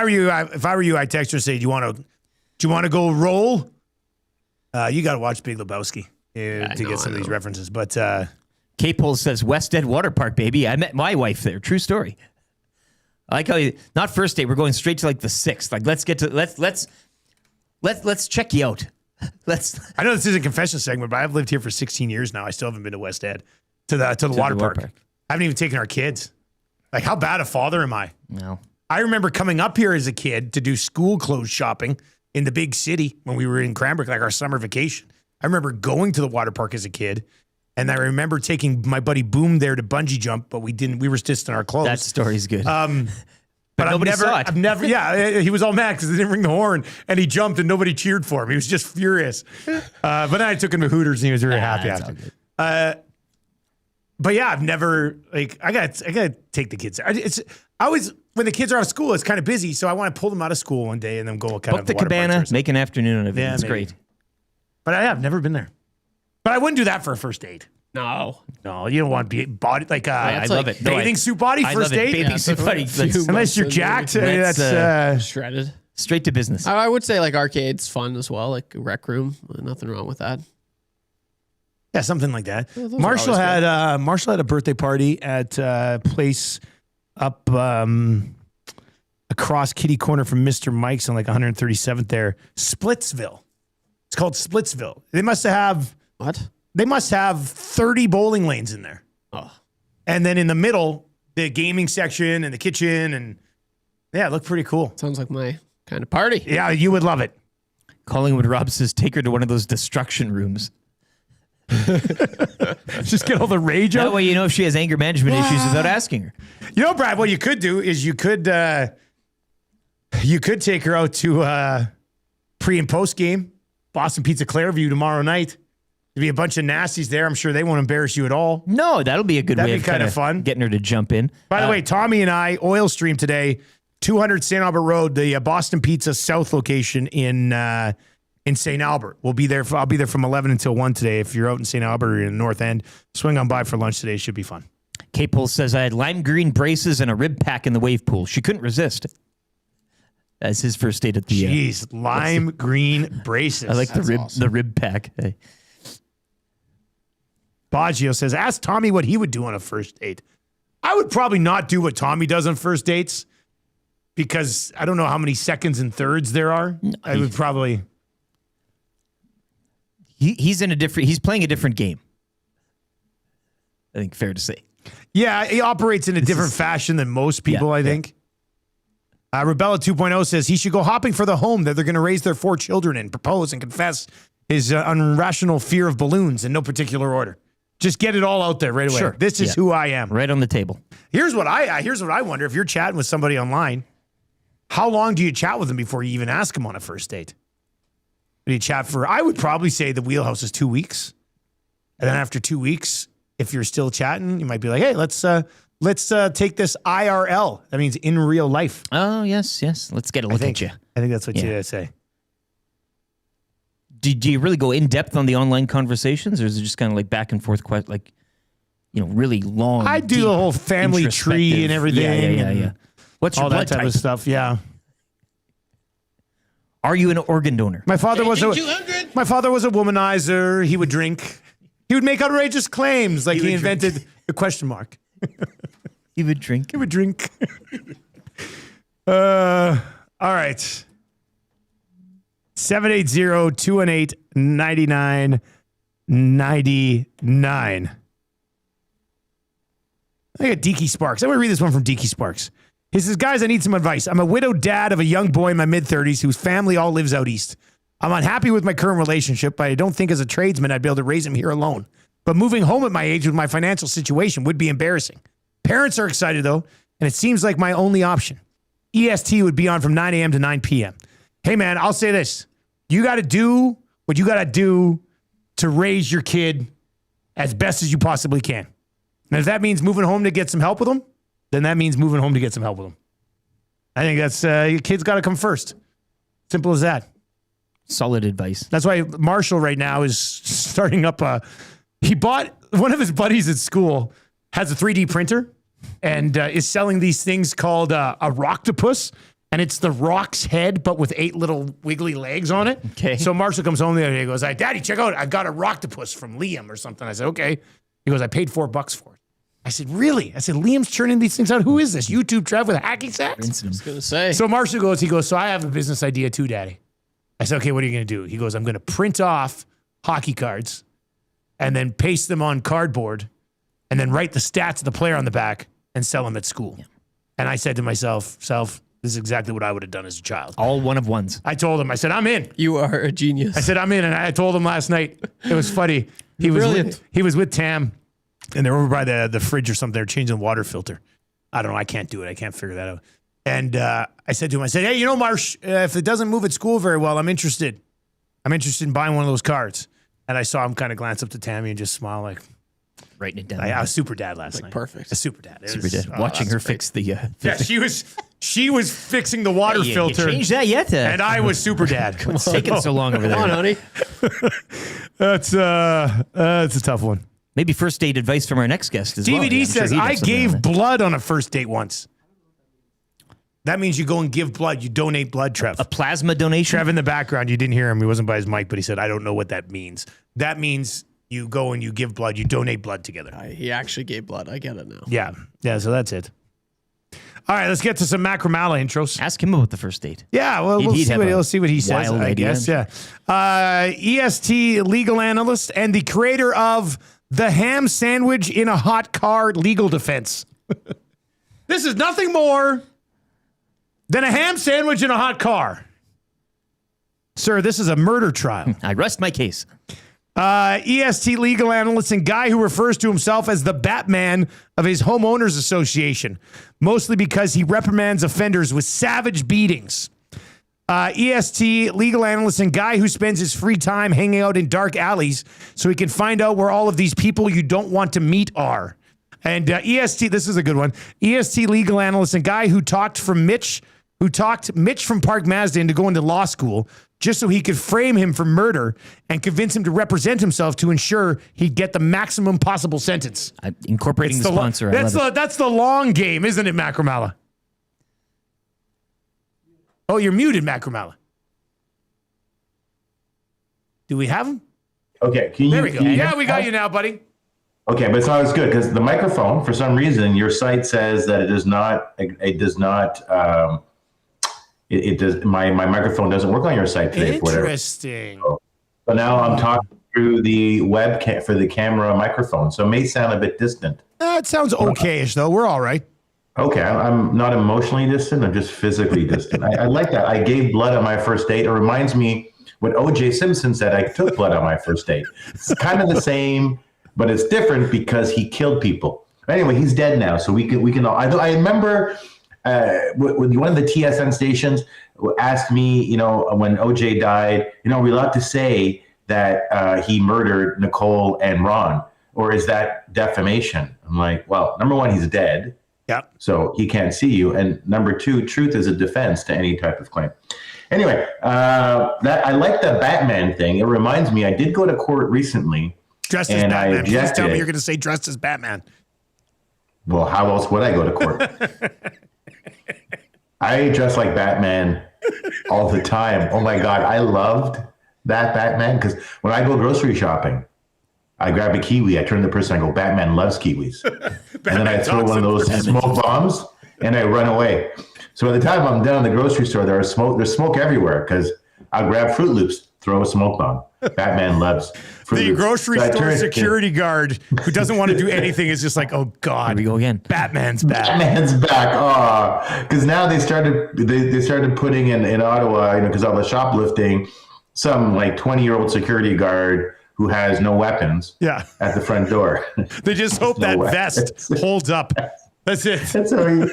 I were you, I'd text her and say, do you want to go roll? You got to watch Big Lebowski to get some of these references. But K-Pole says West End Water Park, baby. I met my wife there. True story. I like how not first date. We're going straight to like the 6th. Like let's check you out. I know this isn't a confession segment, but I've lived here for 16 years now. I still haven't been to West End to the water park. I haven't even taken our kids. Like, how bad a father am I? No. I remember coming up here as a kid to do school clothes shopping in the big city when we were in Cranbrook, like our summer vacation. I remember going to the water park as a kid, and I remember taking my buddy Boom there to bungee jump, but we didn't. We were just in our clothes. That story's good. But nobody saw it. I've never, he was all mad because they didn't ring the horn, and he jumped and nobody cheered for him. He was just furious. But then I took him to Hooters and he was very happy after. But yeah, I've never I got to take the kids. I always when the kids are out of school, it's kind of busy, so I want to pull them out of school one day and then go kind Book the cabana, make an afternoon of it. It's great. But I have never been there. But I wouldn't do that for a first date. No, you don't want body like I love it. Bathing suit body first date. Bathing suit body. Unless you're jacked, that's shredded. Straight to business. I would say like arcades fun as well, like a rec room. Nothing wrong with that. Yeah, something like that. Yeah, Marshall had a birthday party at a place up across Kitty Corner from Mr. Mike's on like 137th there, Splitsville. It's called Splitsville. They must have what? They must have 30 bowling lanes in there. Oh, and then in the middle, the gaming section and the kitchen, and yeah, it looked pretty cool. Sounds like my kind of party. Yeah, you would love it. Collingwood Rob says take her to one of those destruction rooms. Just get all the rage out. That way you know if she has anger management issues without asking her. You know, Brad, what you could do is you could take her out to pre and post game Boston Pizza Clairview tomorrow night. There'll be a bunch of nasties there. I'm sure they won't embarrass you at all. No, that'll be a good way of kind of fun. Getting her to jump in. By the way, Tommy and I oil stream today, 200 St. Albert Road, the Boston Pizza South location in St. Albert. We'll be there. I'll be there from 11 until 1 today. If you're out in St. Albert or in the North End, swing on by for lunch today. It should be fun. K-Pole says, I had lime green braces and a rib pack in the wave pool. She couldn't resist. That's his first date at the... Jeez, lime green braces. I like That's the rib pack. Hey. Baggio says, ask Tommy what he would do on a first date. I would probably not do what Tommy does on first dates because I don't know how many seconds and thirds there are. No, I would probably... He's playing a different game. I think fair to say. Yeah, he operates in a different fashion than most people, I think. Rebella 2.0 says he should go hopping for the home that they're going to raise their 4 children in, propose and confess his irrational fear of balloons in no particular order. Just get it all out there right away. Sure. This is who I am. Right on the table. Here's what I wonder. If you're chatting with somebody online, how long do you chat with them before you even ask them on a first date? Do you chat for, I would probably say the wheelhouse is 2 weeks. And then after 2 weeks, if you're still chatting, you might be like, hey, let's take this IRL. That means in real life. Oh, yes. Let's get a look at you. I think that's what you say. Do you really go in depth on the online conversations, or is it just kind of like back and forth, like, really long? I do the whole family tree and everything. Yeah. What's your all blood that type type of stuff? Yeah. Are you an organ donor? My father was a womanizer. He would drink. He would make outrageous claims, like he invented the question mark. He would drink. He would drink. All right. 780-218-9999. I got Deaky Sparks. I'm going to read this one from Deaky Sparks. He says, guys, I need some advice. I'm a widowed dad of a young boy in my mid-30s whose family all lives out east. I'm unhappy with my current relationship, but I don't think as a tradesman I'd be able to raise him here alone. But moving home at my age with my financial situation would be embarrassing. Parents are excited, though, and it seems like my only option. EST would be on from 9 a.m. to 9 p.m. Hey, man, I'll say this. You got to do what you got to do to raise your kid as best as you possibly can. And if that means moving home to get some help with them, then that means moving home to get some help with them. I think that's your kid's got to come first. Simple as that. Solid advice. That's why Marshall right now is starting up he bought one of his buddies at school has a 3D printer and is selling these things called a rocktopus. And it's the rock's head, but with 8 little wiggly legs on it. Okay. So Marshall comes home the other day and goes, "Hey, Daddy, check out, I got a rocktopus from Liam or something." I said, "Okay." He goes, "I paid $4 for it." I said, "Really?" I said, "Liam's churning these things out. Who is this? YouTube Trev with a hacky sack?" I was going to say. So Marshall goes, "So I have a business idea too, Daddy." I said, "Okay, what are you going to do?" He goes, "I'm going to print off hockey cards and then paste them on cardboard and then write the stats of the player on the back and sell them at school." Yeah. And I said to myself, this is exactly what I would have done as a child. All one of ones. I told him, I said, "I'm in." You are a genius. I said, "I'm in." And I told him last night, it was funny. He was with Tam and they're over by the fridge or something. They're changing the water filter. I don't know. I can't do it. I can't figure that out. And I said to him, "Hey, you know, Marsh, if it doesn't move at school very well, I'm interested. I'm interested in buying one of those cards." And I saw him kind of glance up to Tammy and just smile like, writing it down. I was super dad last night. Perfect. A super dad. Watching her fix the. Yeah, she was fixing the water filter. You changed that yet? And I was super dad. What's taking so long over there? Come on, honey. That's a tough one. Maybe first date advice from our next guest as well. DVD says, "I gave blood on a first date once." That means you go and give blood. You donate blood, Trev. A plasma donation? Trev in the background, you didn't hear him. He wasn't by his mic, but he said, "I don't know what that means." That means you go and you give blood. You donate blood together. He actually gave blood. I get it now. Yeah. So that's it. All right, let's get to some Macramalla intros. Ask him about the first date. Yeah, well, we'll see what he says, I guess. Yeah. EST legal analyst and the creator of the ham sandwich in a hot car legal defense. This is nothing more than a ham sandwich in a hot car. Sir, this is a murder trial. I rest my case. EST legal analyst and guy who refers to himself as the Batman of his homeowners association, mostly because he reprimands offenders with savage beatings. EST legal analyst and guy who spends his free time hanging out in dark alleys so he can find out where all of these people you don't want to meet are. And EST, this is a good one. EST legal analyst and guy who talked Mitch from Park Mazda into going to law school just so he could frame him for murder and convince him to represent himself to ensure he'd get the maximum possible sentence. Incorporating the sponsor. That's the long game, isn't it, Macramalla? Oh, you're muted, Macramalla. Do we have him? Okay. There we go. Yeah, we got you now, buddy. Okay, but it's not as good because the microphone, for some reason, your site says that it does not. It does. My microphone doesn't work on your site today. Interesting. So now I'm talking through the webcam for the camera microphone, so it may sound a bit distant. It sounds okay-ish, though. We're all right. Okay, I'm not emotionally distant. I'm just physically distant. I like that. I gave blood on my first date. It reminds me what O.J. Simpson said. I took blood on my first date. It's kind of the same, but it's different because he killed people. Anyway, he's dead now, so we can. I remember when one of the TSN stations asked me, when O.J. died, are we allowed to say that he murdered Nicole and Ron, or is that defamation? I'm like, well, number one, he's dead. Yeah. So he can't see you. And number two, truth is a defense to any type of claim. Anyway, that I like the Batman thing. It reminds me, I did go to court recently. Dressed as Batman. Please tell me you're going to say dressed as Batman. Well, how else would I go to court? I dress like Batman all the time. Oh my God, I loved that Batman because when I go grocery shopping, I grab a kiwi, I turn to the person, I go, Batman loves kiwis. And then I throw one of those smoke bombs and I run away. So by the time I'm down in the grocery store, there's smoke everywhere because I'll grab Fruit Loops, throw a smoke bomb. Batman loves Fruit Loops. Grocery store security guard who doesn't want to do anything is just like, oh God, here we go again. Batman's back. Batman's back. Oh, because now they started putting in Ottawa, because all the shoplifting, some like 20-year-old security guard who has no weapons. Yeah. At the front door. They just hope that vest holds up. That's it. That's how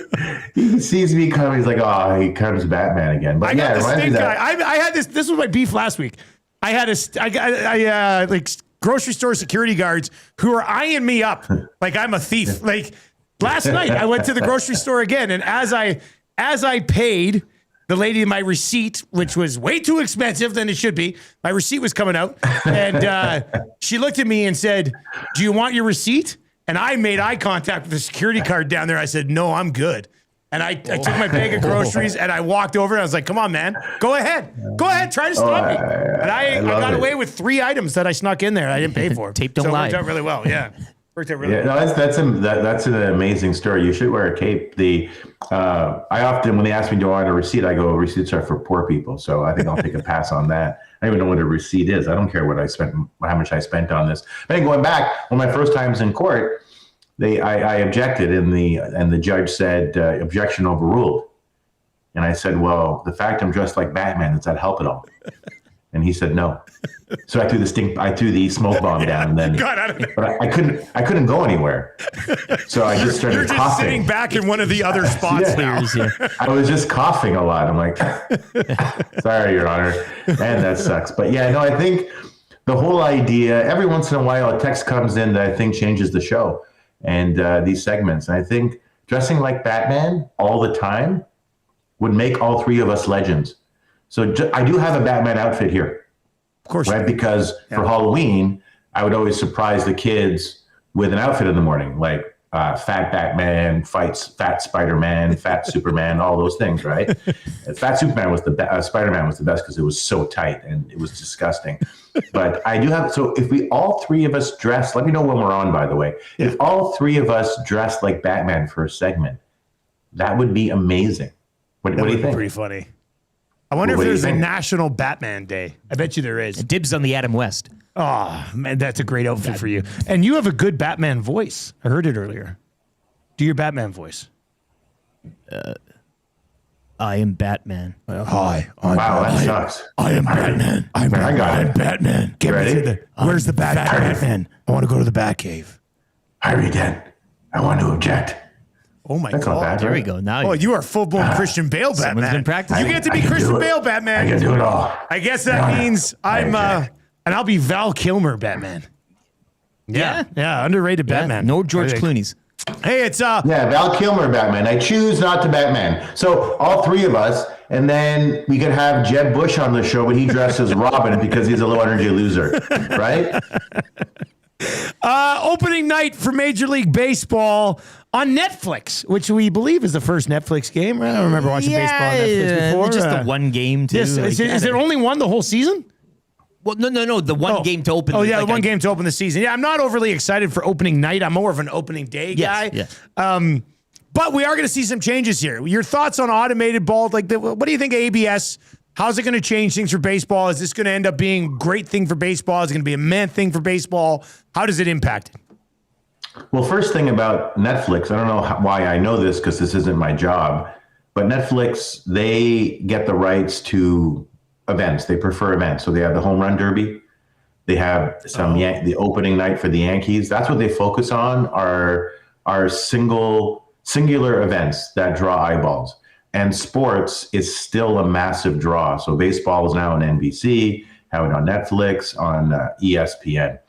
he sees me coming. He's like, oh, he comes Batman again. But I got the stink guy. I had this. This was my beef last week. I had like grocery store security guards who are eyeing me up like I'm a thief. Like last night, I went to the grocery store again, and as I paid the lady my receipt, which was way too expensive than it should be, my receipt was coming out, and she looked at me and said, "Do you want your receipt?" And I made eye contact with the security guard down there. I said, "No, I'm good." And I took my bag of groceries and I walked over and I was like, come on, man, go ahead, try to stop me. And I got away with 3 items that I snuck in there. I didn't pay for. Tape don't lie. It worked out really well. Yeah. Worked out really well. No, that's an amazing story. You should wear a cape. I often, when they ask me, do I want a receipt? I go, receipts are for poor people. So I think I'll take a pass on that. I don't even know what a receipt is. I don't care what I spent, how much I spent on this. But then going back, one of my first times in court, I objected, and the judge said, objection overruled. And I said, well, the fact I'm dressed like Batman, does that help at all? And he said no. So I threw the smoke bomb down, and then but I couldn't go anywhere. So I just started coughing. You're just sitting back in one of the other spots now. I was just coughing a lot. I'm like, sorry, Your Honor, and that sucks. But yeah, no, I think the whole idea. Every once in a while, a text comes in that I think changes the show. And these segments. And I think dressing like Batman all the time would make all 3 of us legends. So I do have a Batman outfit here. Of course. Right? Because for Halloween, I would always surprise the kids with an outfit in the morning, like fat Batman fights fat Spider-Man, fat Superman, all those things, right? Fat Superman was Spider-Man was the best because it was so tight and it was disgusting. But I do have, so if we all 3 of us dress, let me know when we're on, by the way. Yeah. If all 3 of us dressed like Batman for a segment, that would be amazing. What do you think? Pretty funny. I wonder if there's a National Batman Day. I bet you there is. Dibs on the Adam West. Oh, man, that's a great outfit for you. And you have a good Batman voice. I heard it earlier. Do your Batman voice. I am Batman. Hi. That sucks. I am Batman. I'm Batman. Get ready? Where's the Batman? I want to go to the Batcave. Harry Dent. I want to object. Oh my That's God! There we go. Now, you are full-blown Christian Bale Batman. Someone's been practicing. You get to be Christian Bale Batman. I can do it all. I guess that means I'm, and I'll be Val Kilmer Batman. Yeah, underrated Batman. No George Clooney's. Hey, it's Val Kilmer Batman. I choose not to Batman. So all 3 of us, and then we could have Jeb Bush on the show, but he dresses Robin because he's a low energy loser, right? Opening night for Major League Baseball on Netflix, which we believe is the first Netflix game. I don't remember watching baseball on Netflix before. Just the one game, too. Is there only one the whole season? Well, no. The one game to open. Oh, yeah, the one game to open the season. Yeah, I'm not overly excited for opening night. I'm more of an opening day guy. Yes. But we are going to see some changes here. Your thoughts on automated ball? What do you think of ABS? How's it going to change things for baseball? Is this going to end up being a great thing for baseball? Is it going to be a man thing for baseball? How does it impact it? Well, first thing about Netflix, I don't know why I know this because this isn't my job, but Netflix, they get the rights to events. They prefer events. So they have the home run derby. They have some the opening night for the Yankees. That's what they focus on are singular events that draw eyeballs. And sports is still a massive draw. So baseball is now on NBC, have it on Netflix, on ESPN.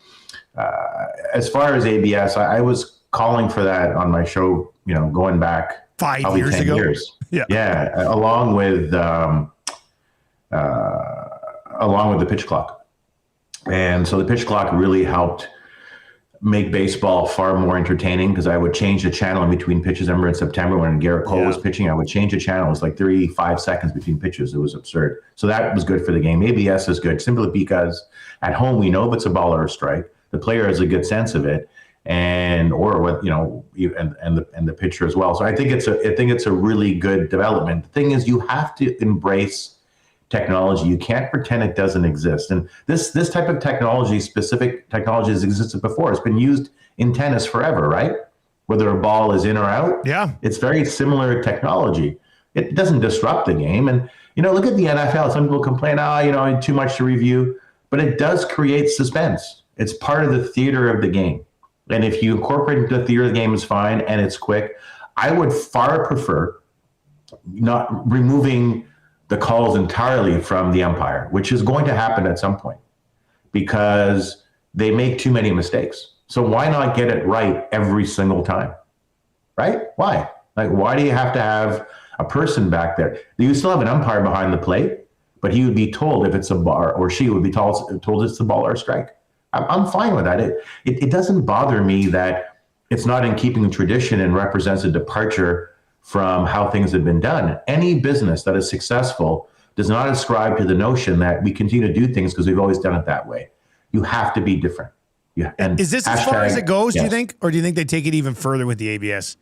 As far as ABS, I was calling for that on my show, going back 5 years ago. Yeah, along with along with the pitch clock. And so the pitch clock really helped make baseball far more entertaining because I would change the channel in between pitches. I remember in September when Garrett Cole was pitching, I would change the channel. It was like 35 seconds between pitches. It was absurd. So that was good for the game. ABS is good simply because at home we know if it's a ball or a strike. The player has a good sense of it, and the pitcher as well. So I think it's a really good development. The thing is, you have to embrace technology. You can't pretend it doesn't exist. And this type of technology, specific technology, has existed before. It's been used in tennis forever, right? Whether a ball is in or out. Yeah. It's very similar technology. It doesn't disrupt the game. And, look at the NFL. Some people complain, too much to review. But it does create suspense. It's part of the theater of the game. And if you incorporate it into the theater of the game, it's fine and it's quick. I would far prefer not removing the calls entirely from the umpire, which is going to happen at some point because they make too many mistakes. So why not get it right every single time? Right? Why? Why do you have to have a person back there? You still have an umpire behind the plate, but he would be told if it's a ball, or she would be told it's a ball or a strike. I'm fine with that. It doesn't bother me that it's not in keeping with tradition and represents a departure from how things have been done. Any business that is successful does not ascribe to the notion that we continue to do things because we've always done it that way. You have to be different. Yeah. And is this as far as it goes, yes. do you think? Or do you think they take it even further with the ABS?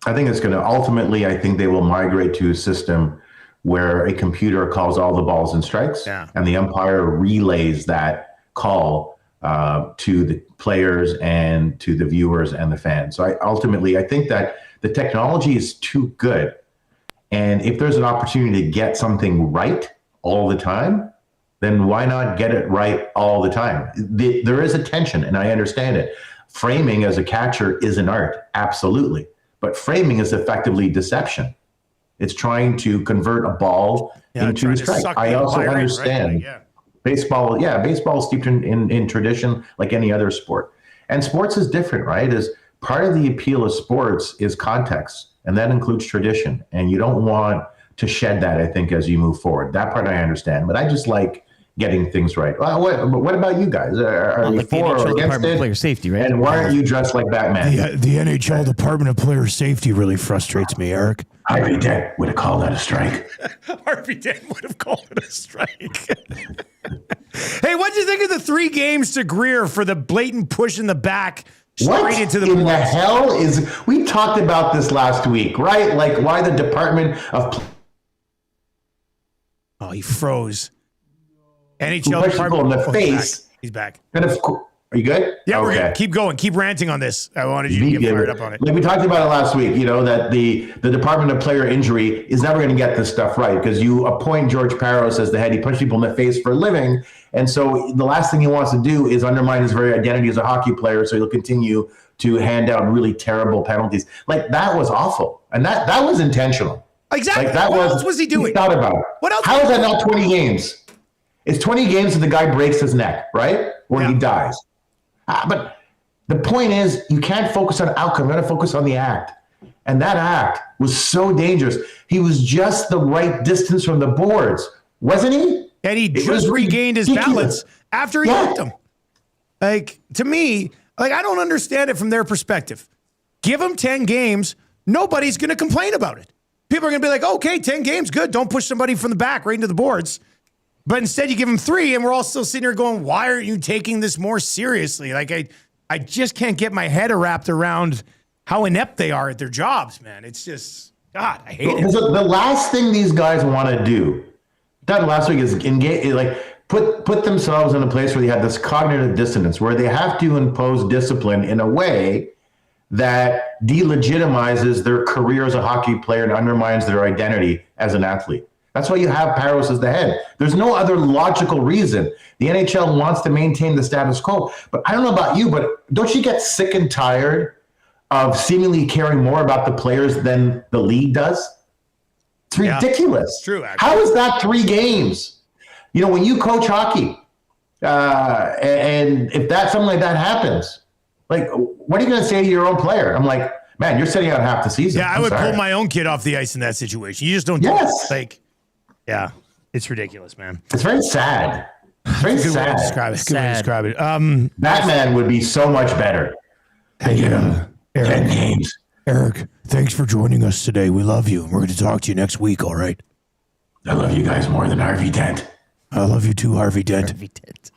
I think it's going to ultimately, I think they will migrate to a system where a computer calls all the balls and strikes and the umpire relays that call to the players and to the viewers and the fans. So I think that the technology is too good. And if there's an opportunity to get something right all the time, then why not get it right all the time? There is a tension, and I understand it. Framing as a catcher is an art, absolutely. But framing is effectively deception. It's trying to convert a ball into a strike. I also understand. Baseball is steeped in tradition like any other sport. And sports is different, right? Is part of the appeal of sports is context, and that includes tradition. And you don't want to shed that, I think, as you move forward. That part I understand. But I just like getting things right. Well, what about you guys? Are you for or against it? Player safety, right? And why aren't you dressed like Batman? The NHL Department of Player Safety really frustrates me, Eric. Harvey Dent would have called that a strike. Harvey Dent would have called it a strike. Hey, what do you think of the 3 games to Greer for the blatant push in the back straight into the boards? What in the boards? hell is... We talked about this last week, right? Like why the Department of... Oh, he froze. NHL Department Department in the face. He's back. And of course, are you good? Yeah, we're okay. good. Keep going. Keep ranting on this. I wanted you to get fired up on it. Like we talked about it last week, that the Department of Player Injury is never going to get this stuff right because you appoint George Parros as the head. He punches people in the face for a living. And so the last thing he wants to do is undermine his very identity as a hockey player. So he'll continue to hand out really terrible penalties. Like that was awful. And that was intentional. Exactly. Like what else was he doing? He thought about it. What else? How is that not 20 games? It's 20 games that the guy breaks his neck, right? Or he dies. But the point is, you can't focus on outcome. You got to focus on the act. And that act was so dangerous. He was just the right distance from the boards, wasn't he? And he just regained his balance after he hit them. Like, to me, I don't understand it from their perspective. Give him 10 games. Nobody's going to complain about it. People are going to be like, okay, 10 games, good. Don't push somebody from the back right into the boards. But instead, you give him 3, and we're all still sitting here going, why aren't you taking this more seriously? Like, I just can't get my head wrapped around how inept they are at their jobs, man. It's just, God, I hate it. The last thing these guys want to do, done last week, is engage, put themselves in a place where they have this cognitive dissonance, where they have to impose discipline in a way that delegitimizes their career as a hockey player and undermines their identity as an athlete. That's why you have Parros as the head. There's no other logical reason. The NHL wants to maintain the status quo. But I don't know about you, but don't you get sick and tired of seemingly caring more about the players than the league does? It's ridiculous. It's true, actually. How is that 3 games? When you coach hockey, and if something like that happens, like, what are you going to say to your own player? I'm like, man, you're sitting out half the season. Yeah, I would pull my own kid off the ice in that situation. You just don't do it. Like, It's ridiculous, man. It's very sad. It's very Good way to sad. describe it. Good way to describe it. Batman would be so much better. Eric, 10 games. Eric, thanks for joining us today. We love you. We're going to talk to you next week, all right? I love you guys more than Harvey Dent. I love you too, Harvey Dent. Harvey Dent.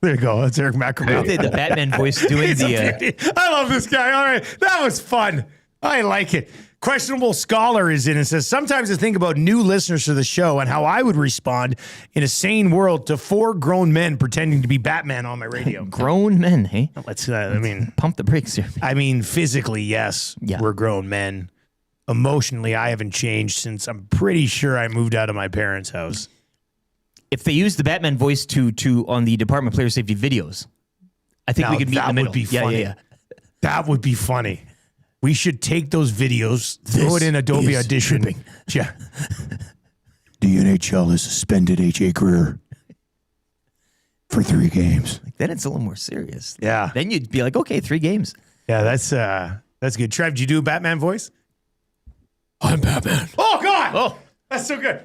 There you go. That's Eric Macramalla. Did the Batman voice doing the... I love this guy. All right. That was fun. I like it. Questionable Scholar is in and says, sometimes I think about new listeners to the show and how I would respond in a sane world to 4 grown men pretending to be Batman on my radio. Grown men, hey? Let's pump the brakes here. I mean, physically, yes, Yeah. we're grown men. Emotionally, I haven't changed since I'm pretty sure I moved out of my parents' house. If they use the Batman voice to on the Department of Player Safety videos, I think Now, we could meet in the that middle. would be funny. Yeah. That would be funny. We should take those videos, throw it in Adobe Audition. Yeah. The NHL has suspended H.A. Greer for 3 games. Then it's a little more serious. Yeah. Then you'd be like, okay, 3 games. Yeah, that's good. Trev, did you do a Batman voice? I'm Batman. Oh, God. Oh, that's so good.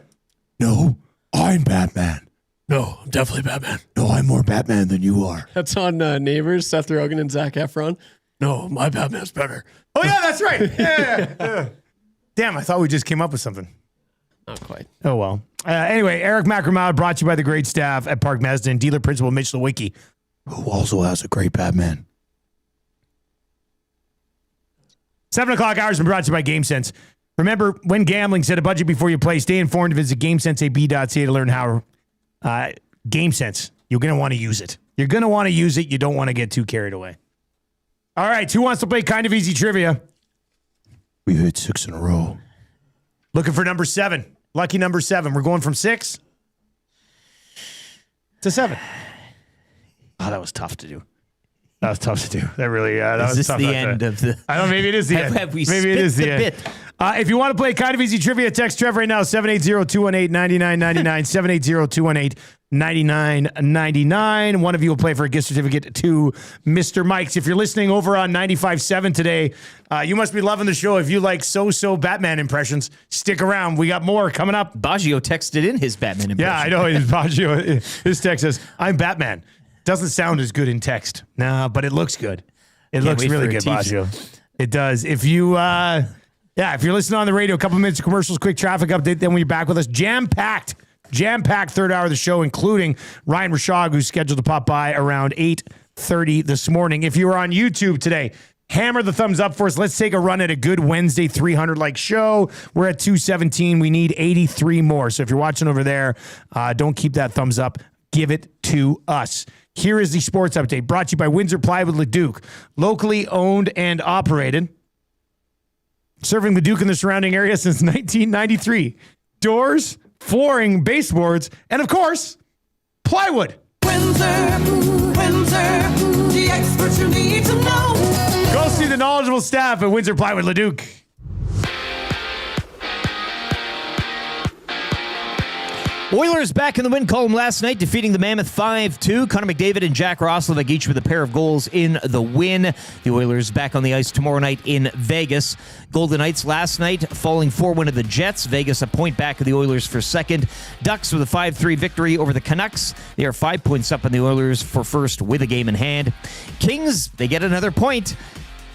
No, I'm Batman. No, I'm definitely Batman. No, I'm more Batman than you are. That's on Neighbors, Seth Rogen and Zac Efron. No, my Batman's better. Oh, yeah, that's right. Yeah. Damn, I thought we just came up with something. Not quite. Oh, well. Anyway, Eric Macramalla brought to you by the great staff at Park Mazda and dealer principal Mitch Lewicki, who also has a great Batman. 7 o'clock hours been brought to you by GameSense. Remember, when gambling, set a budget before you play. Stay informed and visit GameSenseAB.ca to learn how. GameSense, you're going to want to use it. You're going to want to use it. You don't want to get too carried away. All right, who wants to play kind of easy trivia? We've hit 6 in a row. Looking for number 7. Lucky number 7. We're going from 6 to 7. Oh, that was tough to do. That was tough to do. That really, that Is was this tough. the end of the... I don't know, maybe it is the end. Have we Maybe it is the spit the end. bit? If you want to play kind of easy trivia, text Trev right now, 780-218-9999, 780-218-9999. One of you will play for a gift certificate to Mr. Mike's. If you're listening over on 95.7 today, you must be loving the show. If you like so Batman impressions, stick around. We got more coming up. Baggio texted in his Batman impression. Yeah, I know. Baggio, his text says, I'm Batman. Doesn't sound as good in text. Nah, but it looks good. It looks really good, Baggio. It does. If you, if you're listening on the radio, a couple minutes of commercials, quick traffic update, then when you're back with us, jam-packed third hour of the show, including Ryan Rishaug, who's scheduled to pop by around 8:30 this morning. If you were on YouTube today, hammer the thumbs up for us. Let's take a run at a good Wednesday 300-like show. We're at 217. We need 83 more. So if you're watching over there, don't keep that thumbs up. Give it to us. Here is the sports update brought to you by Windsor Plywood Leduc, locally owned and operated, serving Leduc and the surrounding area since 1993. Doors, flooring, baseboards, and of course, plywood. Windsor, the experts you need to know. Go see the knowledgeable staff at Windsor Plywood Leduc. Oilers back in the win column last night, defeating the Mammoth 5-2. Connor McDavid and Jack Roslovic each with a pair of goals in the win. The Oilers back on the ice tomorrow night in Vegas. Golden Knights last night falling 4-1 to the Jets. Vegas a point back of the Oilers for second. Ducks with a 5-3 victory over the Canucks. They are 5 points up on the Oilers for first with a game in hand. Kings, they get another point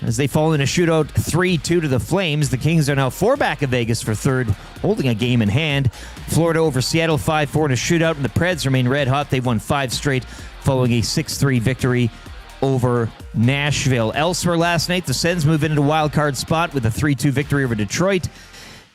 as they fall in a shootout 3-2 to the Flames. The Kings are now 4 back of Vegas for third, holding a game in hand. Florida over Seattle 5-4 in a shootout, and the Preds remain red hot. They've won 5 straight following a 6-3 victory over Nashville. Elsewhere last night, the Sens move into a wild card spot with a 3-2 victory over Detroit.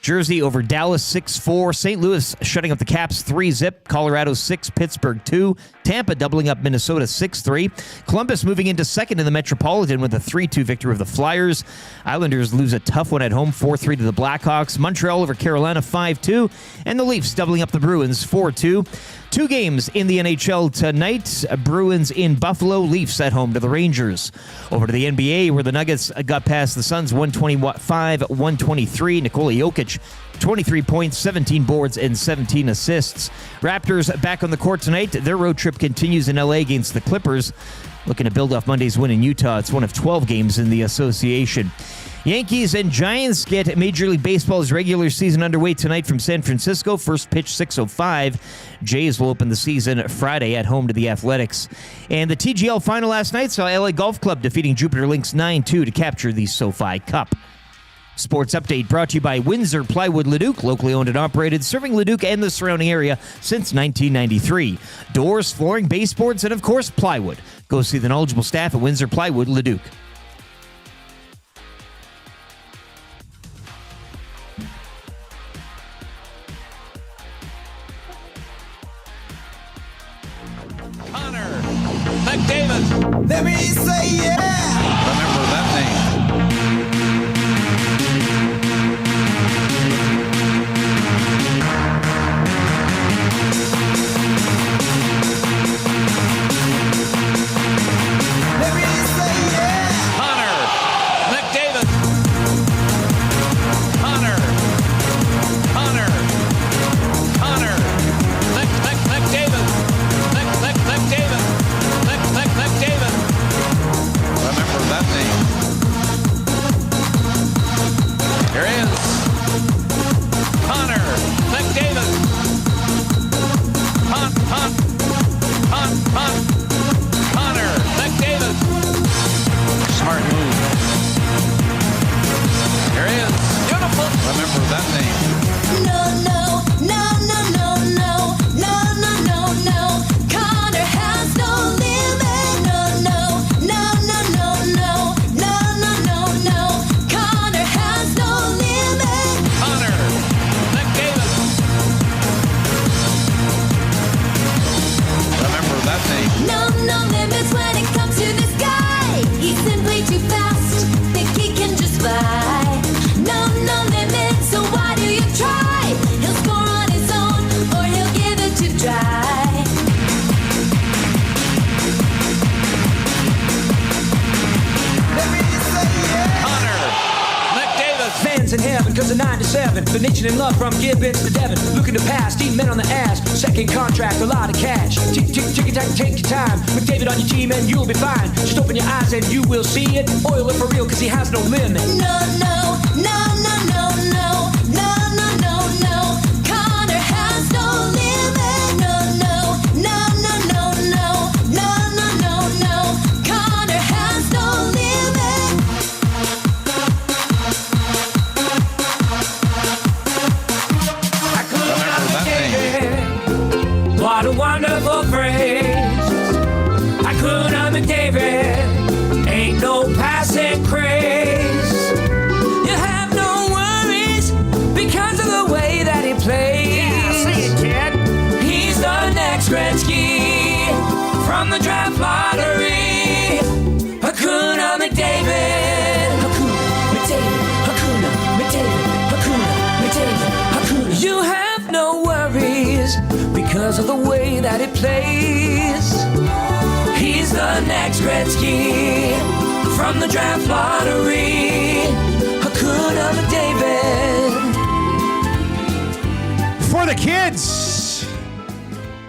Jersey over Dallas 6-4. St. Louis shutting up the Caps 3-0. Colorado 6, Pittsburgh 2. Tampa doubling up Minnesota 6-3. Columbus moving into second in the Metropolitan with a 3-2 victory over the Flyers. Islanders lose a tough one at home 4-3 to the Blackhawks. Montreal over Carolina 5-2. And the Leafs doubling up the Bruins 4-2. 2 games in the NHL tonight. Bruins in Buffalo, Leafs at home to the Rangers. Over to the NBA where the Nuggets got past the Suns 125-123. Nikola Jokic 23 points, 17 boards, and 17 assists. Raptors back on the court tonight. Their road trip continues in LA against the Clippers. Looking to build off Monday's win in Utah. It's one of 12 games in the association. Yankees and Giants get Major League Baseball's regular season underway tonight from San Francisco. First pitch 6:05. Jays will open the season Friday at home to the Athletics. And the TGL final last night saw LA Golf Club defeating Jupiter Lynx 9-2 to capture the SoFi Cup. Sports Update brought to you by Windsor Plywood Leduc, locally owned and operated, serving Leduc and the surrounding area since 1993. Doors, flooring, baseboards, and of course plywood. Go see the knowledgeable staff at Windsor Plywood Leduc. McDavid. Let me say yeah. Remember that name. Let me say yeah. Connor McDavid. Connor. McDavid. McDavid. McDavid. Remember that name. Here he is. Connor McDavid. Connor McDavid. Smart move. Here he is. Beautiful. Remember that name. No. Connor has no limit. No. Connor has no limit. Connor McDavid. Remember that name. No limits when it comes to this guy. He's simply too fast. Think he can just fly. No limits, so why do you try? He'll score on his own, or he'll give it to dry. Connor McDavid. Fans in heaven, cause of 9 to 7. The nation in love from Gibbons to Devon. Looking to pass, eating men on the ass. Second contract, a lot of cash. Tick, take your time. McDavid on your team and you'll be fine. Just open your eyes and you will see it. Oil it for real, cause he has no limit. No. Connor has no limit. No. Connor has no limit. Remember that name. What a wonderful phrase. Hakuna McDavid. Ain't no passing craze. You have no worries because of the way that he plays. Yeah, say it, kid. He's the next Gretzky from the draft lottery. Hakuna McDavid. Hakuna McDavid. You have no worries because of the way that he plays. He's the next Gretzky from the draft lottery. Hakuna McDavid. For the kids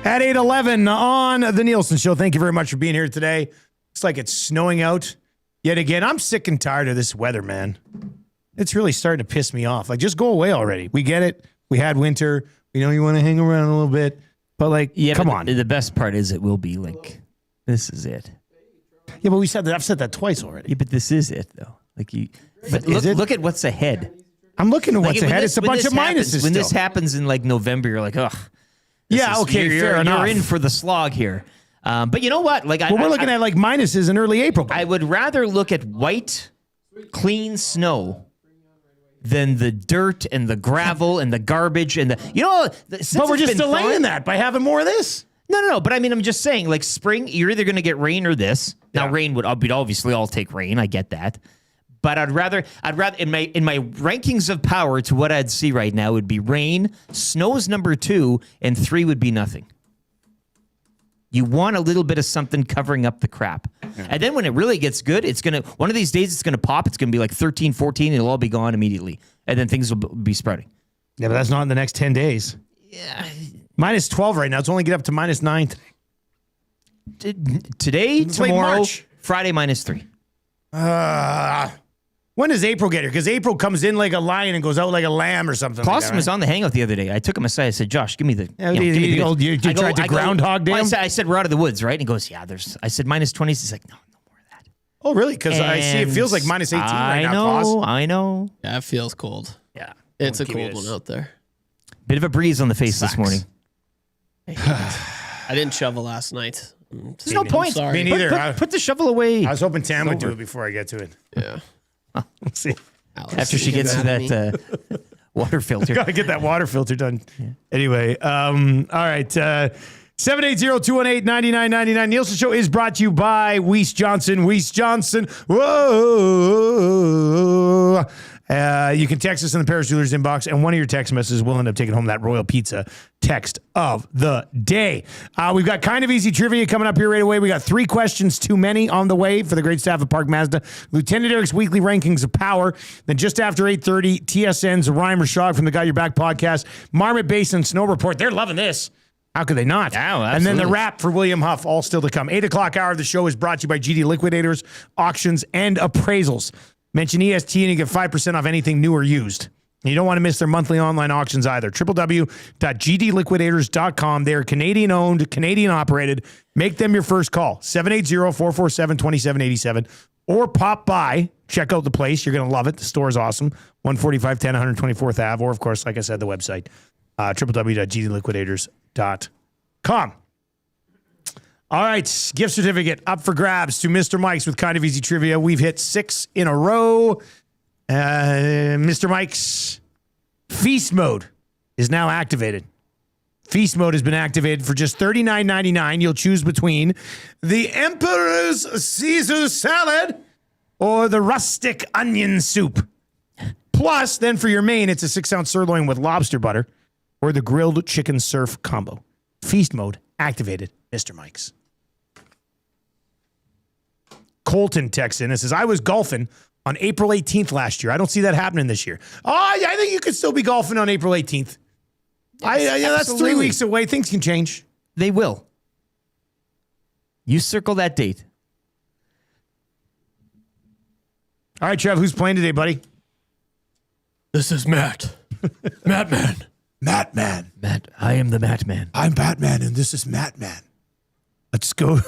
at 8:11 on the Nielson Show. Thank you very much for being here today. It's like it's snowing out yet again. I'm sick and tired of this weather, man. It's really starting to piss me off. Like, just go away already. We get it. We had winter. We know you want to hang around a little bit, but like, come on. The best part is it will be like, this is it. Yeah, but I've said that twice already. Yeah, but this is it though. Like but look at what's ahead. I'm looking at what's ahead. It's a bunch of minuses. When this happens in like November, you're like, ugh. Yeah, okay, fair enough. You're in for the slog here. But you know what? Like, we're looking at like minuses in early April. I would rather look at white, clean snow than the dirt and the gravel and the garbage and the But we're just delaying that by having more of this. No. But I mean, I'm just saying, like spring, you're either going to get rain or this. Now, rain would obviously all take rain. I get that. But I'd rather in my rankings of power to what I'd see right now would be rain, snow's number 2, and 3 would be nothing. You want a little bit of something covering up the crap. Yeah. And then when it really gets good, one of these days it's going to pop. It's going to be like 13, 14, and it'll all be gone immediately. And then things will be sprouting. Yeah, but that's not in the next 10 days. Yeah. Minus 12 right now. It's only get up to minus 9. Today, It's late tomorrow, March. Friday, minus 3. When does April get here? Because April comes in like a lion and goes out like a lamb or something. Clausen like that, was right? on the hangout the other day. I took him aside. I said, Josh, give me the. Yeah, give me the you goods." tried to groundhog well, him? I said, we're out of the woods, right? And he goes, yeah, there's. I said, minus 20s. He's like, no. Oh, really? Because I see it feels like minus 18 right now, Claus. I know. Yeah, it feels cold. Yeah. It's a cold one out there. Bit of a breeze on the face this morning. I didn't shovel last night. There's no point. Sorry. Me neither. Put the shovel away. I was hoping Tam would do it before I get to it. Yeah. Let's see. After she gets to that water filter. Got to get that water filter done. Yeah. Anyway, all right. 780-218-9999. Nielsen Show is brought to you by Weiss Johnson. Weiss Johnson. Whoa. You can text us in the Paris Jewelers inbox, and one of your text messages will end up taking home that Royal Pizza text of the day. We've got kind of easy trivia coming up here right away. We got 3 questions too many on the way for the great staff of Park Mazda. Lieutenant Eric's weekly rankings of power. Then just after 8:30, TSN's Ryan Rishaug from the Got Your Back podcast. Marmot Basin Snow Report. They're loving this. How could they not? Oh, and then the wrap for William Huff, all still to come. 8 o'clock hour of the show is brought to you by GD Liquidators, Auctions, and Appraisals. Mention EST and you get 5% off anything new or used. And you don't want to miss their monthly online auctions either. www.gdliquidators.com. They are Canadian owned, Canadian operated. Make them your first call. 780-447-2787. Or pop by. Check out the place. You're going to love it. The store is awesome. 14510 124th Ave. Or, of course, like I said, the website. www.gdliquidators.com. All right, gift certificate up for grabs to Mr. Mike's with Kind of Easy Trivia. We've hit 6 in a row. Mr. Mike's Feast Mode is now activated. Feast Mode has been activated for just $39.99. You'll choose between the Emperor's Caesar salad or the rustic onion soup. Plus, then for your main, it's a 6-ounce sirloin with lobster butter or the grilled chicken surf combo. Feast Mode activated, Mr. Mike's. Colton texts in and says, I was golfing on April 18th last year. I don't see that happening this year. Oh, yeah, I think you could still be golfing on April 18th. That's 3 weeks away. Things can change. They will. You circle that date. All right, Trev, who's playing today, buddy? This is Matt. Matt Man. Matt Man. Matt, I am the Matt Man. I'm Batman, and this is Matt Man. Let's go.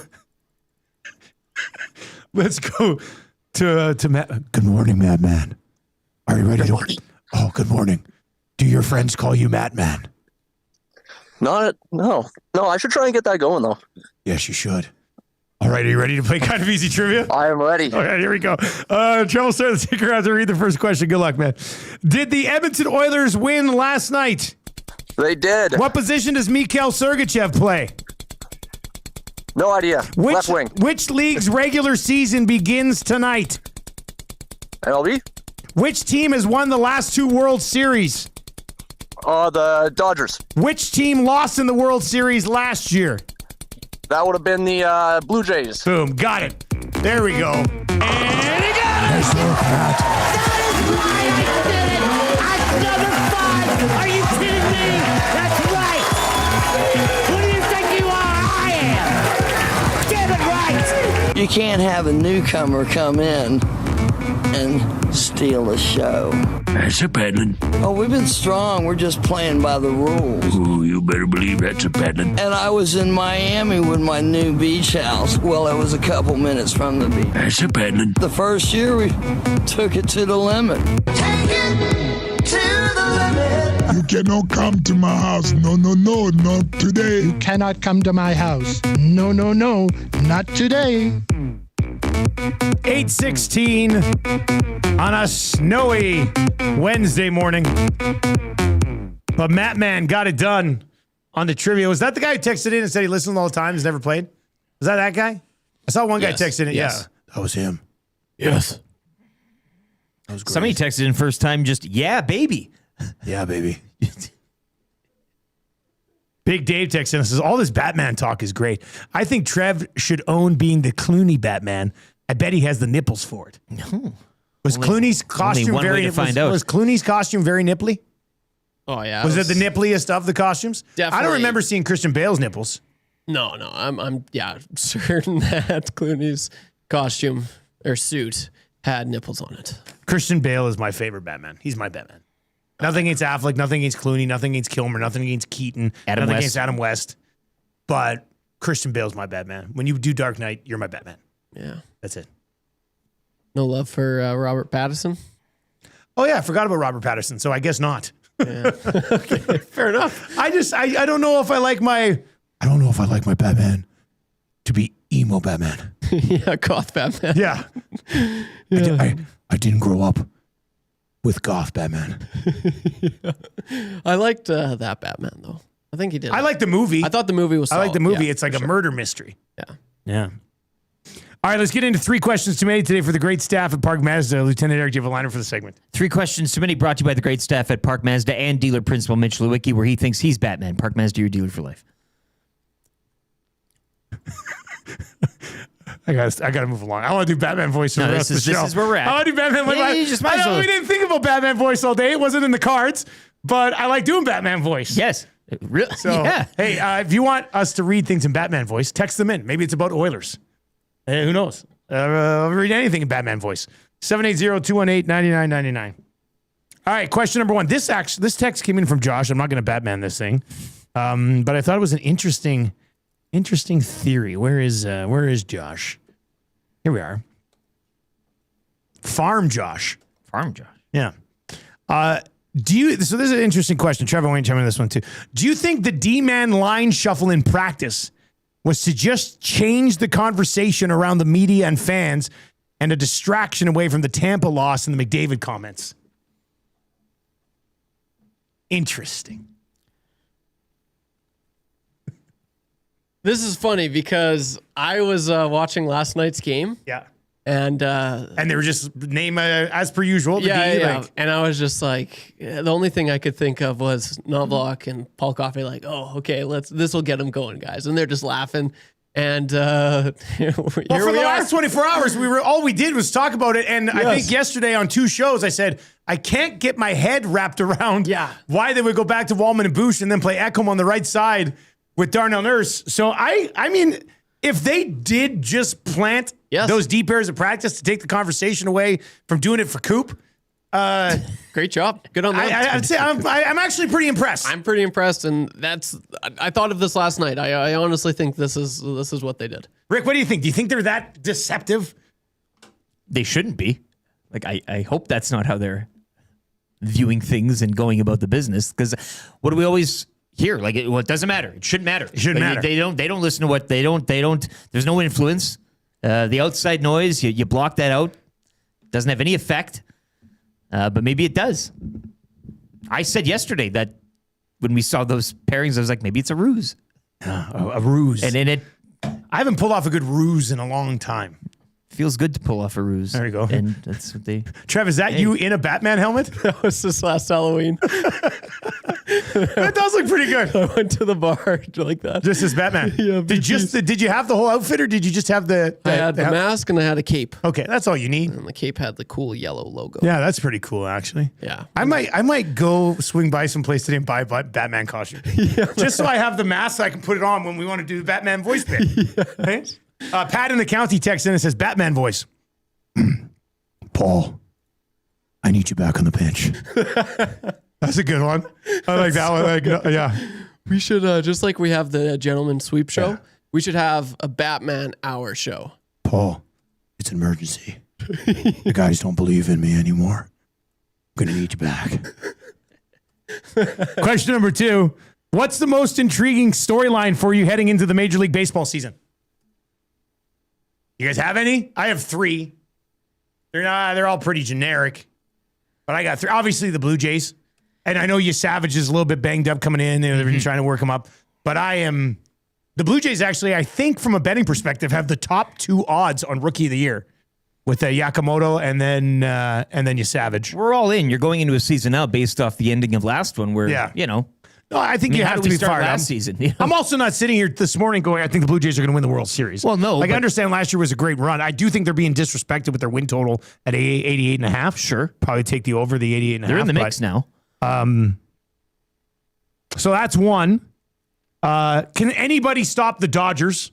Let's go to Matt. Good morning, Matt Man. Are you ready? Good morning. Oh, good morning. Do your friends call you Matt Man? No. I should try and get that going, though. Yes, you should. All right, are you ready to play Kind of Easy Trivia? I am ready. All right, here we go. Trouble started the ticker out to read the first question. Good luck, man. Did the Edmonton Oilers win last night? They did. What position does Mikhail Sergachev play? No idea. Left wing. Which league's regular season begins tonight? MLB? Which team has won the last 2 World Series? The Dodgers. Which team lost in the World Series last year? That would have been the Blue Jays. Boom. Got it. There we go. And he got it! Nice work, Matt. That is why I did it! Another 5! Are you kidding me? That's right! Who do you think you are? I am! Get it right! You can't have a newcomer come in and steal the show. That's a paddling. Oh, we've been strong. We're just playing by the rules. Ooh, you better believe that's a paddling. And I was in Miami with my new beach house. Well, it was a couple minutes from the beach. That's a paddling. The first year we took it to the limit. Take it to the limit. You cannot come to my house. No, not today. You cannot come to my house. No, not today. 8:16 on a snowy Wednesday morning. But Matt Man got it done on the trivia. Was that the guy who texted in and said he listens all the time, he's never played? Was that guy? I saw one guy texted in. Yes. Yeah, that was him. Yes. That was great. Somebody texted in first time just, yeah, baby. Yeah, baby. Big Dave texts in and says, all this Batman talk is great. I think Trev should own being the Clooney Batman. I bet he has the nipples for it. No. Was Clooney's costume one way very to find out. Was Clooney's costume very nipply? Oh yeah. Was it the nippliest of the costumes? Definitely. I don't remember seeing Christian Bale's nipples. No. I'm certain that Clooney's costume or suit had nipples on it. Christian Bale is my favorite Batman. He's my Batman. Nothing against Affleck, nothing against Clooney, nothing against Kilmer, nothing against Keaton, nothing against Adam West. But Christian Bale's my Batman. When you do Dark Knight, you're my Batman. Yeah. That's it. No love for Robert Pattinson? Oh, yeah. I forgot about Robert Pattinson, so I guess not. Yeah. Okay, fair enough. I don't know if I like my Batman to be emo Batman. Yeah, goth Batman. Yeah. I didn't grow up with goth Batman. Yeah. I liked that Batman, though. I think he did. I like the movie. I thought the movie was solid. I like the movie. Yeah, it's like a murder mystery. Yeah. Yeah. All right, let's get into 3 questions to me today for the great staff at Park Mazda. Lieutenant Eric, do you have a liner for the segment? 3 questions to many brought to you by the great staff at Park Mazda and dealer principal Mitch Lewicki, where he thinks he's Batman. Park Mazda, your dealer for life. I gotta move along. I want to do Batman voice for the rest of the show. This is where we're at. I want to do Batman voice. Yeah, you just might I as know well. we didn't think about Batman voice all day. It wasn't in the cards, but I like doing Batman voice. Yes. Really? So, yeah. hey, if you want us to read things in Batman voice, text them in. Maybe it's about Oilers. Hey, who knows? I'll read anything in Batman voice. 780-218-9999. All right, question number 1. This text came in from Josh. I'm not going to Batman this thing, but I thought it was an interesting theory. Where is Josh? Here we are. Farm Josh. Yeah. So this is an interesting question. Trevor, why don't you tell me this one too? Do you think the D-man line shuffle in practice was to just change the conversation around the media and fans and a distraction away from the Tampa loss and the McDavid comments? Interesting. This is funny because I was watching last night's game. Yeah. And they were just name as per usual. Yeah. And I was just like, the only thing I could think of was Novak and Paul Coffey. Like, oh, okay, this will get them going, guys. And they're just laughing. And for the last 24 hours, all we did was talk about it. And I think yesterday on 2 shows, I said I can't get my head wrapped around why they would go back to Wallman and Bush and then play Ekholm on the right side with Darnell Nurse. So I mean, if they did just plant those deep areas of practice to take the conversation away from doing it for Coop, great job. Good on them. I'd say I'm actually pretty impressed. I'm pretty impressed, and I thought of this last night. I honestly think this is what they did. Rick, what do you think? Do you think they're that deceptive? They shouldn't be. Like, I hope that's not how they're viewing things and going about the business. Because what do we always hear? Like, it doesn't matter. It shouldn't matter. It shouldn't matter. They don't listen to what they don't. There's no influence. The outside noise, you block that out. Doesn't have any effect. But maybe it does. I said yesterday that when we saw those pairings, I was like, maybe it's a ruse. A ruse. And in it, I haven't pulled off a good ruse in a long time. Feels good to pull off a ruse. There you go. And that's what they... Trev, is that you in a Batman helmet? That was this last Halloween. That does look pretty good. I went to the bar like that. Just as Batman. Yeah. Did you have the whole outfit or did you just have the I had the mask and I had a cape. Okay, that's all you need. And the cape had the cool yellow logo. Yeah, that's pretty cool, actually. Yeah. I might go swing by someplace today and buy a Batman costume. Just so I have the mask so I can put it on when we want to do the Batman voice bit. Yeah. Right? Pat in the county texts in and says, Batman voice. Paul, I need you back on the bench. That's a good one. I like that one. Yeah. We should, just like we have the Gentleman Sweep show, we should have a Batman Hour show. Paul, it's an emergency. The guys don't believe in me anymore. I'm going to need you back. Question number 2. What's the most intriguing storyline for you heading into the Major League Baseball season? You guys have any? I have 3. They're all pretty generic, but I got 3. Obviously, the Blue Jays, and I know you Savage is a little bit banged up coming in, and they're trying to work him up. But the Blue Jays actually, I think, from a betting perspective, have the top 2 odds on Rookie of the Year with Yakamoto and then you Savage. We're all in. You're going into a season now based off the ending of last one, where No, I think you have to be fired up. Last season, you know? I'm also not sitting here this morning going, I think the Blue Jays are going to win the World Series. Well, no. I understand last year was a great run. I do think they're being disrespected with their win total at 88.5. Sure. Probably take the over the 88.5. They're in the mix now. So that's one. Can anybody stop the Dodgers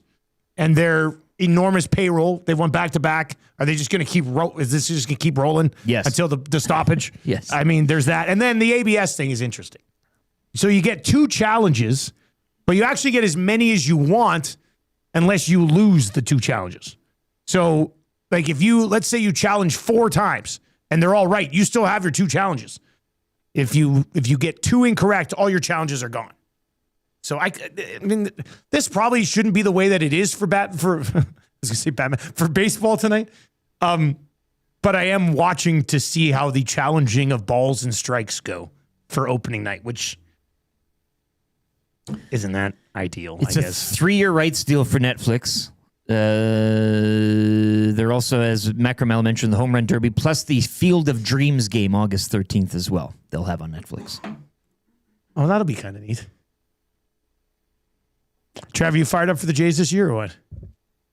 and their enormous payroll? They won back-to-back. Are they just going to keep is this just going to keep rolling until the stoppage? Yes. I mean, there's that. And then the ABS thing is interesting. So you get 2 challenges, but you actually get as many as you want unless you lose the 2 challenges. So, like let's say you challenge 4 times and they're all right, you still have your 2 challenges. If you get 2 incorrect, all your challenges are gone. So I mean, this probably shouldn't be the way that it is for baseball tonight. But I am watching to see how the challenging of balls and strikes go for opening night, which isn't that ideal, It's I guess. a 3-year rights deal for Netflix. There also, as Macramalla mentioned, the Home Run Derby, plus the Field of Dreams game August 13th as well. They'll have on Netflix. Oh, that'll be kind of neat. Trav, you fired up for the Jays this year or what?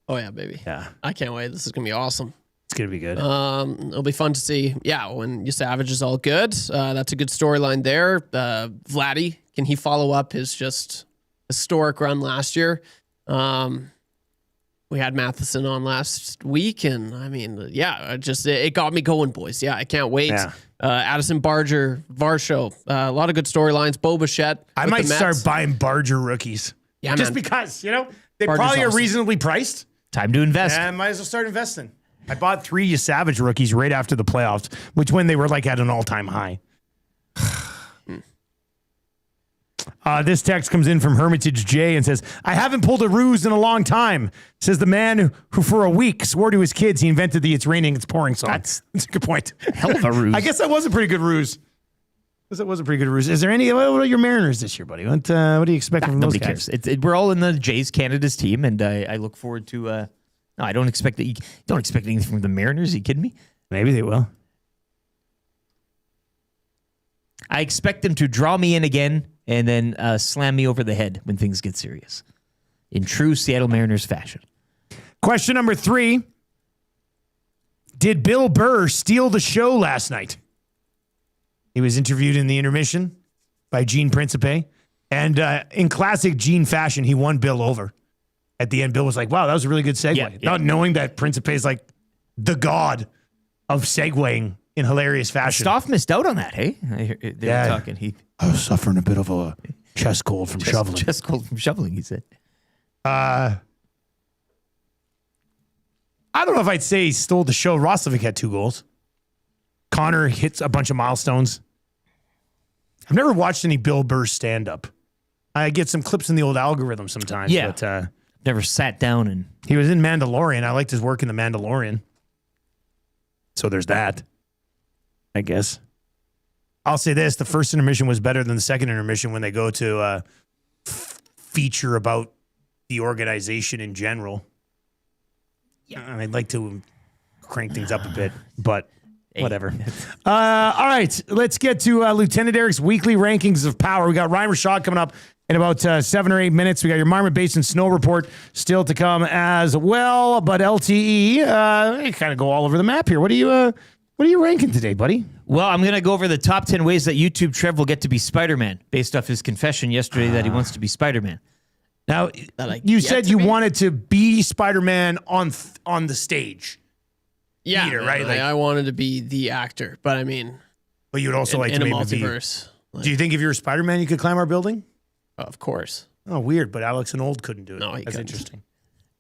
Oh, yeah, baby. Yeah. I can't wait. This is going to be awesome. It's going to be good. It'll be fun to see. Yeah, when Savage is all good, that's a good storyline there. Vladdy, can he follow up his just historic run last year? We had Matheson on last week, and I mean, it got me going, boys. Yeah, I can't wait. Yeah. Addison Barger, Varsho, a lot of good storylines. Bo Bichette. I might start buying Barger rookies. Yeah, just man. because, they Barger's probably are awesome. reasonably priced. Time to invest. And I might as well start investing. I bought 3 Savage rookies right after the playoffs, which when they were like at an all-time high. This text comes in from Hermitage J and says, I haven't pulled a ruse in a long time. Says the man who for a week swore to his kids he invented the It's Raining, It's Pouring song. That's a good point. Hell of a ruse. I guess that was a pretty good ruse. Is there any, what are your Mariners this year, buddy? What do you expect from those Nobody guys? cares. We're all in the Jays Canada's team, and I look forward to. No, I don't expect that. You don't expect anything from the Mariners. Are you kidding me? Maybe they will. I expect them to draw me in again and then slam me over the head when things get serious, in true Seattle Mariners fashion. Question number 3. Did Bill Burr steal the show last night? He was interviewed in the intermission by Gene Principe. And in classic Gene fashion, he won Bill over. At the end, Bill was like, wow, that was a really good segue. Yeah. Not knowing that Principe is like the god of segueing in hilarious fashion. Stoff missed out on that, hey? They were talking. I was suffering a bit of a chest cold from shoveling. Chest cold from shoveling, he said. I don't know if I'd say he stole the show. Roslovic had 2 goals. Connor hits a bunch of milestones. I've never watched any Bill Burr stand-up. I get some clips in the old algorithm sometimes. Yeah. But, never sat down and... He was in Mandalorian. I liked his work in The Mandalorian. So there's that, I guess. I'll say this. The first intermission was better than the second intermission when they go to feature about the organization in general. Yeah. I'd like to crank things up a bit, but whatever. All right. Let's get to Lieutenant Eric's weekly rankings of power. We got Ryan Rishaug coming up in about 7 or 8 minutes. We got your Marmot Basin snow report still to come as well. But LTE, kind of go all over the map here. What are you ranking today, buddy? Well, I'm going to go over the top 10 ways that YouTube Trev will get to be Spider-Man based off his confession yesterday that he wants to be Spider-Man. Now, you said you wanted to be Spider-Man on the stage. Yeah, Peter, right? Like, I wanted to be the actor, but I mean... But you'd also like to in a maybe multiverse. Do you think if you were Spider-Man, you could climb our building? Of course. Oh, weird, but Alex and Old couldn't do it. No, he That's couldn't. interesting.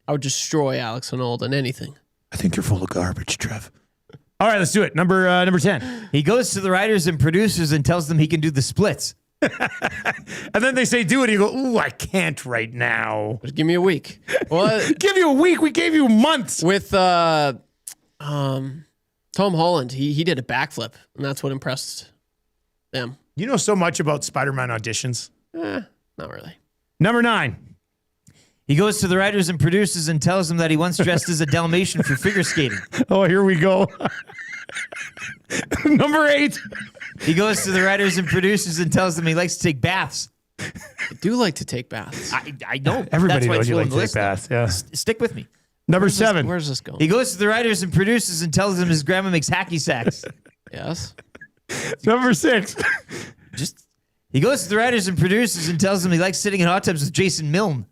I would destroy Alex and Old and anything. I think you're full of garbage, Trev. All right, let's do it. Number 10. He goes to the writers and producers and tells them he can do the splits. And then they say, do it. And you go, ooh, I can't right now. Just give me a week. Well, give you a week. We gave you months. With Tom Holland, he did a backflip, and that's what impressed them. You know so much about Spider-Man auditions. Not really. Number 9. He goes to the writers and producers and tells them that he once dressed as a Dalmatian for figure skating. Oh, here we go. Number 8. He goes to the writers and producers and tells them he likes to take baths. I do like to take baths. I know. Everybody That's why knows it's you full like of to the take list, baths. though. Yeah. Stick with me. Number 7. Where's this going? He goes to the writers and producers and tells them his grandma makes hacky sacks. Yes. Number 6. He goes to the writers and producers and tells them he likes sitting in hot tubs with Jason Milne.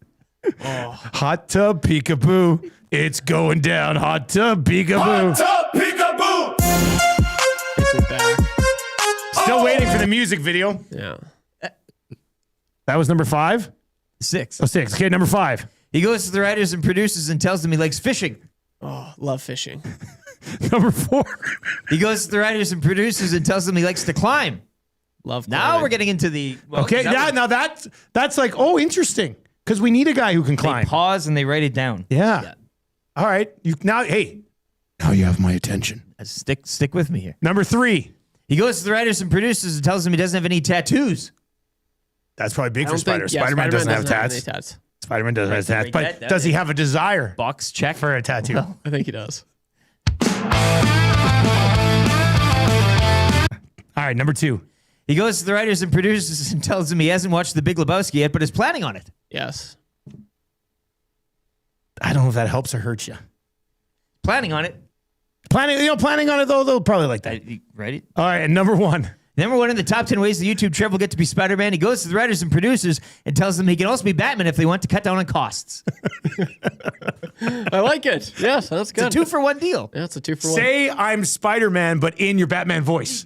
Hot tub peekaboo. It's going down. Hot tub peekaboo. Hot tub peekaboo. Still waiting for the music video. Yeah. That was number 5? 6. Oh, 6. Okay, number 5. He goes to the writers and producers and tells them he likes fishing. Oh, love fishing. Number 4. He goes to the writers and producers and tells them he likes to climb. Love Now climbing. we're getting into the... Okay, yeah, now that's like, oh, interesting. Because we need a guy who can climb. They pause and they write it down. Yeah. All right. Now you have my attention. Stick with me here. Number 3. He goes to the writers and producers and tells them he doesn't have any tattoos. That's probably big I for don't think- Spider. yeah, Spider-Man doesn't have any tats. tats. Spider-Man doesn't have tats. Right, But that does he is- have a desire Box check. for a tattoo? I think he does. All right, number 2. He goes to the writers and producers and tells them he hasn't watched The Big Lebowski yet, but is planning on it. Yes. I don't know if that helps or hurts you. Planning on it. Planning on it, though, they'll probably like that. Right? All right, and number 1. Number 1 in the top 10 ways the YouTube Trev will get to be Spider-Man. He goes to the writers and producers and tells them he can also be Batman if they want to cut down on costs. I like it. Yes, that's good. It's a 2-for-1 deal. Yeah, it's a 2-for-1. Say I'm Spider-Man, but in your Batman voice.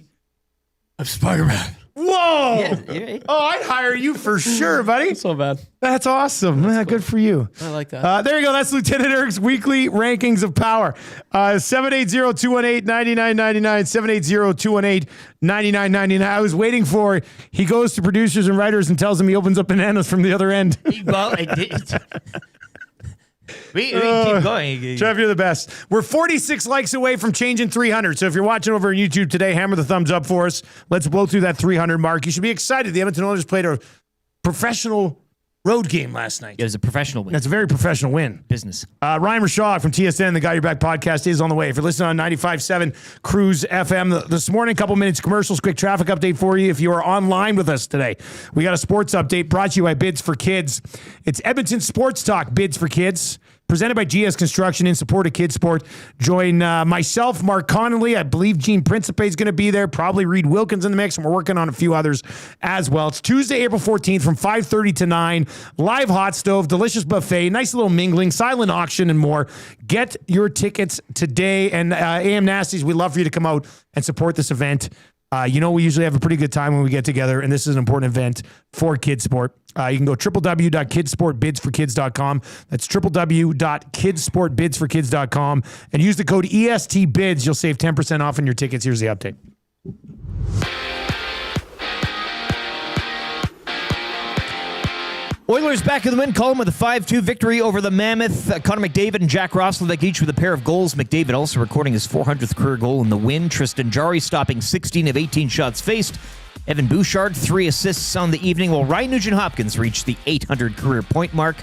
I'm Spider-Man. Whoa! Yeah. Oh, I'd hire you for sure, buddy. Not so bad. That's awesome. Yeah, good for you. I like that. There you go. That's Lieutenant Eric's weekly rankings of power. 780-218-9999. 780-218-9999. I was waiting for he goes to producers and writers and tells them he opens up bananas from the other end. We keep going. Trev, you're the best. We're 46 likes away from changing 300. So if you're watching over on YouTube today, hammer the thumbs up for us. Let's blow through that 300 mark. You should be excited. The Edmonton Oilers played a professional road game last night. It was a professional win. That's a very professional win. Business. Ryan Rishaug from TSN, the Guy Your Back podcast, is on the way. If you're listening on 95.7 Cruise FM this morning, couple minutes commercials, quick traffic update for you. If you are online with us today, we got a sports update brought to you by Bids for Kids. It's Edmonton Sports Talk, Bids for Kids, presented by GS Construction in support of kids sport. Join myself, Mark Connolly. I believe Gene Principe is going to be there. Probably Reed Wilkins in the mix, and we're working on a few others as well. It's Tuesday, April 14th from 5:30 to 9. Live hot stove, delicious buffet, nice little mingling, silent auction, and more. Get your tickets today. And AM Nasties, we'd love for you to come out and support this event. We usually have a pretty good time when we get together, and this is an important event for kids sport. You can go www.kidsportbidsforkids.com. That's www.kidsportbidsforkids.com and use the code ESTBIDS. You'll save 10% off on your tickets. Here's the update. Oilers back in the win column with a 5-2 victory over the Mammoth. Connor McDavid and Jack Roslovic each with a pair of goals. McDavid also recording his 400th career goal in the win. Tristan Jarry stopping 16 of 18 shots faced. Evan Bouchard, 3 assists on the evening, while Ryan Nugent-Hopkins reached the 800 career point mark.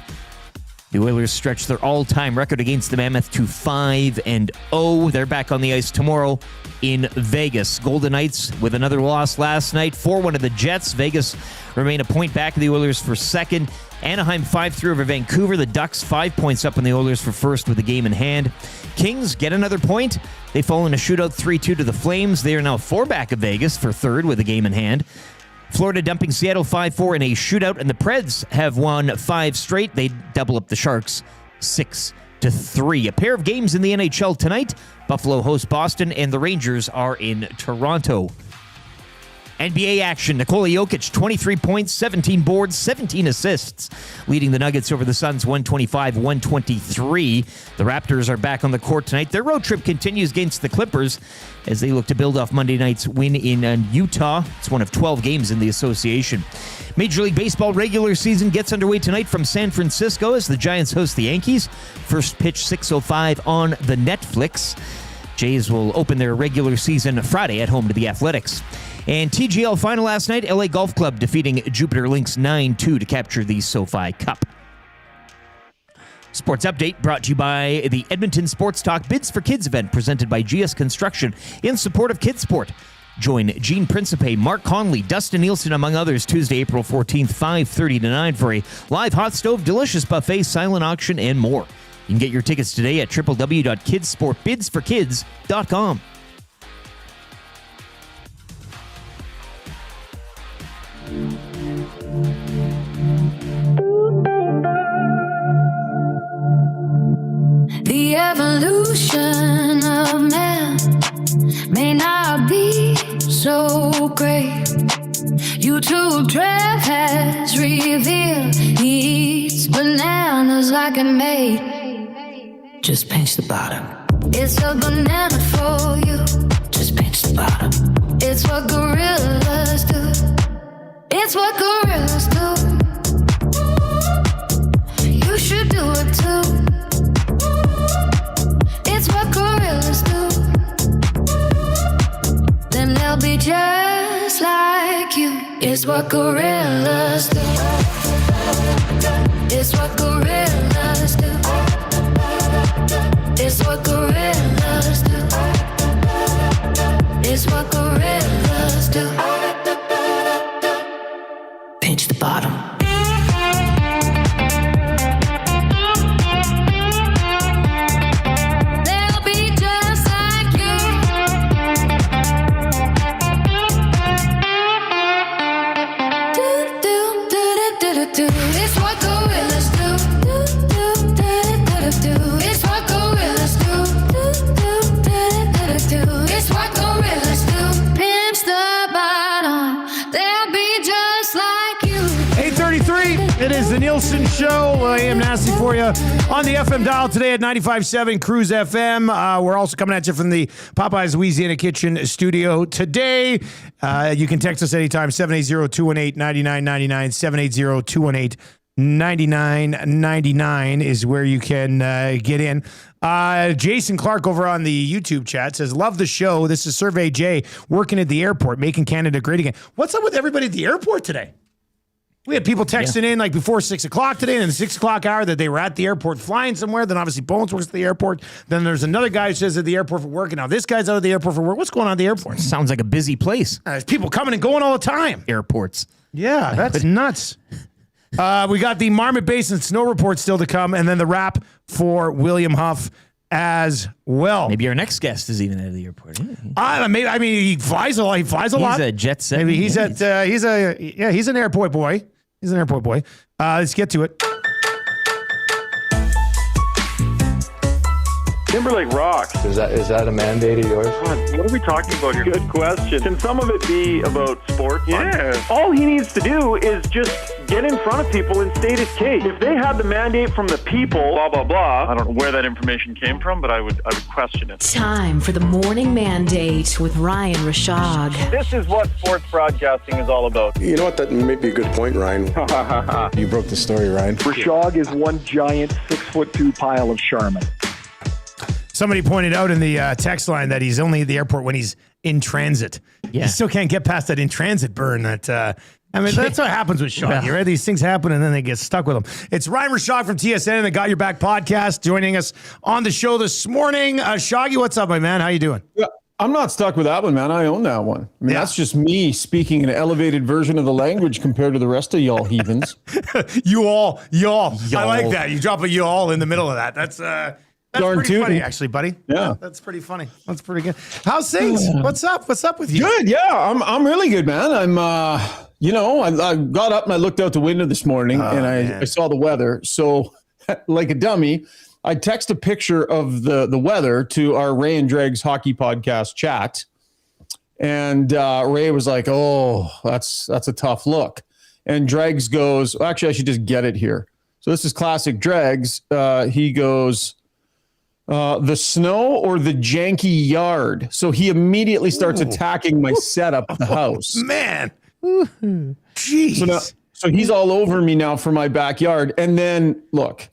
The Oilers stretched their all-time record against the Mammoth to 5-0. They're back on the ice tomorrow in Vegas. Golden Knights with another loss last night, 4-1 to the Jets. Vegas remain a point back of the Oilers for second. Anaheim 5-3 over Vancouver. The Ducks 5 points up on the Oilers for first with the game in hand. Kings get another point. They fall in a shootout 3-2 to the Flames. They are now 4 back of Vegas for third with a game in hand. Florida dumping Seattle 5-4 in a shootout, and the Preds have won 5 straight. They double up the Sharks 6-3. A pair of games in the NHL tonight. Buffalo hosts Boston, and the Rangers are in Toronto. NBA action. Nikola Jokic, 23 points, 17 boards, 17 assists, leading the Nuggets over the Suns 125-123. The Raptors are back on the court tonight. Their road trip continues against the Clippers as they look to build off Monday night's win in Utah. It's one of 12 games in the association. Major League Baseball regular season gets underway tonight from San Francisco as the Giants host the Yankees. First pitch 6:05 on the Netflix. Jays will open their regular season Friday at home to the Athletics. And TGL final last night, LA Golf Club defeating Jupiter Lynx 9-2 to capture the SoFi Cup. Sports Update brought to you by the Edmonton Sports Talk Bids for Kids event presented by GS Construction in support of kids sport. Join Gene Principe, Mark Conley, Dustin Nielsen, among others, Tuesday, April 14th, 5:30 to 9 for a live hot stove, delicious buffet, silent auction, and more. You can get your tickets today at www.kidsportbidsforkids.com. evolution of man may not be so great. YouTube trend has revealed he eats bananas like a maid. Just pinch the bottom. It's a banana for you. Just pinch the bottom. It's what gorillas do. It's what gorillas do. You should do it too. It's what gorillas do. Then they'll be just like you. It's what gorillas do. It's what gorillas do. It's what gorillas do. It's what gorillas do. Pinch the bottom. They'll be just like you. Do do do do do do. It's what gorillas do. Do do do do do. It's what gorillas do. Do do do do do. It's what gorillas do. Pinch the bottom. They'll be just like you. 8:33. It is the Nielson Show. AM Nasty for you on the FM dial today at 95.7 Cruise FM. We're also coming at you from the Popeyes Louisiana Kitchen studio today. You can text us anytime, 780-218-9999, 780-218-9999 is where you can get in. Jason Clark over on the YouTube chat says, love the show. This is Survey J working at the airport, making Canada great again. What's up with everybody at the airport today? We had people texting in like before 6 o'clock today, and in the 6 o'clock hour that they were at the airport flying somewhere. Then obviously Bones works at the airport. Then there's another guy who says at the airport for work, and now this guy's out of the airport for work. What's going on at the airport? Sounds like a busy place. There's people coming and going all the time. Airports. Yeah, that's nuts. We got the Marmot Basin snow report still to come, and then the wrap for William Huff as well. Maybe our next guest is even at the airport. I mean, he flies a lot. He flies a lot. He's a jet set. Maybe he's an airport boy. He's an airport boy. Let's get to it. Timberlake rocks. Is that a mandate of yours? What are we talking about here? Good question. Can some of it be about sport? Yeah. All he needs to do is just get in front of people and state his case. If they had the mandate from the people, blah, blah, blah, I don't know where that information came from, but I would question it. Time for the morning mandate with Ryan Rishaug. This is what sports broadcasting is all about. You know what? That may be a good point, Ryan. You broke the story, Ryan. Rishaug is one giant 6'2" pile of Charmin. Somebody pointed out in the text line that he's only at the airport when he's in transit. Yeah. You still can't get past that in transit burn. That's what happens with Shoggy, right? These things happen and then they get stuck with them. It's Ryan Rishaug from TSN and the Got Your Back podcast joining us on the show this morning. Shoggy, what's up, my man? How you doing? Yeah, I'm not stuck with that one, man. I own that one. I mean, that's just me speaking an elevated version of the language compared to the rest of y'all heathens. y'all. I like that. You drop a y'all in the middle of that. That's pretty funny, actually, buddy. Yeah. That's pretty funny. That's pretty good. How's things? What's up? What's up with you? Good. Yeah, I'm really good, man. I'm, I got up and I looked out the window this morning and I saw the weather. So like a dummy, I text a picture of the weather to our Ray and Dregs hockey podcast chat. And Ray was like, oh, that's a tough look. And Dregs goes, actually, I should just get it here. So this is classic Dregs. He goes, the snow or the janky yard. So he immediately starts attacking my setup at the house. Man. Jeez. So he's all over me now for my backyard. And then look,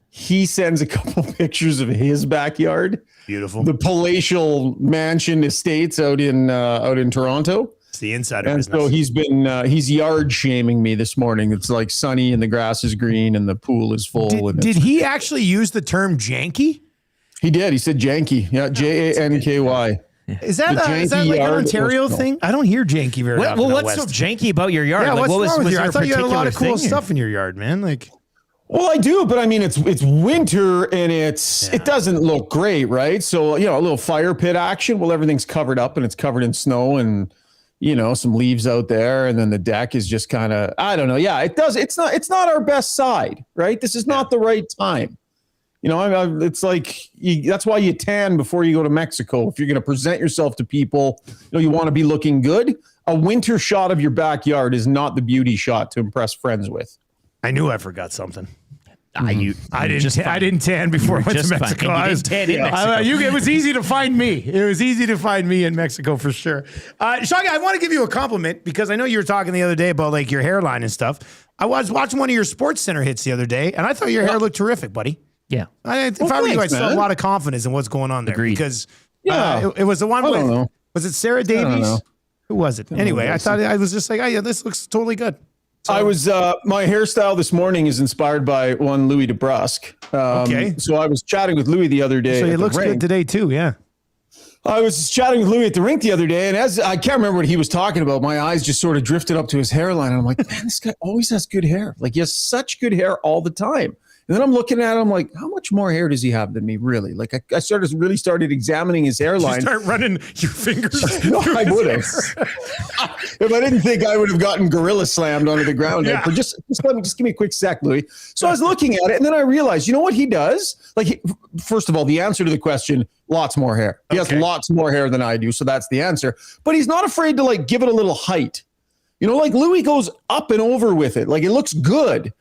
he sends a couple pictures of his backyard. Beautiful. The palatial mansion estates out in Toronto. It's the insider business. So he's yard shaming me this morning. It's like sunny and the grass is green and the pool is full. Did he actually use the term janky? He did. He said janky. Yeah, Janky. Is that like an Ontario thing? I don't hear janky very often. Well, what's so janky about your yard? Yeah, like, what's wrong with you? I thought you had a lot of cool thing, stuff in your yard, man. Like, well, I do, but I mean, it's winter and it doesn't look great, right? So a little fire pit action. Well, everything's covered up and it's covered in snow and some leaves out there, and then the deck is just kind of I don't know. Yeah, it does. It's not our best side, right? This is not the right time. You know, it's like that's why you tan before you go to Mexico. If you're going to present yourself to people, you want to be looking good. A winter shot of your backyard is not the beauty shot to impress friends with. I knew I forgot something. I didn't tan before I went to Mexico. It was easy to find me. It was easy to find me in Mexico for sure. Shaggy, I want to give you a compliment because I know you were talking the other day about like your hairline and stuff. I was watching one of your Sports Center hits the other day, and I thought your hair looked terrific, buddy. Yeah. If I were you, I'd still have a lot of confidence in what's going on there. Agreed. Because it was the one with, was it Sarah Davies? Who was it? Anyway, I thought I was just like, oh yeah, this looks totally good. So, I was my hairstyle this morning is inspired by one Louis DeBrusque. Okay. So I was chatting with Louis the other day. So it looks good today too, yeah. I was chatting with Louis at the rink the other day, and as I can't remember what he was talking about, my eyes just sort of drifted up to his hairline, and I'm like, man, this guy always has good hair. Like, he has such good hair all the time. And then I'm looking at him like, how much more hair does he have than me, really? Like, I started examining his hairline. You start running your fingers. No, I would have. If I didn't think I would have gotten gorilla slammed onto the ground. Yeah. But just give me a quick sec, Louis. So I was looking at it, and then I realized, you know what he does? Like, first of all, the answer to the question, lots more hair. He has lots more hair than I do, so that's the answer. But he's not afraid to, like, give it a little height. You know, like Louis goes up and over with it. Like, it looks good.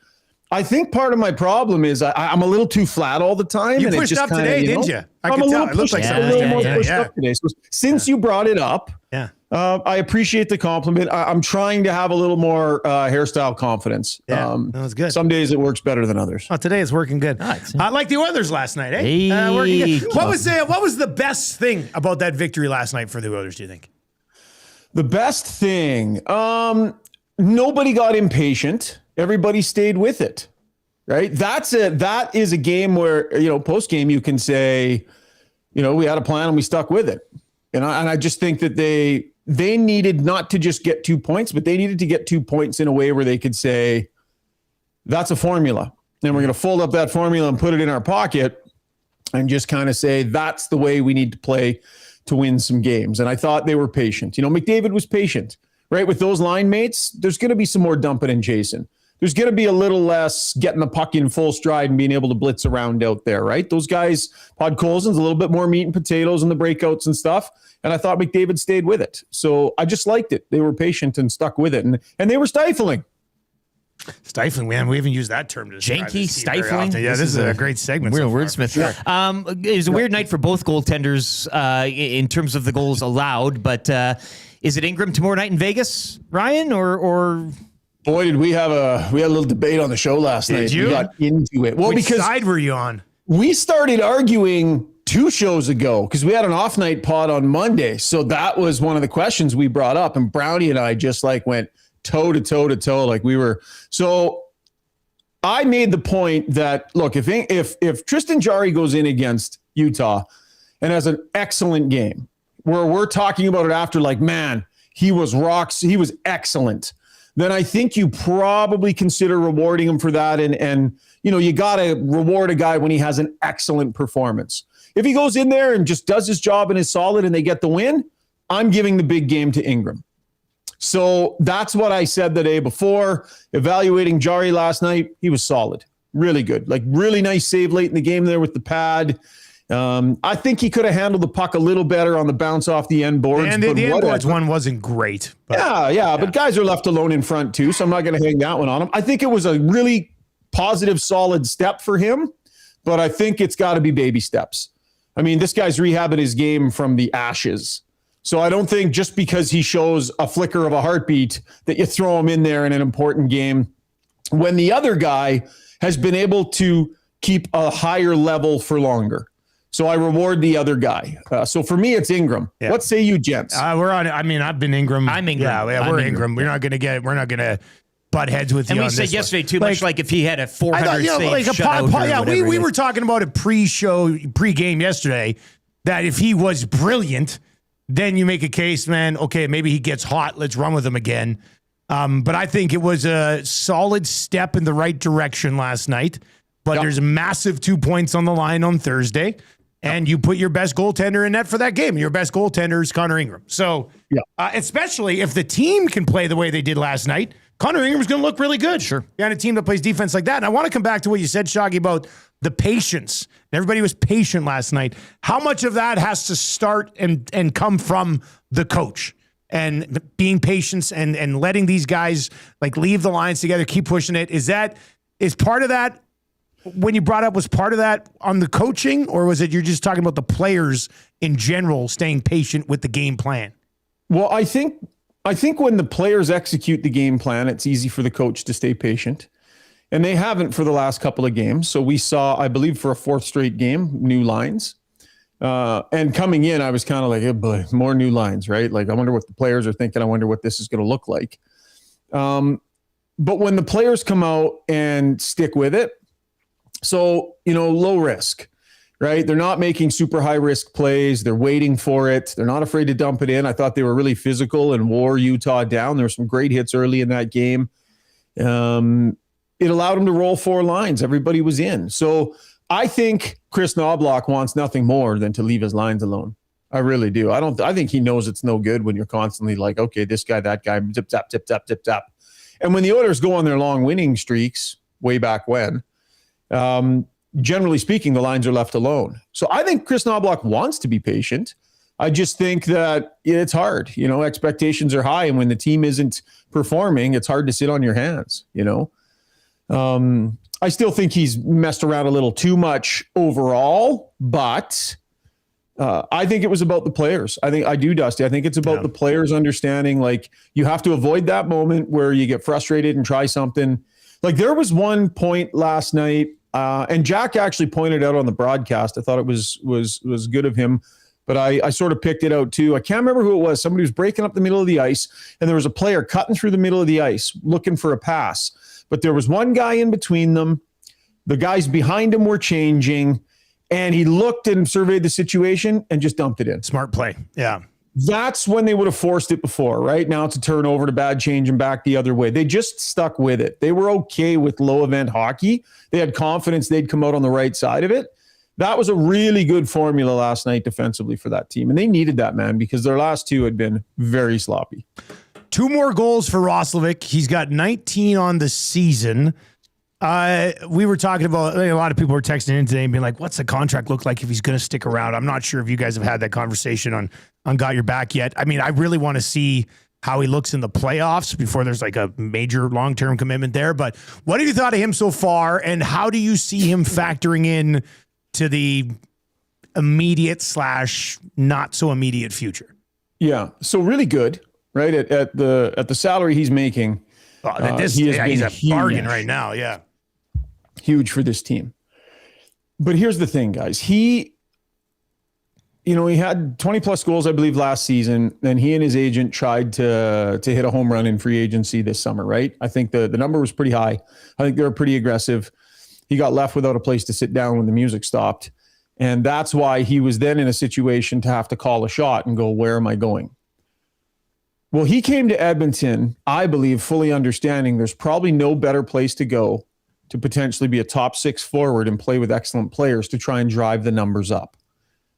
I think part of my problem is I'm a little too flat all the time. You and pushed it just up kinda, today, you know, didn't you? I I'm could a tell. little It looked like pushed up today. So since you brought it up, I appreciate the compliment. I'm trying to have a little more hairstyle confidence. Yeah, that was good. Some days it works better than others. Oh, today it's working good. Like the Oilers last night, eh? Working good. What was the best thing about that victory last night for the Oilers, do you think? The best thing, nobody got impatient. Everybody stayed with it. Right. That is a game where, post game, you can say, we had a plan and we stuck with it. And I just think that they needed not to just get 2 points, but they needed to get 2 points in a way where they could say, that's a formula. And we're going to fold up that formula and put it in our pocket and just kind of say, that's the way we need to play to win some games. And I thought they were patient. McDavid was patient, right? With those line mates, there's going to be some more dumping and chasing. There's going to be a little less getting the puck in full stride and being able to blitz around out there, right? Those guys, Podkolzin's a little bit more meat and potatoes in the breakouts and stuff. And I thought McDavid stayed with it. So I just liked it. They were patient and stuck with it. And they were stifling. Stifling, man. We haven't used that term to describe janky, stifling. Yeah, this is a great segment. Real wordsmith. Yeah. It was a weird night for both goaltenders in terms of the goals allowed. But is it Ingram tomorrow night in Vegas, Ryan, or? Boy, did we have a little debate on the show last night. You? We got into it. Well, Which because side were you on? We started arguing 2 shows ago because we had an off night pod on Monday. So that was one of the questions we brought up. And Brownie and I just went toe to toe to toe. Like we were. So I made the point that, look, if Tristan Jarry goes in against Utah and has an excellent game where we're talking about it after man, he was excellent. Then I think you probably consider rewarding him for that. And you got to reward a guy when he has an excellent performance. If he goes in there and just does his job and is solid and they get the win, I'm giving the big game to Ingram. So that's what I said the day before. Evaluating Jarry last night, he was solid. Really good. Really nice save late in the game there with the pad. I think he could have handled the puck a little better on the bounce off the end boards. And the end boards one wasn't great. But, yeah. But guys are left alone in front too, so I'm not going to hang that one on him. I think it was a really positive, solid step for him, but I think it's got to be baby steps. I mean, this guy's rehabbing his game from the ashes. So I don't think just because he shows a flicker of a heartbeat that you throw him in there in an important game when the other guy has been able to keep a higher level for longer. So I reward the other guy. So for me, it's Ingram. Yeah. What say you, gents? We're on. I mean, I've been Ingram. I'm Ingram. Yeah, we're Ingram. We're not gonna butt heads with you. And on we said this yesterday one. too much like if he had a 400 save shutout. Yeah, we were talking about it pre-game yesterday that if he was brilliant, then you make a case, man. Okay, maybe he gets hot. Let's run with him again. But I think it was a solid step in the right direction last night. But there's a massive 2 points on the line on Thursday. And you put your best goaltender in net for that game. Your best goaltender is Connor Ingram. So, especially if the team can play the way they did last night, Connor Ingram's going to look really good. Sure. You're on a team that plays defense like that. And I want to come back to what you said, Shaggy, about the patience. Everybody was patient last night. How much of that has to start and come from the coach and being patient and letting these guys like leave the lines together, keep pushing it? Is part of that, when you brought up, was part of that on the coaching, or was it you're just talking about the players in general staying patient with the game plan? Well, I think when the players execute the game plan, it's easy for the coach to stay patient. And they haven't for the last couple of games. So we saw, I believe, for a fourth straight game, new lines. And coming in, I was kind of like, oh boy, more new lines, right? Like, I wonder what the players are thinking. I wonder what this is going to look like. But when the players come out and stick with it, so, low risk, right? They're not making super high risk plays. They're waiting for it. They're not afraid to dump it in. I thought they were really physical and wore Utah down. There were some great hits early in that game. It allowed them to roll 4 lines. Everybody was in. So I think Chris Knobloch wants nothing more than to leave his lines alone. I really do. I think he knows it's no good when you're constantly like, okay, this guy, that guy, zip, zap, zip, zap, zip, zap. And when the Oilers go on their long winning streaks way back when, generally speaking, the lines are left alone. So I think Chris Knobloch wants to be patient. I just think that it's hard. Expectations are high. And when the team isn't performing, it's hard to sit on your hands, I still think he's messed around a little too much overall, but I think it was about the players. I do, Dusty. I think it's about the players understanding, like, you have to avoid that moment where you get frustrated and try something. Like, there was one point last night, and Jack actually pointed out on the broadcast. I thought it was good of him, but I sort of picked it out too. I can't remember who it was. Somebody was breaking up the middle of the ice, and there was a player cutting through the middle of the ice looking for a pass. But there was one guy in between them. The guys behind him were changing, and he looked and surveyed the situation and just dumped it in. Smart play. Yeah. That's when they would have forced it before, right? Now it's a turnover to bad change and back the other way. They just stuck with it. They were okay with low event hockey. They had confidence they'd come out on the right side of it. That was a really good formula last night defensively for that team. And they needed that, man, because their last 2 had been very sloppy. 2 more goals for Roslovic. He's got 19 on the season. We were talking about, a lot of people were texting in today and being like, what's the contract look like if he's going to stick around? I'm not sure if you guys have had that conversation on Got Your Back yet. I mean, I really want to see how he looks in the playoffs before there's like a major long-term commitment there. But what have you thought of him so far, and how do you see him factoring in to the immediate / not so immediate future? Yeah. So really good, right? At the salary he's making. He's a bargain right now. Yeah. Huge for this team. But here's the thing, guys. He had 20 plus goals, I believe, last season, and he and his agent tried to hit a home run in free agency this summer, right? I think the number was pretty high. I think they were pretty aggressive. He got left without a place to sit down when the music stopped. And that's why he was then in a situation to have to call a shot and go, where am I going? Well, he came to Edmonton, I believe, fully understanding there's probably no better place to go to potentially be a top 6 forward and play with excellent players to try and drive the numbers up.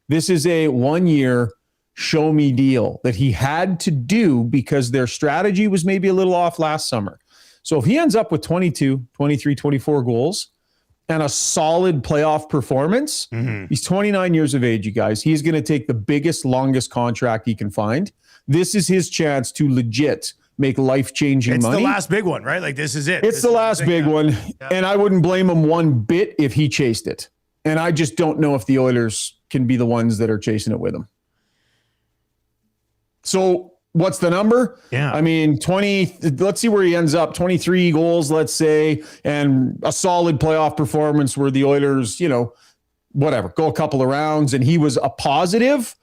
This is a 1-year show me deal that he had to do because their strategy was maybe a little off last summer. So if he ends up with 22, 23, 24 goals and a solid playoff performance, he's 29 years of age, you guys. He's going to take the biggest, longest contract he can find. This is his chance to legit make life-changing money. It's the last big one, right? Like, this is it. It's the last big one. Yeah. And I wouldn't blame him one bit if he chased it. And I just don't know if the Oilers can be the ones that are chasing it with him. So what's the number? Yeah. I mean, 20, let's see where he ends up. 23 goals, let's say, and a solid playoff performance where the Oilers, whatever, go a couple of rounds. And he was a positive.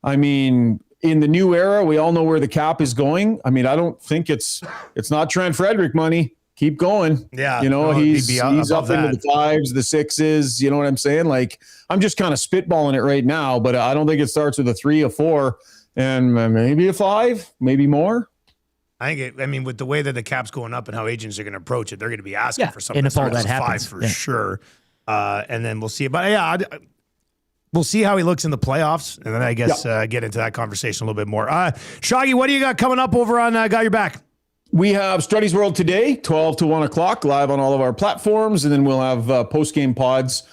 I mean, in the new era, we all know where the cap is going. I mean, I don't think it's not Trent Frederick money. Keep going. Yeah. He's up into the 5s, the 6s. You know what I'm saying? Like, I'm just kind of spitballing it right now, but I don't think it starts with a 3, a 4, and maybe a 5, maybe more. I think with the way that the cap's going up and how agents are going to approach it, they're going to be asking for something. And if all that happens, 5 for sure. And then we'll see. But we'll see how he looks in the playoffs, and then I guess get into that conversation a little bit more. Shaggy, what do you got coming up over on Got Your Back? We have Struddy's World today, 12 to 1 o'clock, live on all of our platforms. And then we'll have post-game pods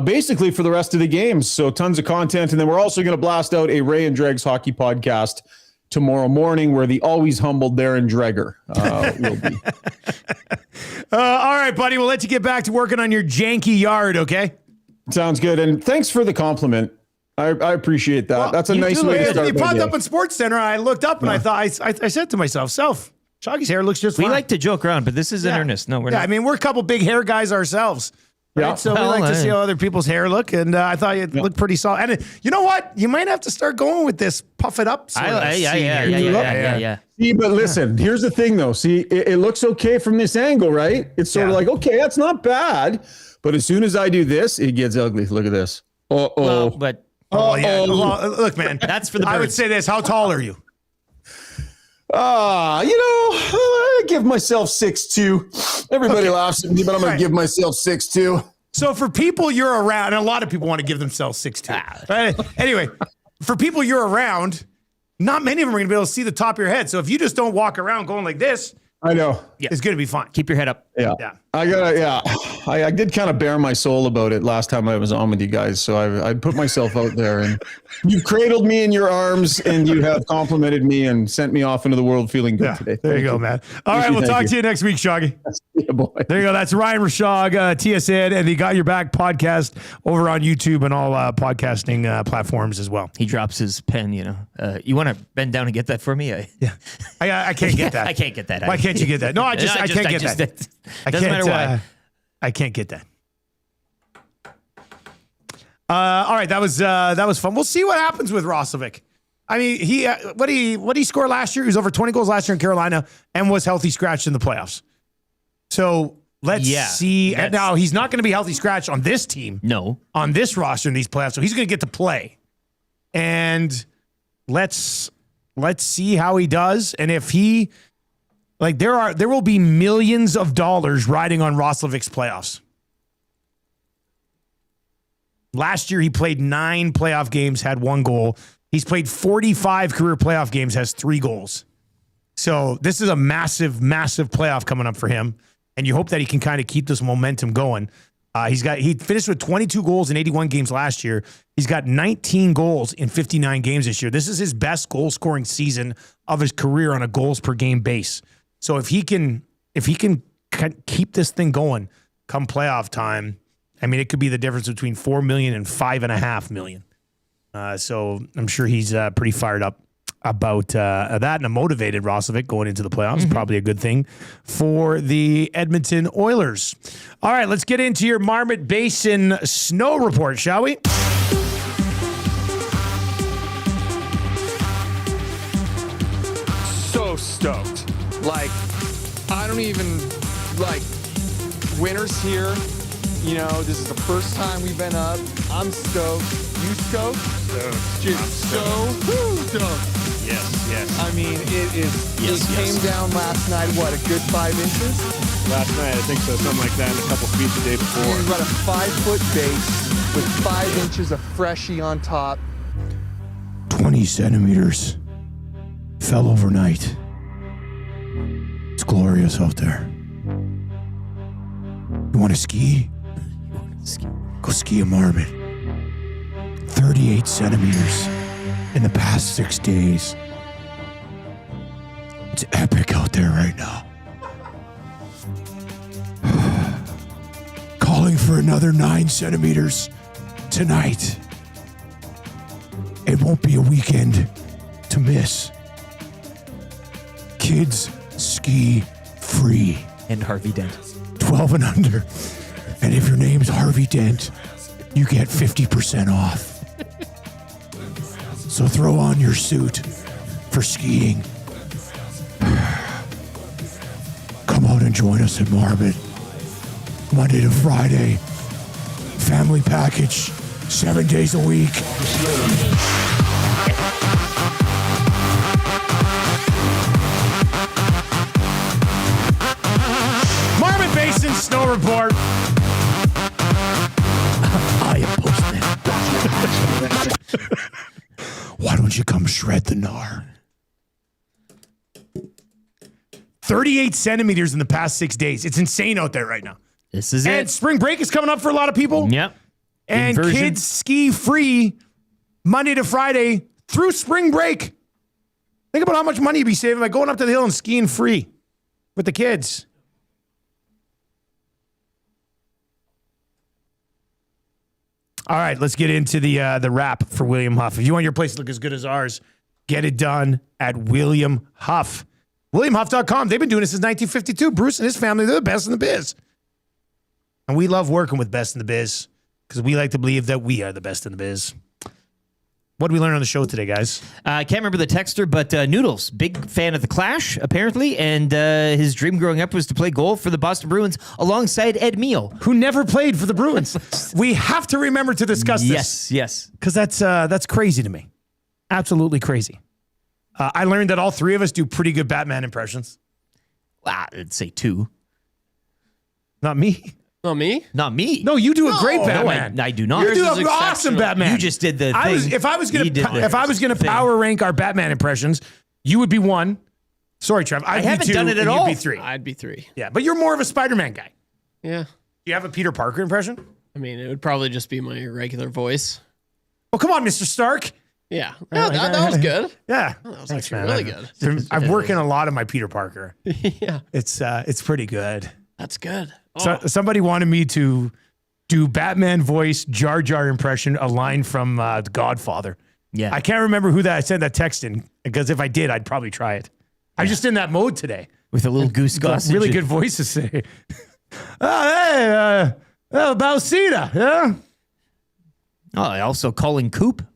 basically for the rest of the games. So tons of content. And then we're also going to blast out a Ray and Dregs hockey podcast tomorrow morning, where the always humbled Darren Dreger will be. All right, buddy. We'll let you get back to working on your janky yard, okay? Sounds good. And thanks for the compliment. I appreciate that. Well, that's a nice way to start. You popped up on Sports Center. I looked up and I thought, I said to myself, Shoggy's hair looks just fine. We like to joke around, but this is in earnest. No, we're not. I mean, we're a couple big hair guys ourselves. Right? Yeah. So we like to see how other people's hair look, and I thought it looked pretty solid. And you know what? You might have to start going with this puff it up. Yeah. See, but listen, here's the thing, though. See, it looks okay from this angle, right? It's sort of like, okay, that's not bad. But as soon as I do this, it gets ugly. Look at this. Well, but look, man, that's for the birds. I would say this. How tall are you? I give myself 6'2". Everybody laughs at me, but I'm going to give myself 6'2". So for people you're around, and a lot of people want to give themselves 6'2". Right? Anyway, for people you're around, not many of them are going to be able to see the top of your head. So if you just don't walk around going like this, I know. It's going to be fine. Keep your head up. Yeah. I did kind of bare my soul about it last time I was on with you guys. So I put myself out there, and you've cradled me in your arms, and you have complimented me and sent me off into the world feeling good today. There you go, man. All right. We'll talk to you next week, Shoggy. Yeah, boy. There you go. That's Ryan Rishaug, TSN, and the Got Your Back podcast over on YouTube and all podcasting platforms as well. He drops his pen, you want to bend down and get that for me? I can't get that. I can't get that. Why can't you get that? No, I can't get that. Doesn't matter why. I can't get that. All right, that was fun. We'll see what happens with Roslovic. I mean, what did he score last year? He was over 20 goals last year in Carolina and was healthy scratched in the playoffs. So let's see. Now he's not going to be healthy scratched on this team. No, on this roster in these playoffs. So he's going to get to play, and let's see how he does, and if he. Like there will be millions of dollars riding on Roslovic's playoffs. Last year, he played 9 playoff games, had 1 goal. He's played 45 career playoff games, has 3 goals. So this is a massive, massive playoff coming up for him. And you hope that he can kind of keep this momentum going. He finished with 22 goals in 81 games last year. He's got 19 goals in 59 games this year. This is his best goal scoring season of his career on a goals per game base. So if he can keep this thing going come playoff time, I mean, it could be the difference between $4 million and $5.5 million. So I'm sure he's pretty fired up about that, and a motivated Roslovic going into the playoffs. Probably a good thing for the Edmonton Oilers. All right, let's get into your Marmot Basin snow report, shall we? So stoked. Like, I don't even, winter's here. This is the first time we've been up. I'm stoked. You stoked? Just so stoked. Yes. I mean, it came down last night, a good 5 inches? Last night, I think so. Something like that, and a couple feet the day before. We've got a 5-foot base with 5 inches of freshie on top. 20 centimeters fell overnight. It's glorious out there. You want to ski? Go ski a Marmot. 38 centimeters in the past 6 days. It's epic out there right now. Calling for another 9 centimeters tonight. It won't be a weekend to miss. Kids ski free. And Harvey Dent. 12 and under. And if your name's Harvey Dent, you get 50% off. So throw on your suit for skiing. Come out and join us at Marmot. Monday to Friday. Family package. 7 days a week. Marmot Basin Snow Report. I am Postman. Why don't you come shred the gnar? 38 centimeters in the past 6 days. It's insane out there right now. This is and it. Spring break is coming up for a lot of people. Yep. And Inversion. kids ski free Monday to Friday through spring break. Think about how much money you'd be saving by going up to the hill and skiing free with the kids. All right, let's get into the wrap for William Huff. If you want your place to look as good as ours, get it done at William Huff. WilliamHuff.com. They've been doing this since 1952. Bruce and his family, they're the best in the biz. And we love working with best in the biz because we like to believe that we are the best in the biz. What did we learn on the show today, guys? I can't remember the texter, but Noodles, big fan of the Clash, apparently, and his dream growing up was to play goal for the Boston Bruins alongside Ed Meal, who never played for the Bruins. We have to remember to discuss this. Yes. Because that's crazy to me. Absolutely crazy. I learned that all three of us do pretty good Batman impressions. I'd say 2. Not me. Not me? Not me. No, you do a great Batman. No, I do not. You do an awesome Batman. You just did the thing. If I was gonna power rank our Batman impressions, you would be 1. Sorry, Trev. I haven't done it at all. You'd be 3. I'd be 3. Yeah, but you're more of a Spider-Man guy. Yeah. Do you have a Peter Parker impression? I mean, it would probably just be my regular voice. Oh, come on, Mr. Stark. Yeah. That was good. Yeah. Oh, that was Thanks, actually man. really good. I'm working a lot of my Peter Parker. Yeah. It's pretty good. That's good. So, somebody wanted me to do Batman voice Jar Jar impression, a line from The Godfather. Yeah. I can't remember who that I sent that text in, because if I did, I'd probably try it. I'm just in that mode today. With a little goose gossage. Really good voice to say. Balsita, yeah? Oh, also calling Coop,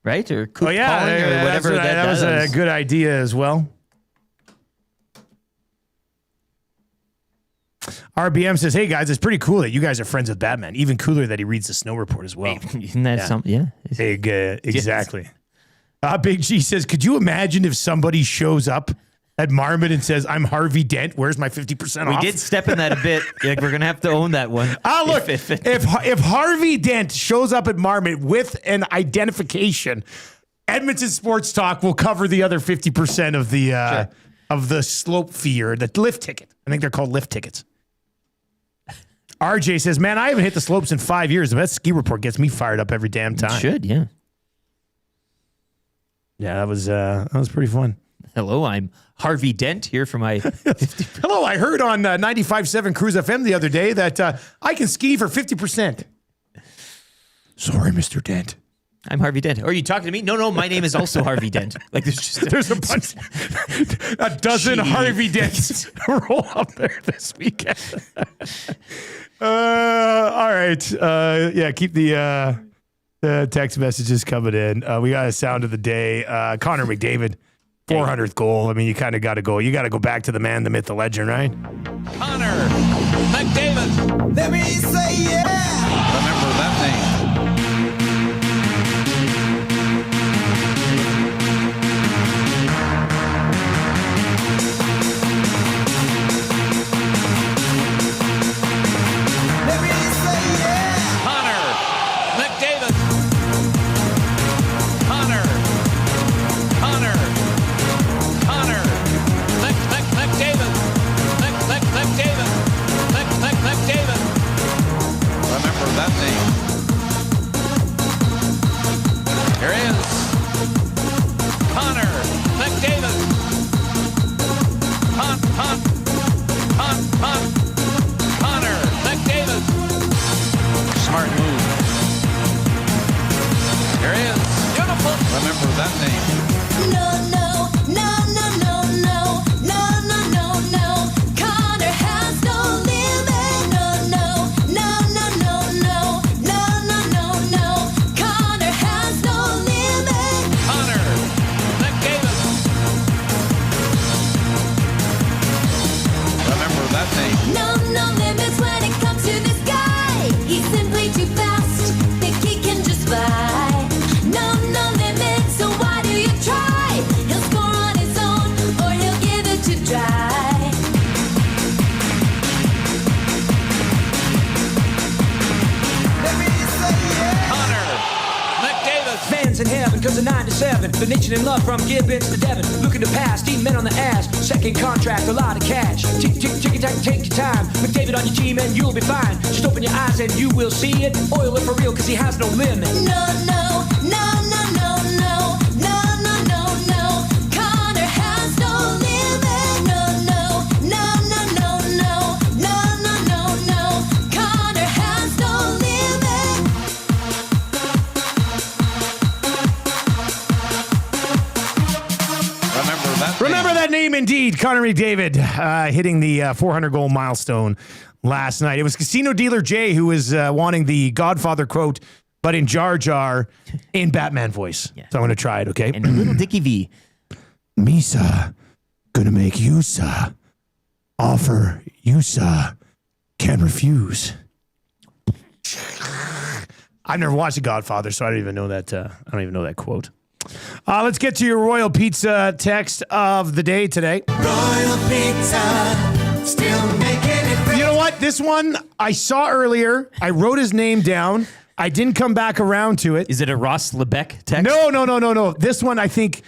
right? Or Coop calling or whatever. That was a good idea as well. RBM says, hey guys, it's pretty cool that you guys are friends with Batman. Even cooler that he reads the snow report as well. Isn't that something? Yeah. Big, exactly. Big G says, could you imagine if somebody shows up at Marmot and says, I'm Harvey Dent, where's my 50% off? We did step in that a bit. Like, we're going to have to own that one. Look, if Harvey Dent shows up at Marmot with an identification, Edmonton Sports Talk will cover the other 50% of the slope fee or the lift ticket. I think they're called lift tickets. RJ says, man, I haven't hit the slopes in 5 years. That ski report gets me fired up every damn time. It should, yeah. Yeah, that was pretty fun. Hello, I'm Harvey Dent here for my 50%. Hello, I heard on 95.7 Cruise FM the other day that I can ski for 50%. Sorry, Mr. Dent. I'm Harvey Dent. Are you talking to me? No, my name is also Harvey Dent. Like there's a bunch, a dozen Harvey Dents roll up there this weekend. All right. Yeah, keep the text messages coming in. We got a sound of the day. Connor McDavid, 400th goal. I mean, you kind of got to go. You got to go back to the man, the myth, the legend, right? Connor McDavid. Let me say yeah. Remember that name. in heaven, cause of 9 to 7. The nation in love from Gibbons to Devon. Looking to pass, eating men on the ass. Second contract, a lot of cash. Tick, tick, tick, tick, take your time. McDavid on your team and you'll be fine. Just open your eyes and you will see it. Oil it for real, cause he has no limit. No, no, no, no, no, no, no, no, no, no. Connor has no limit. No, no, no, no, no, no, no, no, no, no. Connor has no limit. Remember that name indeed. Connor McDavid hitting the 400-goal milestone last night. It was Casino Dealer Jay who was wanting the Godfather quote, but in Jar Jar in Batman voice. Yeah. So I'm going to try it, okay? And little Dickie V. Misa, gonna make Yusa. Offer Yusa. Can't refuse. I've never watched The Godfather, so I don't even know that. I don't even know that quote. Let's get to your Royal Pizza text of the day today. Royal Pizza, still making it great. You know what? This one I saw earlier. I wrote his name down. I didn't come back around to it. Is it a Ross Lebeck text? No. This one I think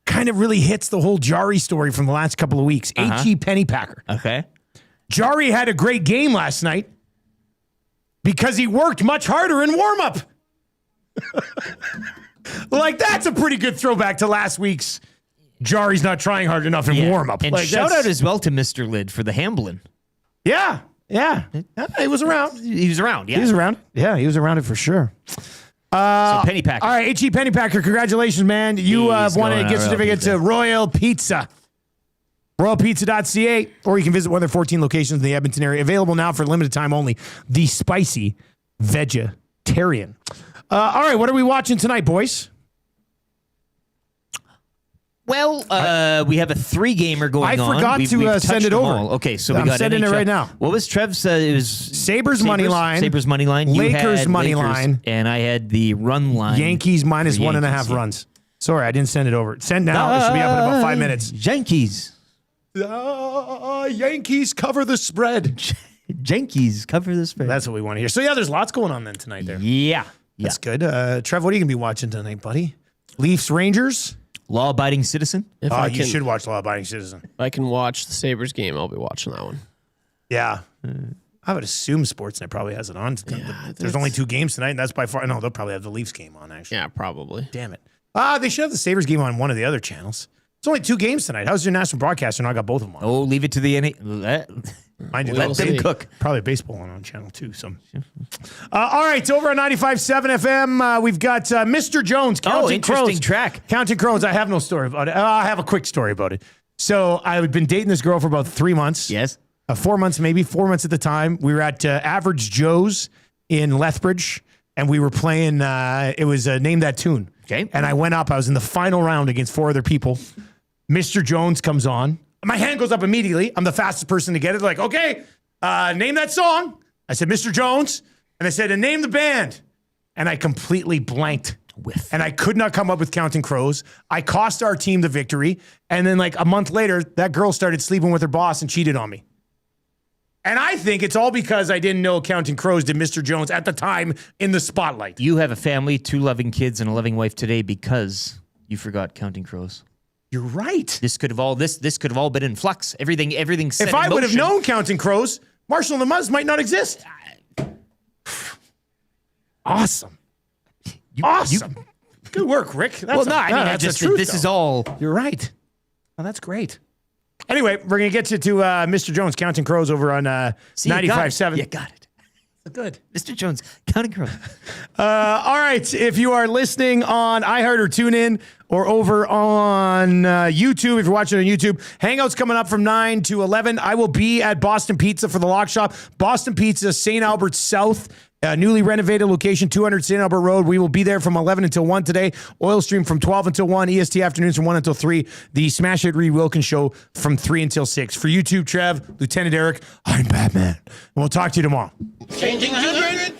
kind of really hits the whole Jari story from the last couple of weeks. H.E. Pennypacker. Okay. Jari had a great game last night because he worked much harder in warm-up. Like, that's a pretty good throwback to last week's Jari's not trying hard enough in warm-up. And like, shout out as well to Mr. Lid for the Hamblin. Yeah. He was around. He was around, yeah. He was around. Yeah, he was around it for sure. So Pennypacker. All right, H.E. Pennypacker, congratulations, man. You won a gift certificate to Royal Pizza. RoyalPizza.ca, or you can visit one of their 14 locations in the Edmonton area. Available now for a limited time only. The Spicy Vegetarian. All right, what are we watching tonight, boys? Well, we have a 3-gamer going on. I forgot to send it over. Okay, so I'm we got sending NHL. it right now. What was Trev's? It was Sabres money line. Sabres money line. You Lakers had money Lakers, line. And I had the run line. Yankees minus for 1.5 runs. Sorry, I didn't send it over. Send now. It should be up in about 5 minutes. Yankees. Yankees cover the spread. Yankees cover the spread. That's what we want to hear. So, yeah, there's lots going on then tonight there. Yeah. That's good. Trev, what are you going to be watching tonight, buddy? Leafs, Rangers? Law-abiding citizen? You should watch Law-abiding citizen. If I can watch the Sabres game, I'll be watching that one. Yeah. I would assume Sportsnet probably has it on. Yeah, there's only 2 games tonight, and that's by far. No, they'll probably have the Leafs game on, actually. Yeah, probably. Damn it. They should have the Sabres game on one of the other channels. It's only 2 games tonight. How's your national broadcaster not got both of them on? Oh, leave it to the Mind you, let them cook. Probably baseball on channel 2. So, all right, over on 95.7 FM, we've got Mr. Jones. Interesting track. Counting Crows. I have no story about it. I have a quick story about it. So I've been dating this girl for about 3 months. Yes. 4 months, maybe 4 months at the time. We were at Average Joe's in Lethbridge, and we were playing. It was Name That Tune. Okay. And I went up. I was in the final round against 4 other people. Mr. Jones comes on. My hand goes up immediately. I'm the fastest person to get it. They're like, okay, name that song. I said, Mr. Jones. And I said, and name the band. And I completely blanked. And I could not come up with Counting Crows. I cost our team the victory. And then like a month later, that girl started sleeping with her boss and cheated on me. And I think it's all because I didn't know Counting Crows did Mr. Jones at the time in the spotlight. You have a family, 2 loving kids, and a loving wife today because you forgot Counting Crows. You're right. This could have all been in flux. Everything set If in I would have motion. known Counting Crows, Marshall and the Muzz might not exist. Awesome. Awesome. Good work, Rick. That's the truth, this though. is all. You're right. Oh, that's great. Anyway, we're going to get you to Mr. Jones Counting Crows over on 95.7. You got it. Good. Mr. Jones, Counting Crows. All right. If you are listening on iHeart or TuneIn or over on YouTube, if you're watching on YouTube, Hangouts coming up from 9 to 11. I will be at Boston Pizza for the Lock Shop. Boston Pizza, St. Albert South, newly renovated location, 200 St. Albert Road. We will be there from 11 until 1 today. Oil Stream from 12 until 1. EST afternoons from 1 until 3. The Smash It Reed Wilkins Show from 3 until 6. For YouTube, Trev, Lieutenant Eric, I'm Batman. And we'll talk to you tomorrow. Changing 100.